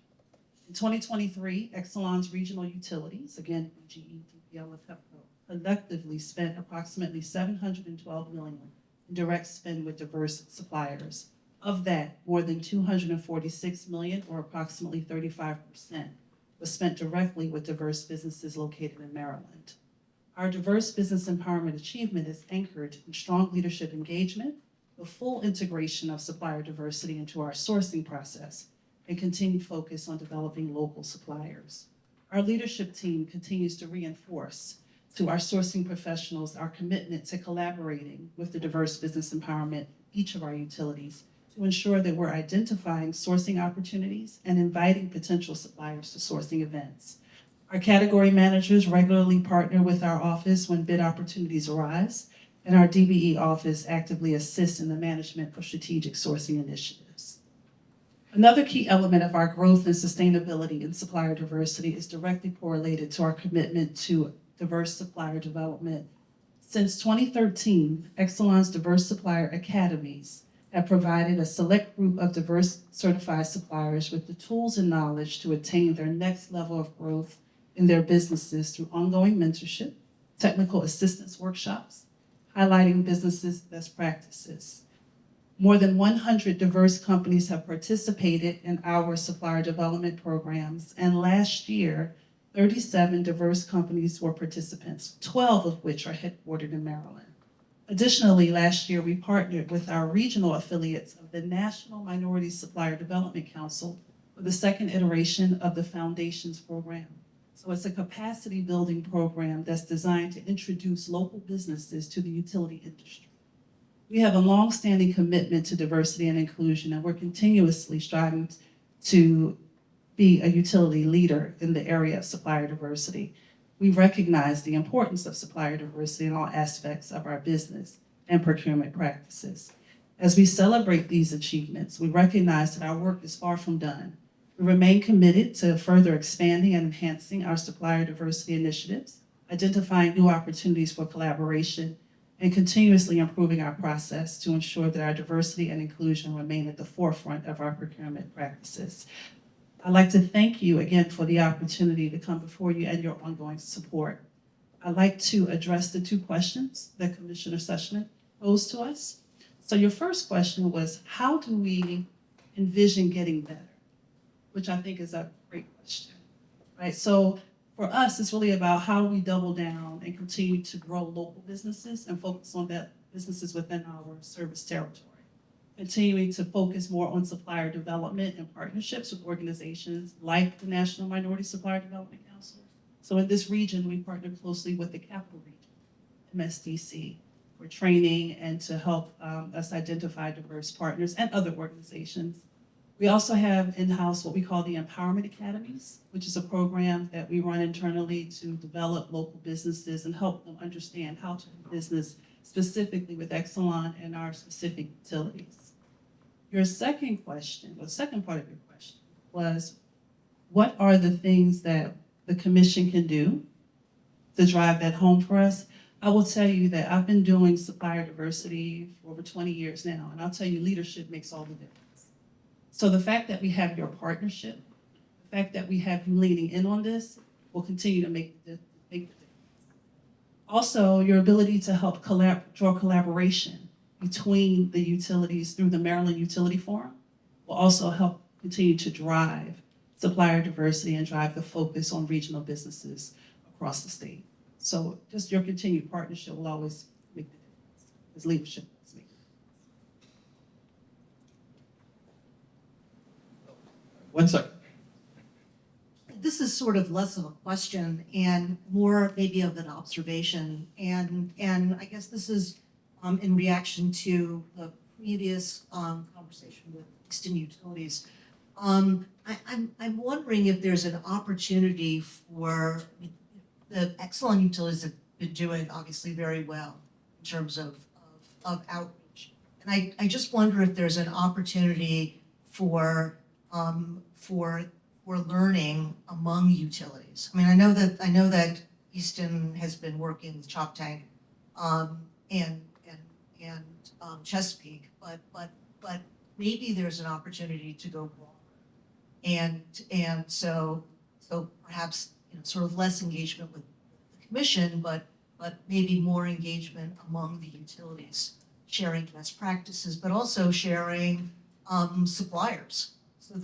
In 2023, Exelon's regional utilities, again, BGE, DPL, and PEPCO, collectively spent approximately $712 million in direct spend with diverse suppliers. Of that, more than $246 million, or approximately 35%, was spent directly with diverse businesses located in Maryland. Our diverse business empowerment achievement is anchored in strong leadership engagement, the full integration of supplier diversity into our sourcing process, and continued focus on developing local suppliers. Our leadership team continues to reinforce to our sourcing professionals our commitment to collaborating with the diverse business empowerment of each of our utilities to ensure that we're identifying sourcing opportunities and inviting potential suppliers to sourcing events. Our category managers regularly partner with our office when bid opportunities arise, and our DBE office actively assists in the management of strategic sourcing initiatives. Another key element of our growth and sustainability in supplier diversity is directly correlated to our commitment to diverse supplier development. Since 2013, Exelon's diverse supplier academies have provided a select group of diverse certified suppliers with the tools and knowledge to attain their next level of growth in their businesses through ongoing mentorship, technical assistance workshops, highlighting businesses' best practices. More than 100 diverse companies have participated in our supplier development programs, and last year, 37 diverse companies were participants, 12 of which are headquartered in Maryland. Additionally, last year, we partnered with our regional affiliates of the National Minority Supplier Development Council for the second iteration of the Foundations program. So it's a capacity building program that's designed to introduce local businesses to the utility industry. We have a long-standing commitment to diversity and inclusion, and we're continuously striving to be a utility leader in the area of supplier diversity. We recognize the importance of supplier diversity in all aspects of our business and procurement practices. As we celebrate these achievements, we recognize that our work is far from done. We remain committed to further expanding and enhancing our supplier diversity initiatives, identifying new opportunities for collaboration, and continuously improving our process to ensure that our diversity and inclusion remain at the forefront of our procurement practices. I'd like to thank you again for the opportunity to come before you and your ongoing support. I'd like to address the two questions that Commissioner Sushman posed to us. So your first question was, how do we envision getting better? Which I think is a great question, right? So for us, it's really about how do we double down and continue to grow local businesses and focus on that businesses within our service territory. Continuing to focus more on supplier development and partnerships with organizations like the National Minority Supplier Development Council. So in this region, we partner closely with the Capital Region, MSDC, for training and to help us identify diverse partners and other organizations. We also have in-house what we call the Empowerment Academies, which is a program that we run internally to develop local businesses and help them understand how to do business specifically with Exelon and our specific utilities. Your second question, the second part of your question was, what are the things that the commission can do to drive that home for us? I will tell you that I've been doing supplier diversity for over 20 years now, and I'll tell you leadership makes all the difference. So the fact that we have your partnership, the fact that we have you leaning in on this will continue to make the difference. Also, your ability to help draw collaboration between the utilities through the Maryland Utility Forum will also help continue to drive supplier diversity and drive the focus on regional businesses across the state. So just your continued partnership will always make the difference, as leadership does make the difference. 1 second. This is sort of less of a question and more maybe of an observation. And I guess this is in reaction to the previous conversation with Easton Utilities. I'm wondering if there's an opportunity for the Exelon Utilities have been doing obviously very well in terms of outreach. And I just wonder if there's an opportunity for learning among utilities. I mean, I know that Easton has been working with Chop Tank and Chesapeake, but maybe there's an opportunity to go broader. And so perhaps sort of less engagement with the commission, but maybe more engagement among the utilities, sharing best practices, but also sharing suppliers, so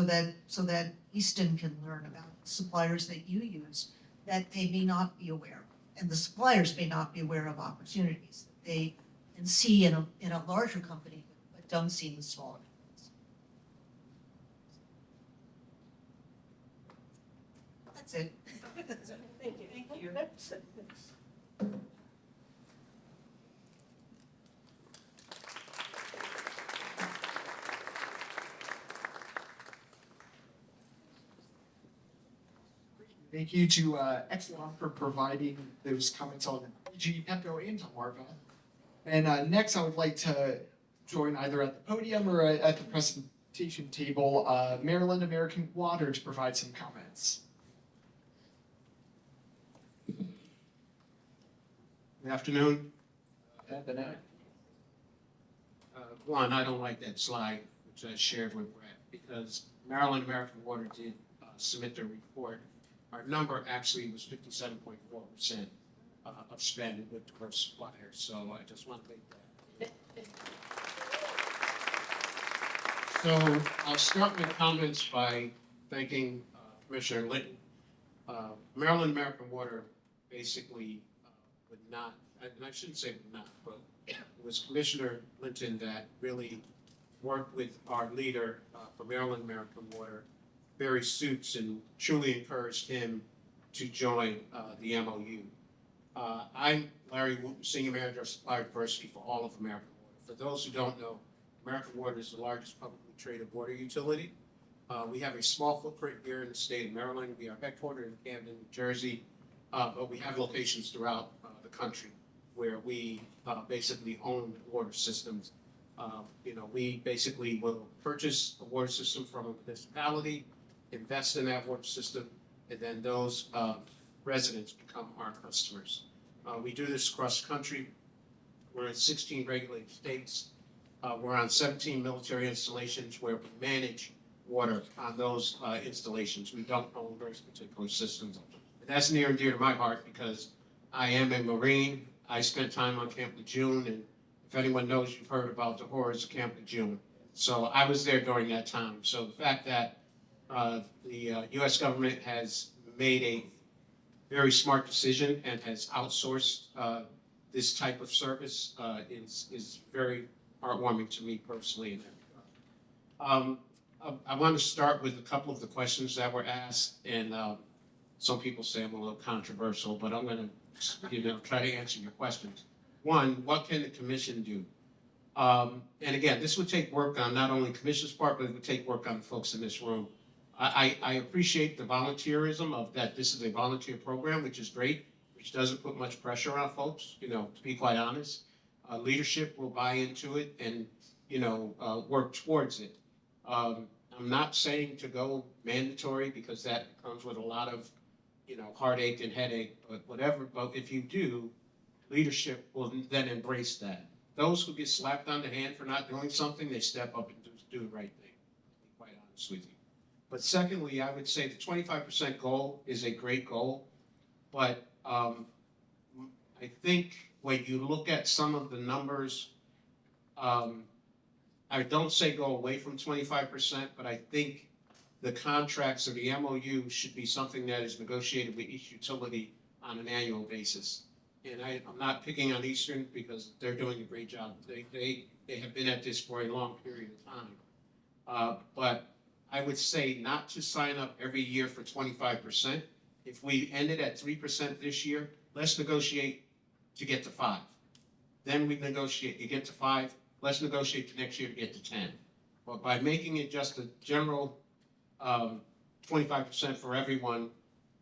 that Easton can learn about suppliers that you use that they may not be aware of, and the suppliers may not be aware of opportunities that they can see in a larger company but don't see in the smaller companies. That's it. Thank you. Thank you to Exelon for providing those comments on PG, Pepco, and Delmarva. And next, I would like to join either at the podium or at the presentation table, Maryland American Water to provide some comments. Good afternoon. One, I don't like that slide, which I shared with Brett, because Maryland American Water did submit their report. Our number actually was 57.4% of spending with diverse suppliers, so I just want to make that. So I'll start my comments by thanking Commissioner Linton. Maryland American Water basically would not, and I shouldn't say would not, but it was Commissioner Linton that really worked with our leader for Maryland American Water, Barry Suits, and truly encouraged him to join the MOU. I'm Larry Wooten, Senior Manager of Supplier Diversity for all of American Water. For those who don't know, American Water is the largest publicly traded water utility. We have a small footprint here in the state of Maryland. We are headquartered in Camden, New Jersey, but we have locations throughout the country where we basically own water systems. We basically will purchase a water system from a municipality, invest in that water system, and then those residents become our customers. We do this across the country. We're in 16 regulated states. We're on 17 military installations where we manage water on those installations. We don't own those particular systems. And that's near and dear to my heart because I am a Marine. I spent time on Camp Lejeune, and if anyone knows, you've heard about the horrors of Camp Lejeune. So I was there during that time. So the fact that the U.S. government has made a very smart decision and has outsourced this type of service is very heartwarming to me personally in that regard. I want to start with a couple of the questions that were asked, and some people say I'm a little controversial, but I'm going to try to answer your questions. One, what can the commission do? And again, this would take work on not only commission's part, but it would take work on the folks in this room. I appreciate the volunteerism of that this is a volunteer program, which is great, which doesn't put much pressure on folks, to be quite honest. Leadership will buy into it and, work towards it. I'm not saying to go mandatory because that comes with a lot of, heartache and headache, but whatever. But if you do, leadership will then embrace that. Those who get slapped on the hand for not doing something, they step up and do the right thing, to be quite honest with you. But secondly, I would say the 25% goal is a great goal, but I think when you look at some of the numbers, I don't say go away from 25%, but I think the contracts or the MOU should be something that is negotiated with each utility on an annual basis. And I'm not picking on Eastern because they're doing a great job. They have been at this for a long period of time. But I would say not to sign up every year for 25%. If we ended at 3% this year, let's negotiate to get to 5. Then we negotiate, you get to 5, let's negotiate to next year to get to 10. But by making it just a general 25% for everyone,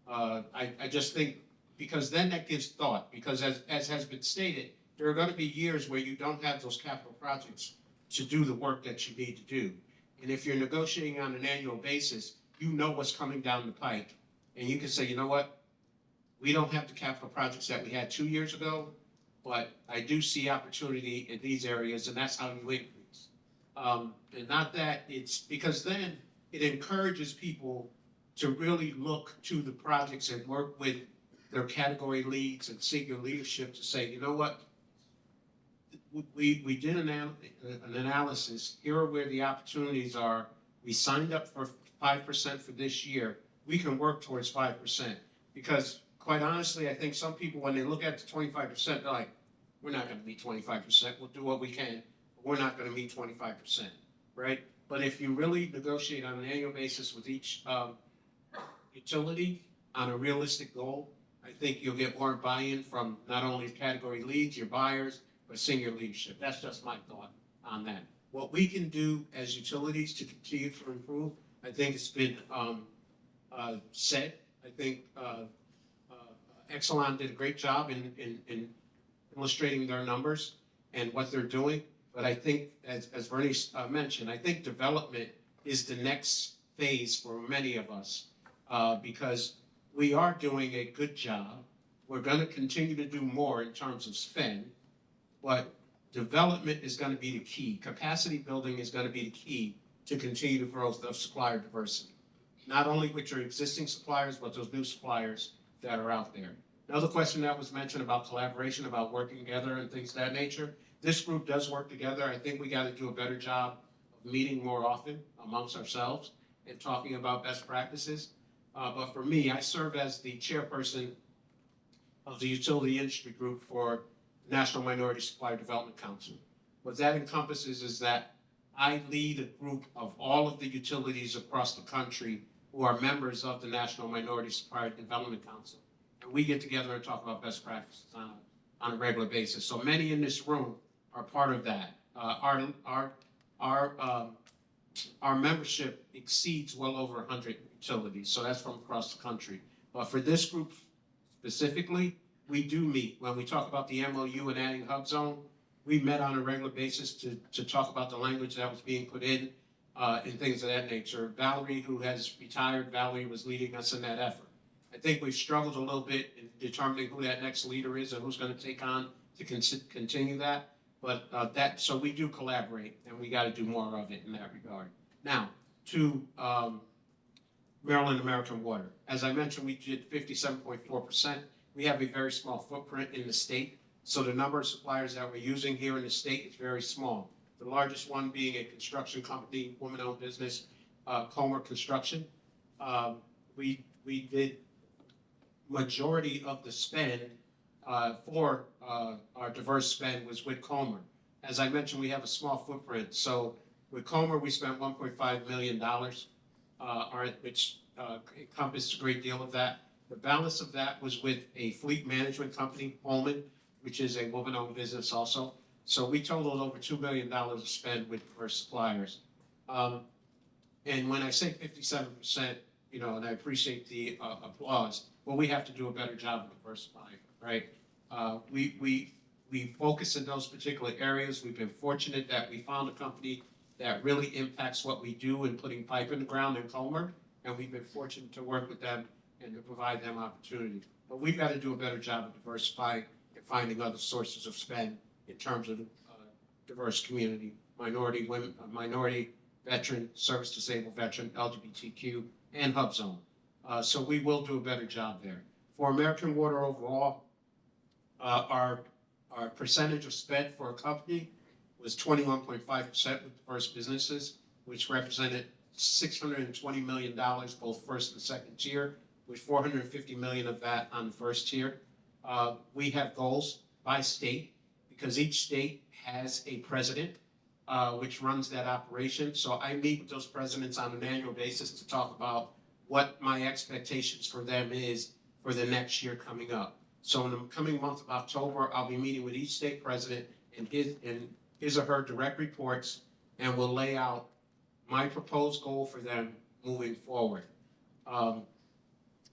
I just think, because then that gives thought, because as has been stated, there are going to be years where you don't have those capital projects to do the work that you need to do. And if you're negotiating on an annual basis, you know what's coming down the pike. And you can say, you know what, we don't have the capital projects that we had 2 years ago, but I do see opportunity in these areas, and that's how you increase. And not that it's, because then it encourages people to really look to the projects and work with their category leads and senior leadership to say, you know what, we did an analysis, here are where the opportunities are, we signed up for 5% for this year, we can work towards 5%. Because quite honestly, I think some people, when they look at the 25%, they're like, we're not gonna meet 25%, we'll do what we can, but we're not gonna meet 25%, right? But if you really negotiate on an annual basis with each utility on a realistic goal, I think you'll get more buy-in from not only category leads, your buyers, but senior leadership. That's just my thought on that. What we can do as utilities to continue to improve, I think it's been said. I think Exelon did a great job in illustrating their numbers and what they're doing. But I think, as Bernice mentioned, I think development is the next phase for many of us because we are doing a good job. We're going to continue to do more in terms of spend, but development is going to be the key. Capacity building is going to be the key to continue the growth of supplier diversity, not only with your existing suppliers, but those new suppliers that are out there. Another question that was mentioned about collaboration, about working together and things of that nature. This group does work together. I think we got to do a better job of meeting more often amongst ourselves and talking about best practices. But for me, I serve as the chairperson of the Utility Industry Group for National Minority Supplier Development Council. What that encompasses is that I lead a group of all of the utilities across the country who are members of the National Minority Supplier Development Council. And we get together and talk about best practices on a regular basis. So many in this room are part of that. Our membership exceeds well over 100 utilities, so that's from across the country. But for this group specifically, we do meet. When we talk about the MOU and adding Hub Zone, we met on a regular basis to talk about the language that was being put in and things of that nature. Valerie, who has retired, Valerie was leading us in that effort. I think we've struggled a little bit in determining who that next leader is and who's going to take on to continue that. But so we do collaborate, and we got to do more of it in that regard. Now, to Maryland American Water. As I mentioned, we did 57.4%. We have a very small footprint in the state, so the number of suppliers that we're using here in the state is very small. The largest one being a construction company, woman-owned business, Comer Construction. We did majority of the spend for our diverse spend was with Comer. As I mentioned, we have a small footprint, so with Comer, we spent $1.5 million, which encompassed a great deal of that. The balance of that was with a fleet management company, Holman, which is a woman-owned business also. So we totaled over $2 million of spend with diverse suppliers. And when I say 57%, and I appreciate the applause, well, we have to do a better job of diversifying, right? We focus in those particular areas. We've been fortunate that we found a company that really impacts what we do in putting pipe in the ground in Comer, and we've been fortunate to work with them and to provide them opportunity. But we've got to do a better job of diversifying and finding other sources of spend in terms of diverse community, minority women, minority veteran, service disabled veteran, LGBTQ, and Hub Zone. So we will do a better job there. For American Water overall, our percentage of spend for a company was 21.5% with diverse businesses, which represented $620 million, both first and second tier, with $450 million of that on the first tier. We have goals by state because each state has a president which runs that operation. So I meet with those presidents on an annual basis to talk about what my expectations for them is for the next year coming up. So in the coming month of October, I'll be meeting with each state president and his or her direct reports, and we'll lay out my proposed goal for them moving forward.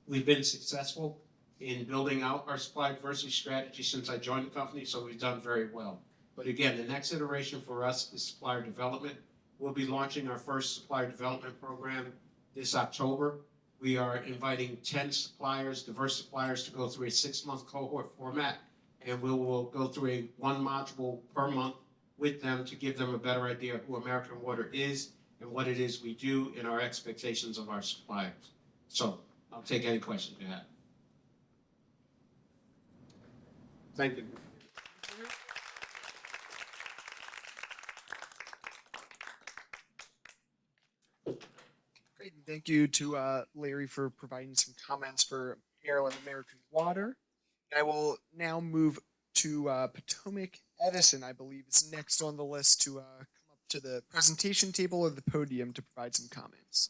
We've been successful in building out our supply diversity strategy since I joined the company, so we've done very well. But again, the next iteration for us is supplier development. We'll be launching our first supplier development program this October. We are inviting 10 suppliers, diverse suppliers, to go through a 6-month cohort format, and we will go through one module per month with them to give them a better idea of who American Water is and what it is we do and our expectations of our suppliers. So I'll take any questions you have. Thank you. Great, and thank you to Larry for providing some comments for Maryland American Water. I will now move to Potomac Edison, I believe is next on the list to come up to the presentation table or the podium to provide some comments.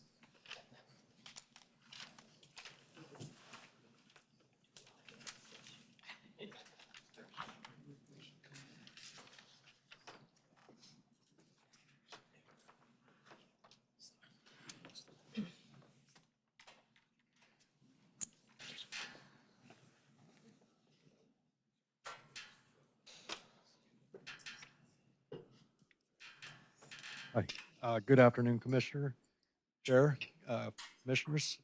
Hi. Good afternoon, Commissioner, Chair, Commissioners.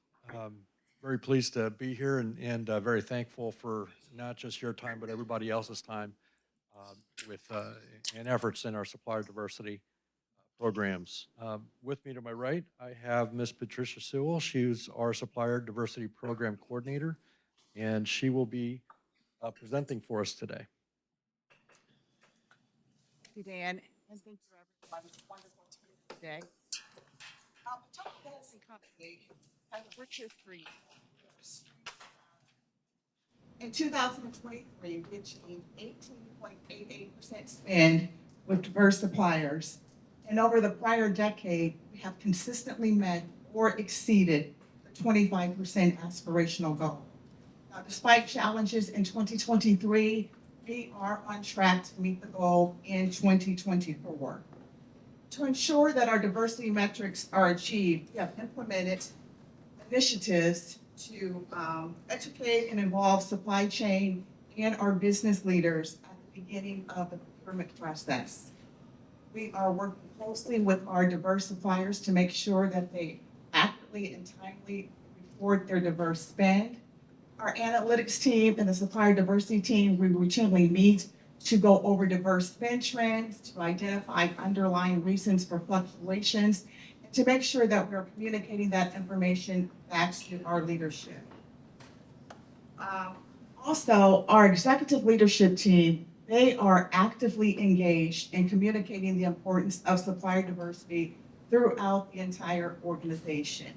Very pleased to be here and very thankful for not just your time, but everybody else's time with and efforts in our supplier diversity programs. With me to my right, I have Ms. Patricia Sewell. She's our supplier diversity program coordinator, and she will be presenting for us today. Thank you, Dan, and thank you, everyone. It's wonderful to be here today. Potomac Edison Company has a rich history. In 2023, we achieved 18.88% spend with diverse suppliers. And over the prior decade, we have consistently met or exceeded the 25% aspirational goal. Now, despite challenges in 2023, we are on track to meet the goal in 2024. To ensure that our diversity metrics are achieved, we have implemented initiatives to educate and involve supply chain and our business leaders at the beginning of the procurement process. We are working closely with our diverse suppliers to make sure that they accurately and timely report their diverse spend. Our analytics team and the supplier diversity team, we routinely meet to go over diverse spend trends, to identify underlying reasons for fluctuations, and to make sure that we're communicating that information back to our leadership. Also, our executive leadership team, they are actively engaged in communicating the importance of supplier diversity throughout the entire organization.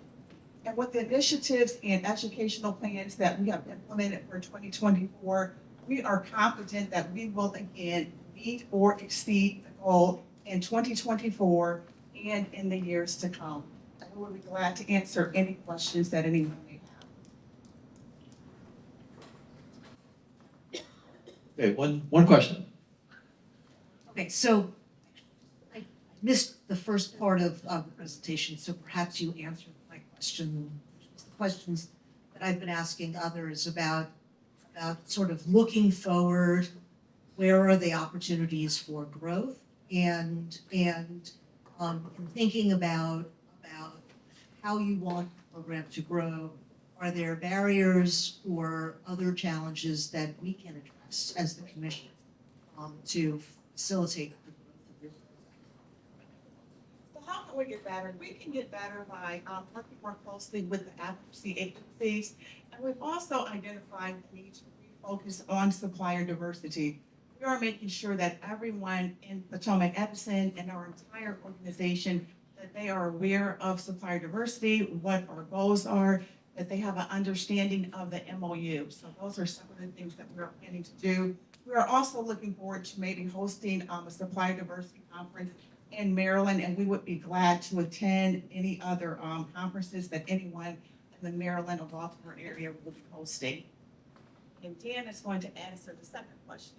And with the initiatives and educational plans that we have implemented for 2024, we are confident that we will again meet or exceed the goal in 2024 and in the years to come. I will be glad to answer any questions that anyone may have. Okay, one question. Okay, so I missed the first part of the presentation, so perhaps you answered my question, the questions that I've been asking others about sort of looking forward, where are the opportunities for growth, and thinking about how you want the program to grow. Are there barriers or other challenges that we can address as the commission to facilitate the growth of your program? So how can we get better? We can get better by working more closely with the advocacy agencies. And we've also identified the need to refocus on supplier diversity. We are making sure that everyone in Potomac Edison and our entire organization, that they are aware of supplier diversity, what our goals are, that they have an understanding of the MOU. So those are some of the things that we're planning to do. We are also looking forward to maybe hosting a supplier diversity conference in Maryland, and we would be glad to attend any other conferences that anyone in the Maryland or Baltimore area will be hosting. And Dan is going to answer the second question.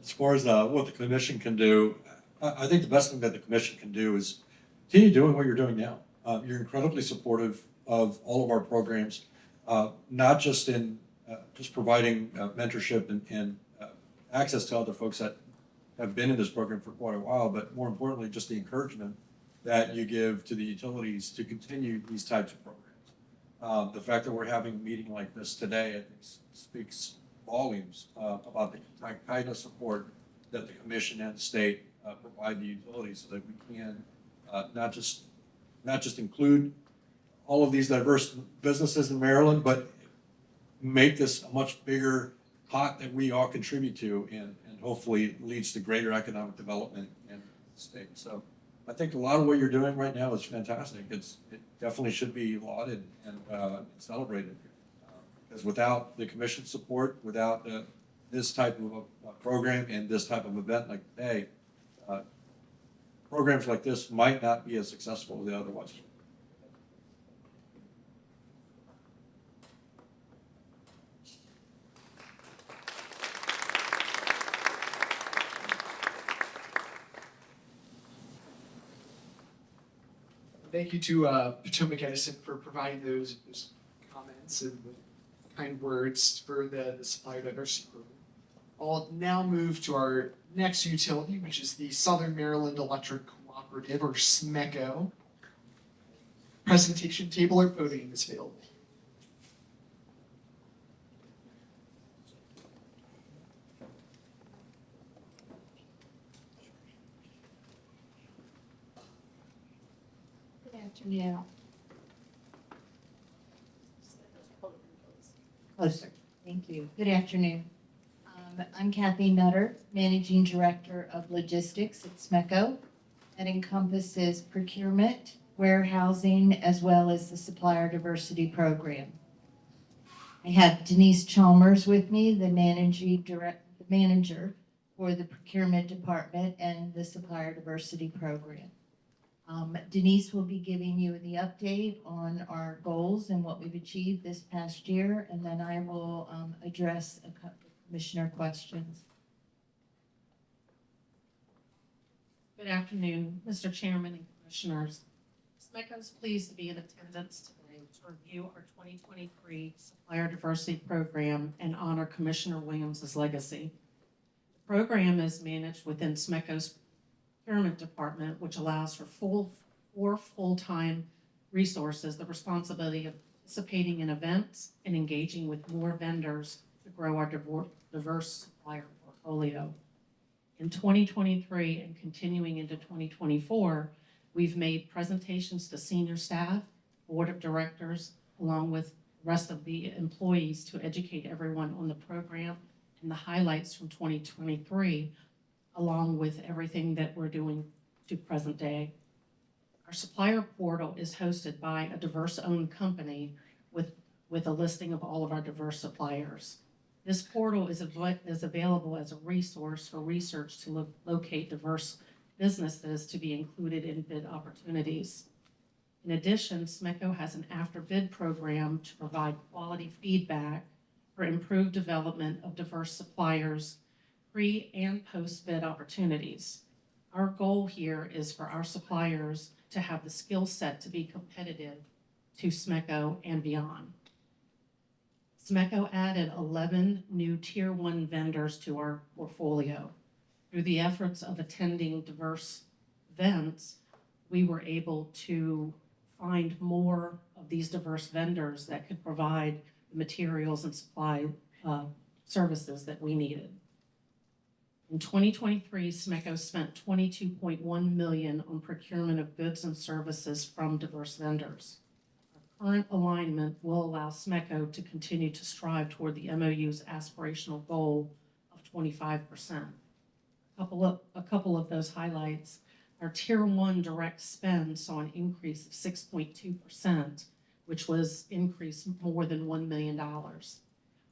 As far as what the commission can do, I think the best thing that the commission can do is continue doing what you're doing now. You're incredibly supportive of all of our programs, not just in just providing mentorship and access to other folks that have been in this program for quite a while, but more importantly, just the encouragement that you give to the utilities to continue these types of programs. The fact that we're having a meeting like this today, I think, speaks volumes about the kind of support that the commission and the state provide the utilities, so that we can not just include all of these diverse businesses in Maryland, but make this a much bigger pot that we all contribute to, and hopefully leads to greater economic development in the state. So I think a lot of what you're doing right now is fantastic. It definitely should be lauded and celebrated. Because without the commission support, without this type of a program and this type of event like today, programs like this might not be as successful as they otherwise. Thank you to Potomac Edison for providing those comments and the kind words for the supplier diversity program. I'll now move to our next utility, which is the Southern Maryland Electric Cooperative, or SMECO. Presentation table or podium is available. Good afternoon. Closer. Thank you. Good afternoon. I'm Kathy Nutter, Managing Director of Logistics at SMECO. That encompasses procurement, warehousing, as well as the Supplier Diversity Program. I have Denise Chalmers with me, the manager for the Procurement Department and the Supplier Diversity Program. Denise will be giving you the update on our goals and what we've achieved this past year, and then I will address a couple of commissioner questions. Good afternoon, Mr. Chairman and Commissioners. SMECO is pleased to be in attendance today to review our 2023 Supplier Diversity Program and honor Commissioner Williams' legacy. The program is managed within SMECO's Procurement Department, which allows for four full-time resources, the responsibility of participating in events and engaging with more vendors to grow our diverse supplier portfolio. In 2023 and continuing into 2024, we've made presentations to senior staff, board of directors, along with the rest of the employees to educate everyone on the program and the highlights from 2023, along with everything that we're doing to present day. Our supplier portal is hosted by a diverse-owned company with a listing of all of our diverse suppliers. This portal is available as a resource for research to locate diverse businesses to be included in bid opportunities. In addition, SMECO has an after-bid program to provide quality feedback for improved development of diverse suppliers, pre- and post-bid opportunities. Our goal here is for our suppliers to have the skill set to be competitive to SMECO and beyond. SMECO added 11 new Tier 1 vendors to our portfolio. Through the efforts of attending diverse events, we were able to find more of these diverse vendors that could provide the materials and supply services that we needed. In 2023, SMECO spent $22.1 million on procurement of goods and services from diverse vendors. Our current alignment will allow SMECO to continue to strive toward the MOU's aspirational goal of 25%. A couple of those highlights. Our Tier 1 direct spend saw an increase of 6.2%, which was increased more than $1 million. Our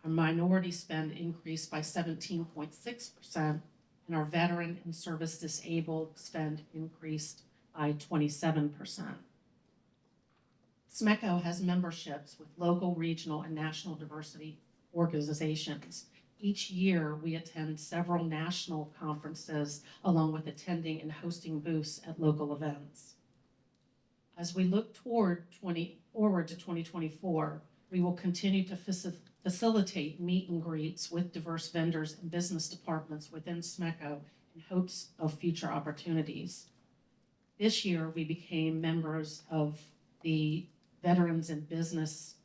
minority spend increased by 17.6%, and our veteran and service disabled spend increased by 27%. SMECO has memberships with local, regional, and national diversity organizations. Each year, we attend several national conferences along with attending and hosting booths at local events. As we look forward to 2024, we will continue to facilitate meet and greets with diverse vendors and business departments within SMECO in hopes of future opportunities. This year, we became members of the Veterans in Business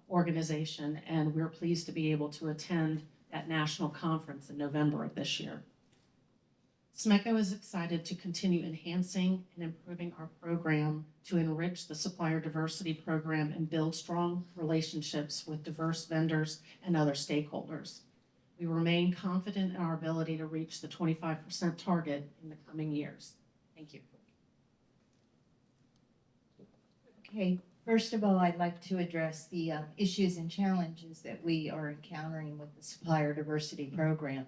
organization, and we're pleased to be able to attend that national conference in November of this year. SMECO is excited to continue enhancing and improving our program to enrich the supplier diversity program and build strong relationships with diverse vendors and other stakeholders. We remain confident in our ability to reach the 25% target in the coming years. Thank you. Okay, first of all, I'd like to address the issues and challenges that we are encountering with the supplier diversity program.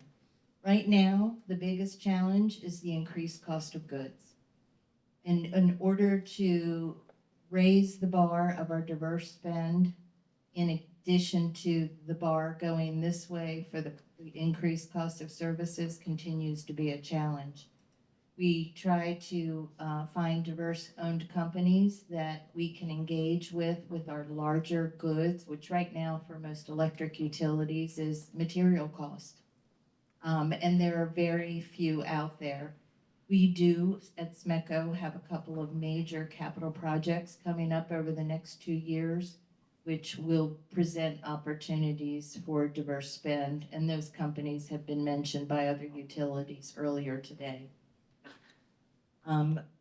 Right now, the biggest challenge is the increased cost of goods. And in order to raise the bar of our diverse spend, in addition to the bar going this way for the increased cost of services, continues to be a challenge. We try to find diverse owned companies that we can engage with our larger goods, which right now for most electric utilities is material cost. And there are very few out there. We do at SMECO have a couple of major capital projects coming up over the next 2 years, which will present opportunities for diverse spend. And those companies have been mentioned by other utilities earlier today.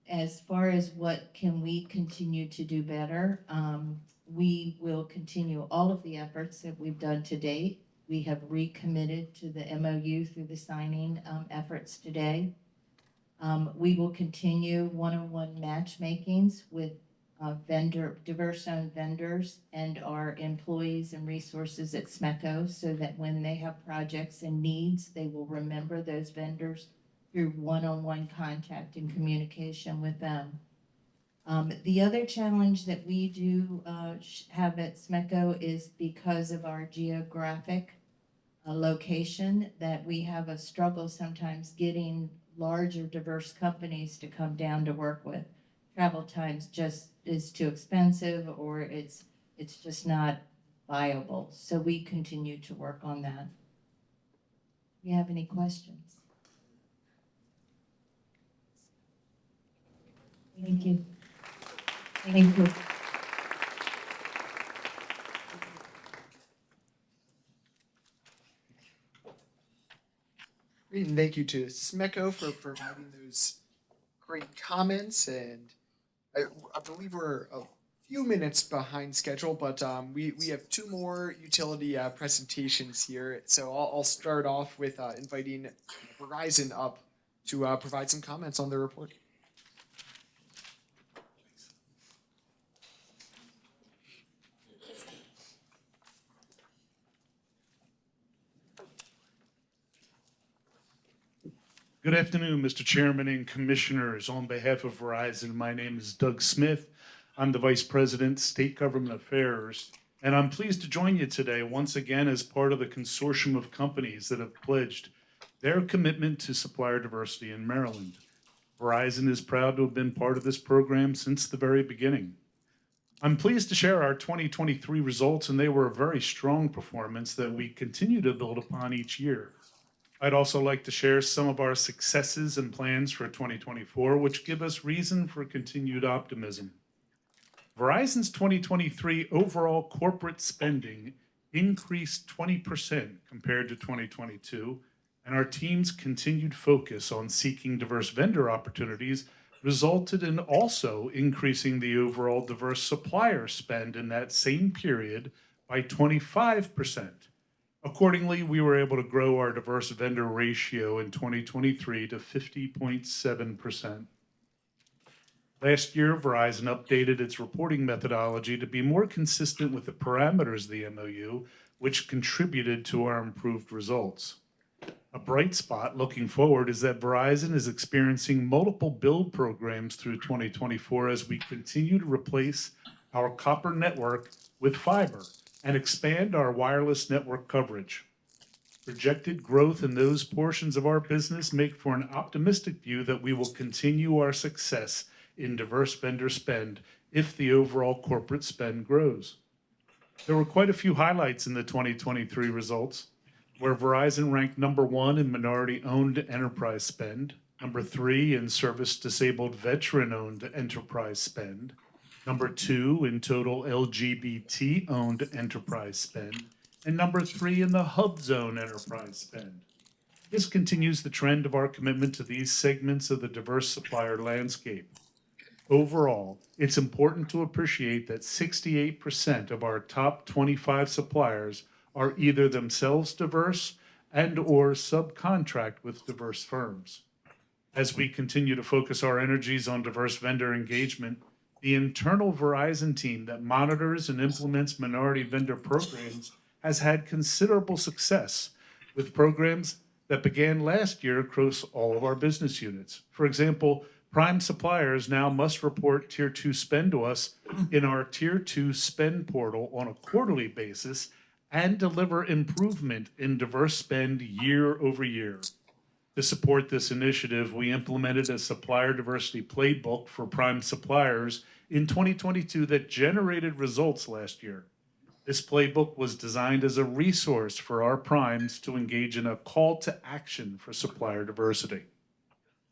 As far as what can we continue to do better, we will continue all of the efforts that we've done to date. We have recommitted to the MOU through the signing efforts today. We will continue one-on-one matchmakings with diverse owned vendors and our employees and resources at SMECO so that when they have projects and needs, they will remember those vendors through one-on-one contact and communication with them. The other challenge that we do have at SMECO is because of our geographic location that we have a struggle sometimes getting large or diverse companies to come down to work with. Travel times just is too expensive or it's just not viable. So we continue to work on that. Do you have any questions? Thank you. Thank you. Great, and thank you to SMECO for providing those great comments. And I believe we're a few minutes behind schedule, but we have 2 more utility presentations here. So I'll start off with inviting Verizon up to provide some comments on their report. Good afternoon, Mr. Chairman and Commissioners. On behalf of Verizon, my name is Doug Smith. I'm the Vice President, State Government Affairs, and I'm pleased to join you today once again as part of the consortium of companies that have pledged their commitment to supplier diversity in Maryland. Verizon is proud to have been part of this program since the very beginning. I'm pleased to share our 2023 results, and they were a very strong performance that we continue to build upon each year. I'd also like to share some of our successes and plans for 2024, which give us reason for continued optimism. Verizon's 2023 overall corporate spending increased 20% compared to 2022, and our team's continued focus on seeking diverse vendor opportunities resulted in also increasing the overall diverse supplier spend in that same period by 25%. Accordingly, we were able to grow our diverse vendor ratio in 2023 to 50.7%. Last year, Verizon updated its reporting methodology to be more consistent with the parameters of the MOU, which contributed to our improved results. A bright spot looking forward is that Verizon is experiencing multiple build programs through 2024 as we continue to replace our copper network with fiber and expand our wireless network coverage. Projected growth in those portions of our business make for an optimistic view that we will continue our success in diverse vendor spend if the overall corporate spend grows. There were quite a few highlights in the 2023 results, where Verizon ranked number 1 in minority-owned enterprise spend, number 3 in service-disabled veteran-owned enterprise spend, number 2 in total LGBT-owned enterprise spend, and number 3 in the hub zone enterprise spend. This continues the trend of our commitment to these segments of the diverse supplier landscape. Overall, it's important to appreciate that 68% of our top 25 suppliers are either themselves diverse and/or subcontract with diverse firms. As we continue to focus our energies on diverse vendor engagement, the internal Verizon team that monitors and implements minority vendor programs has had considerable success with programs that began last year across all of our business units. For example, prime suppliers now must report Tier 2 spend to us in our Tier 2 spend portal on a quarterly basis and deliver improvement in diverse spend year over year. To support this initiative, we implemented a supplier diversity playbook for prime suppliers in 2022 that generated results last year. This playbook was designed as a resource for our primes to engage in a call to action for supplier diversity.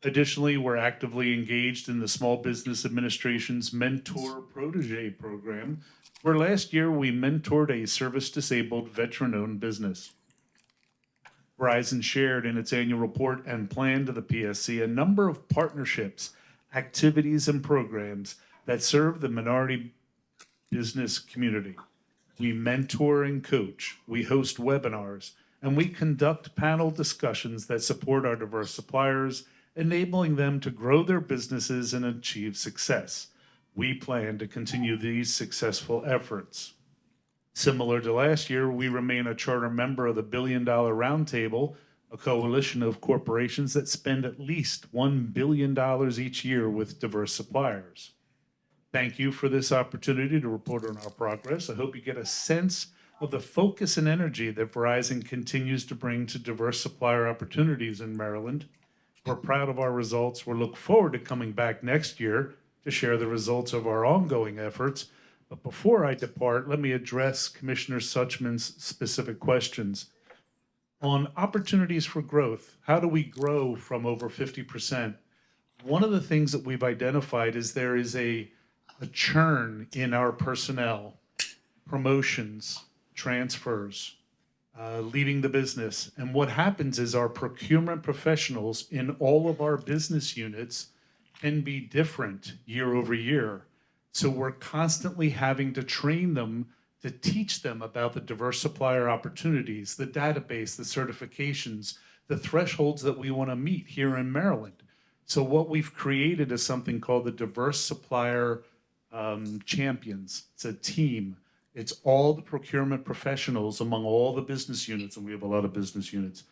Additionally, we're actively engaged in the Small Business Administration's Mentor Protege program, where last year we mentored a service-disabled veteran-owned business. Verizon shared in its annual report and plan to the PSC a number of partnerships, activities, and programs that serve the minority business community. We mentor and coach, we host webinars, and we conduct panel discussions that support our diverse suppliers, enabling them to grow their businesses and achieve success. We plan to continue these successful efforts. Similar to last year, we remain a charter member of the $1 Billion Roundtable, a coalition of corporations that spend at least $1 billion each year with diverse suppliers. Thank you for this opportunity to report on our progress. I hope you get a sense of the focus and energy that Verizon continues to bring to diverse supplier opportunities in Maryland. We're proud of our results. We look forward to coming back next year to share the results of our ongoing efforts. But before I depart, let me address Commissioner Suchman's specific questions. On opportunities for growth, how do we grow from over 50%? One of the things that we've identified is there is a churn in our personnel, promotions, transfers, leaving the business. And what happens is our procurement professionals in all of our business units can be different year over year. So we're constantly having to train them to teach them about the diverse supplier opportunities, the database, the certifications, the thresholds that we want to meet here in Maryland. So what we've created is something called the Diverse Supplier Champions. It's a team. It's all the procurement professionals among all the business units, and we have a lot of business units.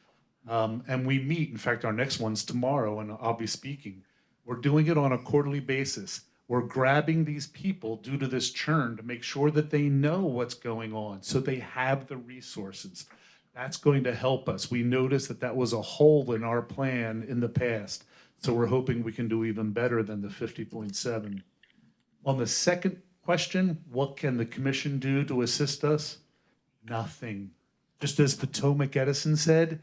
And we meet, in fact, our next one's tomorrow, and I'll be speaking. We're doing it on a quarterly basis. We're grabbing these people due to this churn to make sure that they know what's going on, so they have the resources. That's going to help us. We noticed that that was a hole in our plan in the past, so we're hoping we can do even better than the 50.7. On the second question, what can the commission do to assist us? Nothing. Just as Potomac Edison said,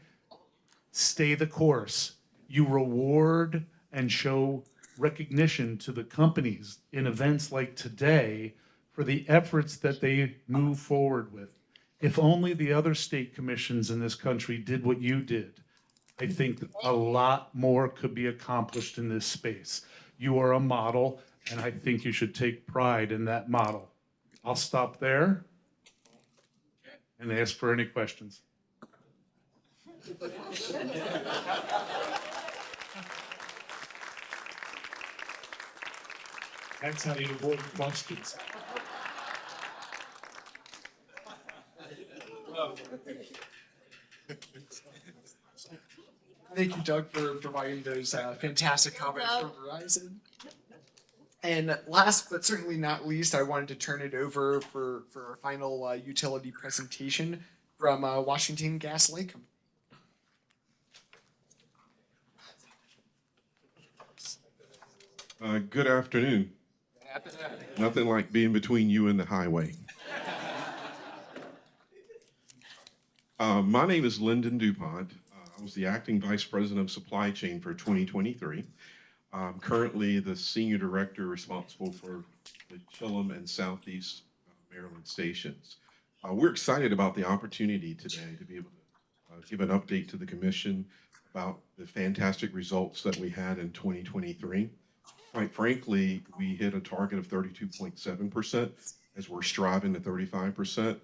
stay the course. You reward and show recognition to the companies in events like today for the efforts that they move forward with. If only the other state commissions in this country did what you did, I think a lot more could be accomplished in this space. You are a model, and I think you should take pride in that model. I'll stop there and ask for any questions. That's how you avoid questions. Thank you, Doug, for providing those fantastic comments from Verizon. And last but certainly not least, I wanted to turn it over for our final utility presentation from Washington Gas Lake. Good afternoon. Nothing like being between you and the highway. My name is Lyndon DuPont. I was the acting vice president of supply chain for 2023. I'm currently the senior director responsible for the Chillum and Southeast Maryland stations. We're excited about the opportunity today to be able to give an update to the commission about the fantastic results that we had in 2023. Quite frankly, we hit a target of 32.7% as we're striving to 35%.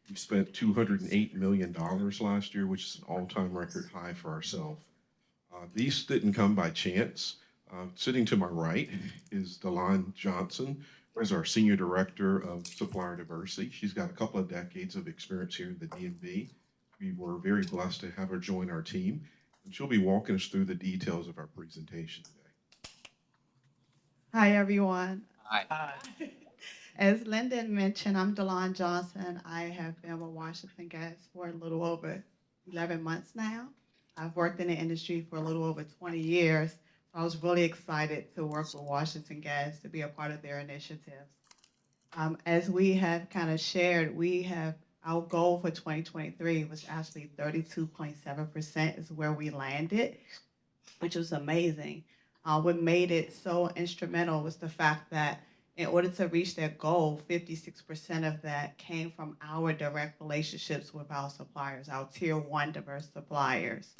We spent $208 million last year, which is an all-time record high for ourselves. These didn't come by chance. Sitting to my right is Delon Johnson, who is our Senior Director of Supplier Diversity. She's got a couple of decades of experience here in the DMV. We were very blessed to have her join our team, and she'll be walking us through the details of our presentation today. Hi, everyone. Hi. As Lyndon mentioned, I'm Delon Johnson. I have been with Washington Gas for a little over 11 months now. I've worked in the industry for a little over 20 years. I was really excited to work with Washington Gas to be a part of their initiatives. As we have kind of shared, our goal for 2023 was actually 32.7% is where we landed, which was amazing. What made it so instrumental was the fact that in order to reach that goal, 56% of that came from our direct relationships with our suppliers, our tier 1 diverse suppliers,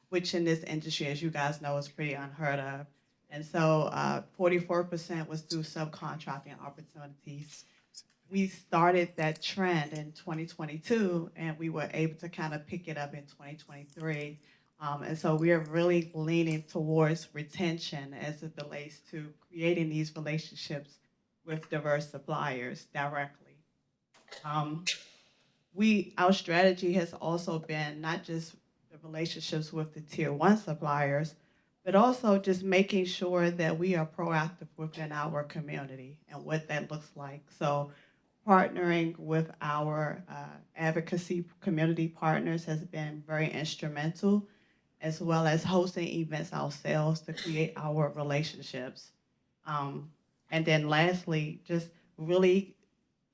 which in this industry, as you guys know, is pretty unheard of. And so 44% was through subcontracting opportunities. We started that trend in 2022, and we were able to kind of pick it up in 2023. And so we are really leaning towards retention as it relates to creating these relationships with diverse suppliers directly. Our strategy has also been not just the relationships with the tier 1 suppliers, but also just making sure that we are proactive within our community and what that looks like. So partnering with our advocacy community partners has been very instrumental, as well as hosting events ourselves to create our relationships. And then lastly, just really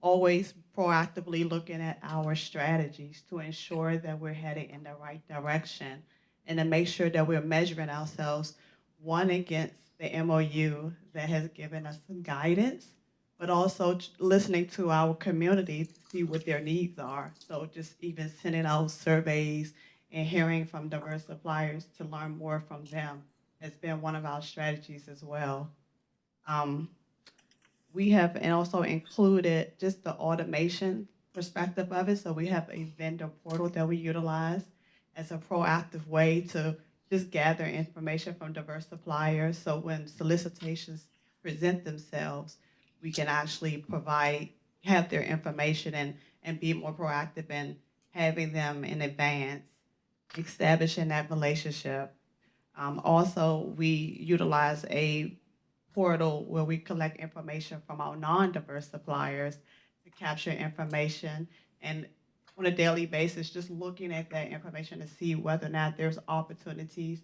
always proactively looking at our strategies to ensure that we're headed in the right direction and to make sure that we're measuring ourselves, one, against the MOU that has given us some guidance, but also listening to our community to see what their needs are. So just even sending out surveys and hearing from diverse suppliers to learn more from them has been one of our strategies as well. We have and also included just the automation perspective of it. So we have a vendor portal that we utilize as a proactive way to just gather information from diverse suppliers. So when solicitations present themselves, we can actually have their information and be more proactive in having them in advance, establishing that relationship. Also, we utilize a portal where we collect information from our non-diverse suppliers to capture information, and on a daily basis, just looking at that information to see whether or not there's opportunities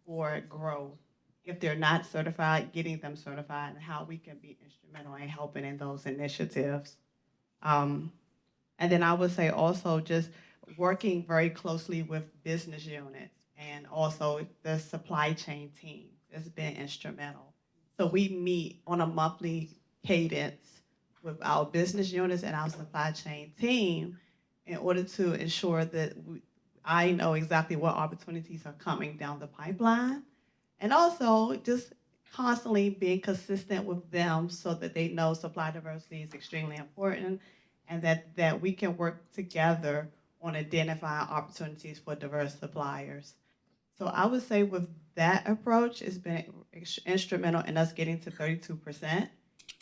for growth. If they're not certified, getting them certified, and how we can be instrumental in helping in those initiatives. And then I would say also just working very closely with business units and also the supply chain team has been instrumental. So we meet on a monthly cadence with our business units and our supply chain team in order to ensure that I know exactly what opportunities are coming down the pipeline, and also just constantly being consistent with them so that they know supply diversity is extremely important and that we can work together on identifying opportunities for diverse suppliers. So I would say with that approach, it's been instrumental in us getting to 32%,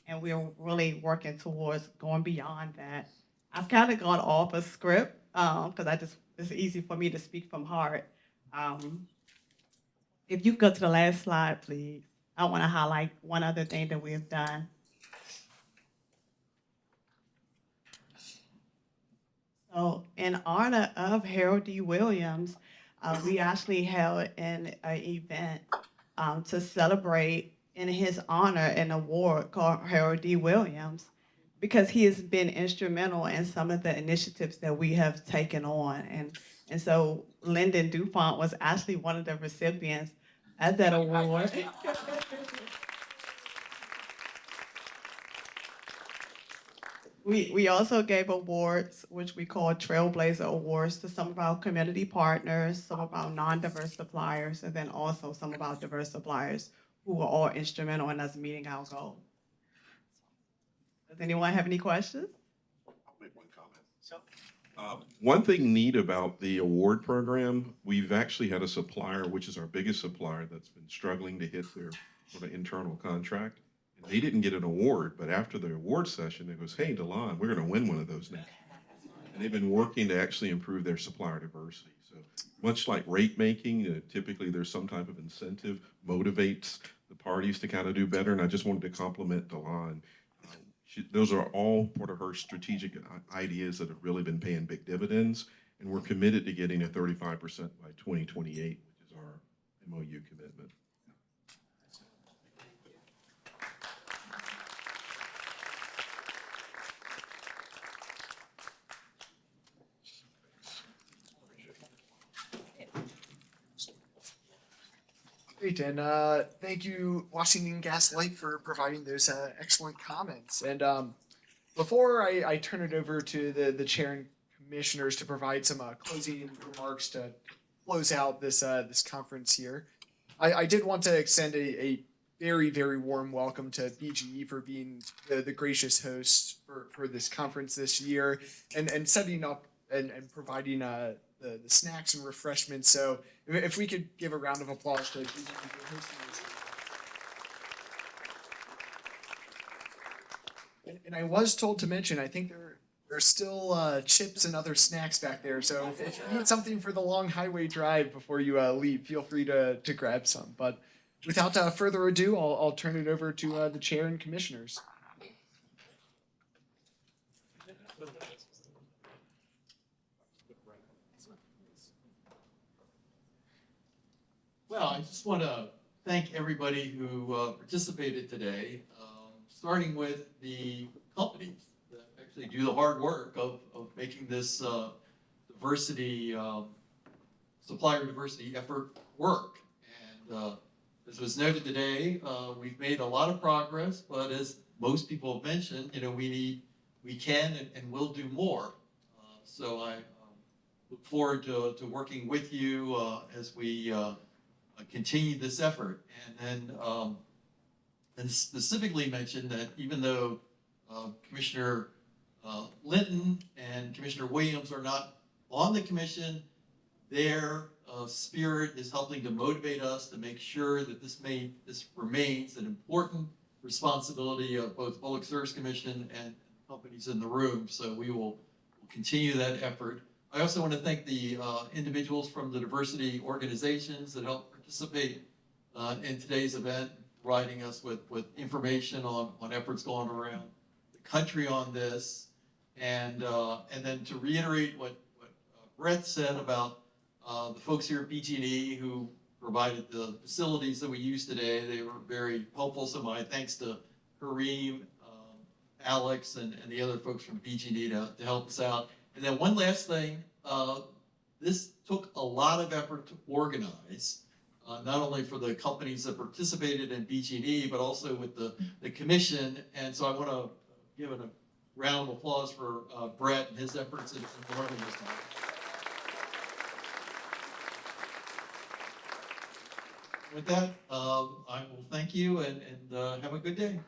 and we're really working towards going beyond that. I've kind of gone off a script because it's easy for me to speak from heart. If you go to the last slide, please. I want to highlight one other thing that we have done. So in honor of Harold D. Williams, we actually held an event to celebrate in his honor an award called Harold D. Williams because he has been instrumental in some of the initiatives that we have taken on. And so Lyndon DuPont was actually one of the recipients at that award. We also gave awards, which we call Trailblazer Awards, to some of our community partners, some of our non-diverse suppliers, and then also some of our diverse suppliers who were all instrumental in us meeting our goal. Does anyone have any questions? I'll make one comment. One thing neat about the award program, we've actually had a supplier, which is our biggest supplier, that's been struggling to hit their sort of internal contract. And they didn't get an award, but after the award session, it goes, hey, Delon, we're going to win one of those next. And they've been working to actually improve their supplier diversity. So much like rate making, typically there's some type of incentive, motivates the parties to kind of do better. And I just wanted to compliment Delon. Those are all part of her strategic ideas that have really been paying big dividends. And we're committed to getting a 35% by 2028, which is our MOU commitment. Great, and thank you, Washington Gas Light, for providing those excellent comments. And before I turn it over to the chair and commissioners to provide some closing remarks to close out this this conference here, I did want to extend a very, very warm welcome to BGE for being the gracious host for this conference this year and setting up and providing the snacks and refreshments. So if we could give a round of applause to BGE for hosting this. And I was told to mention, I think there's still chips and other snacks back there. So if you need something for the long highway drive before you leave, feel free to grab some. But without further ado, I'll turn it over to the chair and commissioners. Well, I just want to thank everybody who participated today, starting with the companies that actually do the hard work of making this diversity, supplier diversity effort work. And as was noted today, we've made a lot of progress, but as most people have mentioned, we can and will do more. So I look forward to working with you as we continue this effort. And then and specifically mention that even though Commissioner Linton and Commissioner Williams are not on the commission, their spirit is helping to motivate us to make sure that this remains an important responsibility of both Public Service Commission and companies in the room. So we will continue that effort. I also want to thank the individuals from the diversity organizations that helped participate in today's event, providing us with information on efforts going around the country on this. And then to reiterate what Brett said about the folks here at PG&E who provided the facilities that we used today. They were very helpful. So my thanks to Kareem, Alex, and the other folks from PG&E to help us out. And then one last thing, this took a lot of effort to organize, not only for the companies that participated in PG&E, but also with the commission. And so I want to give it a round of applause for Brett and his efforts in running this time. With that, I will thank you and have a good day.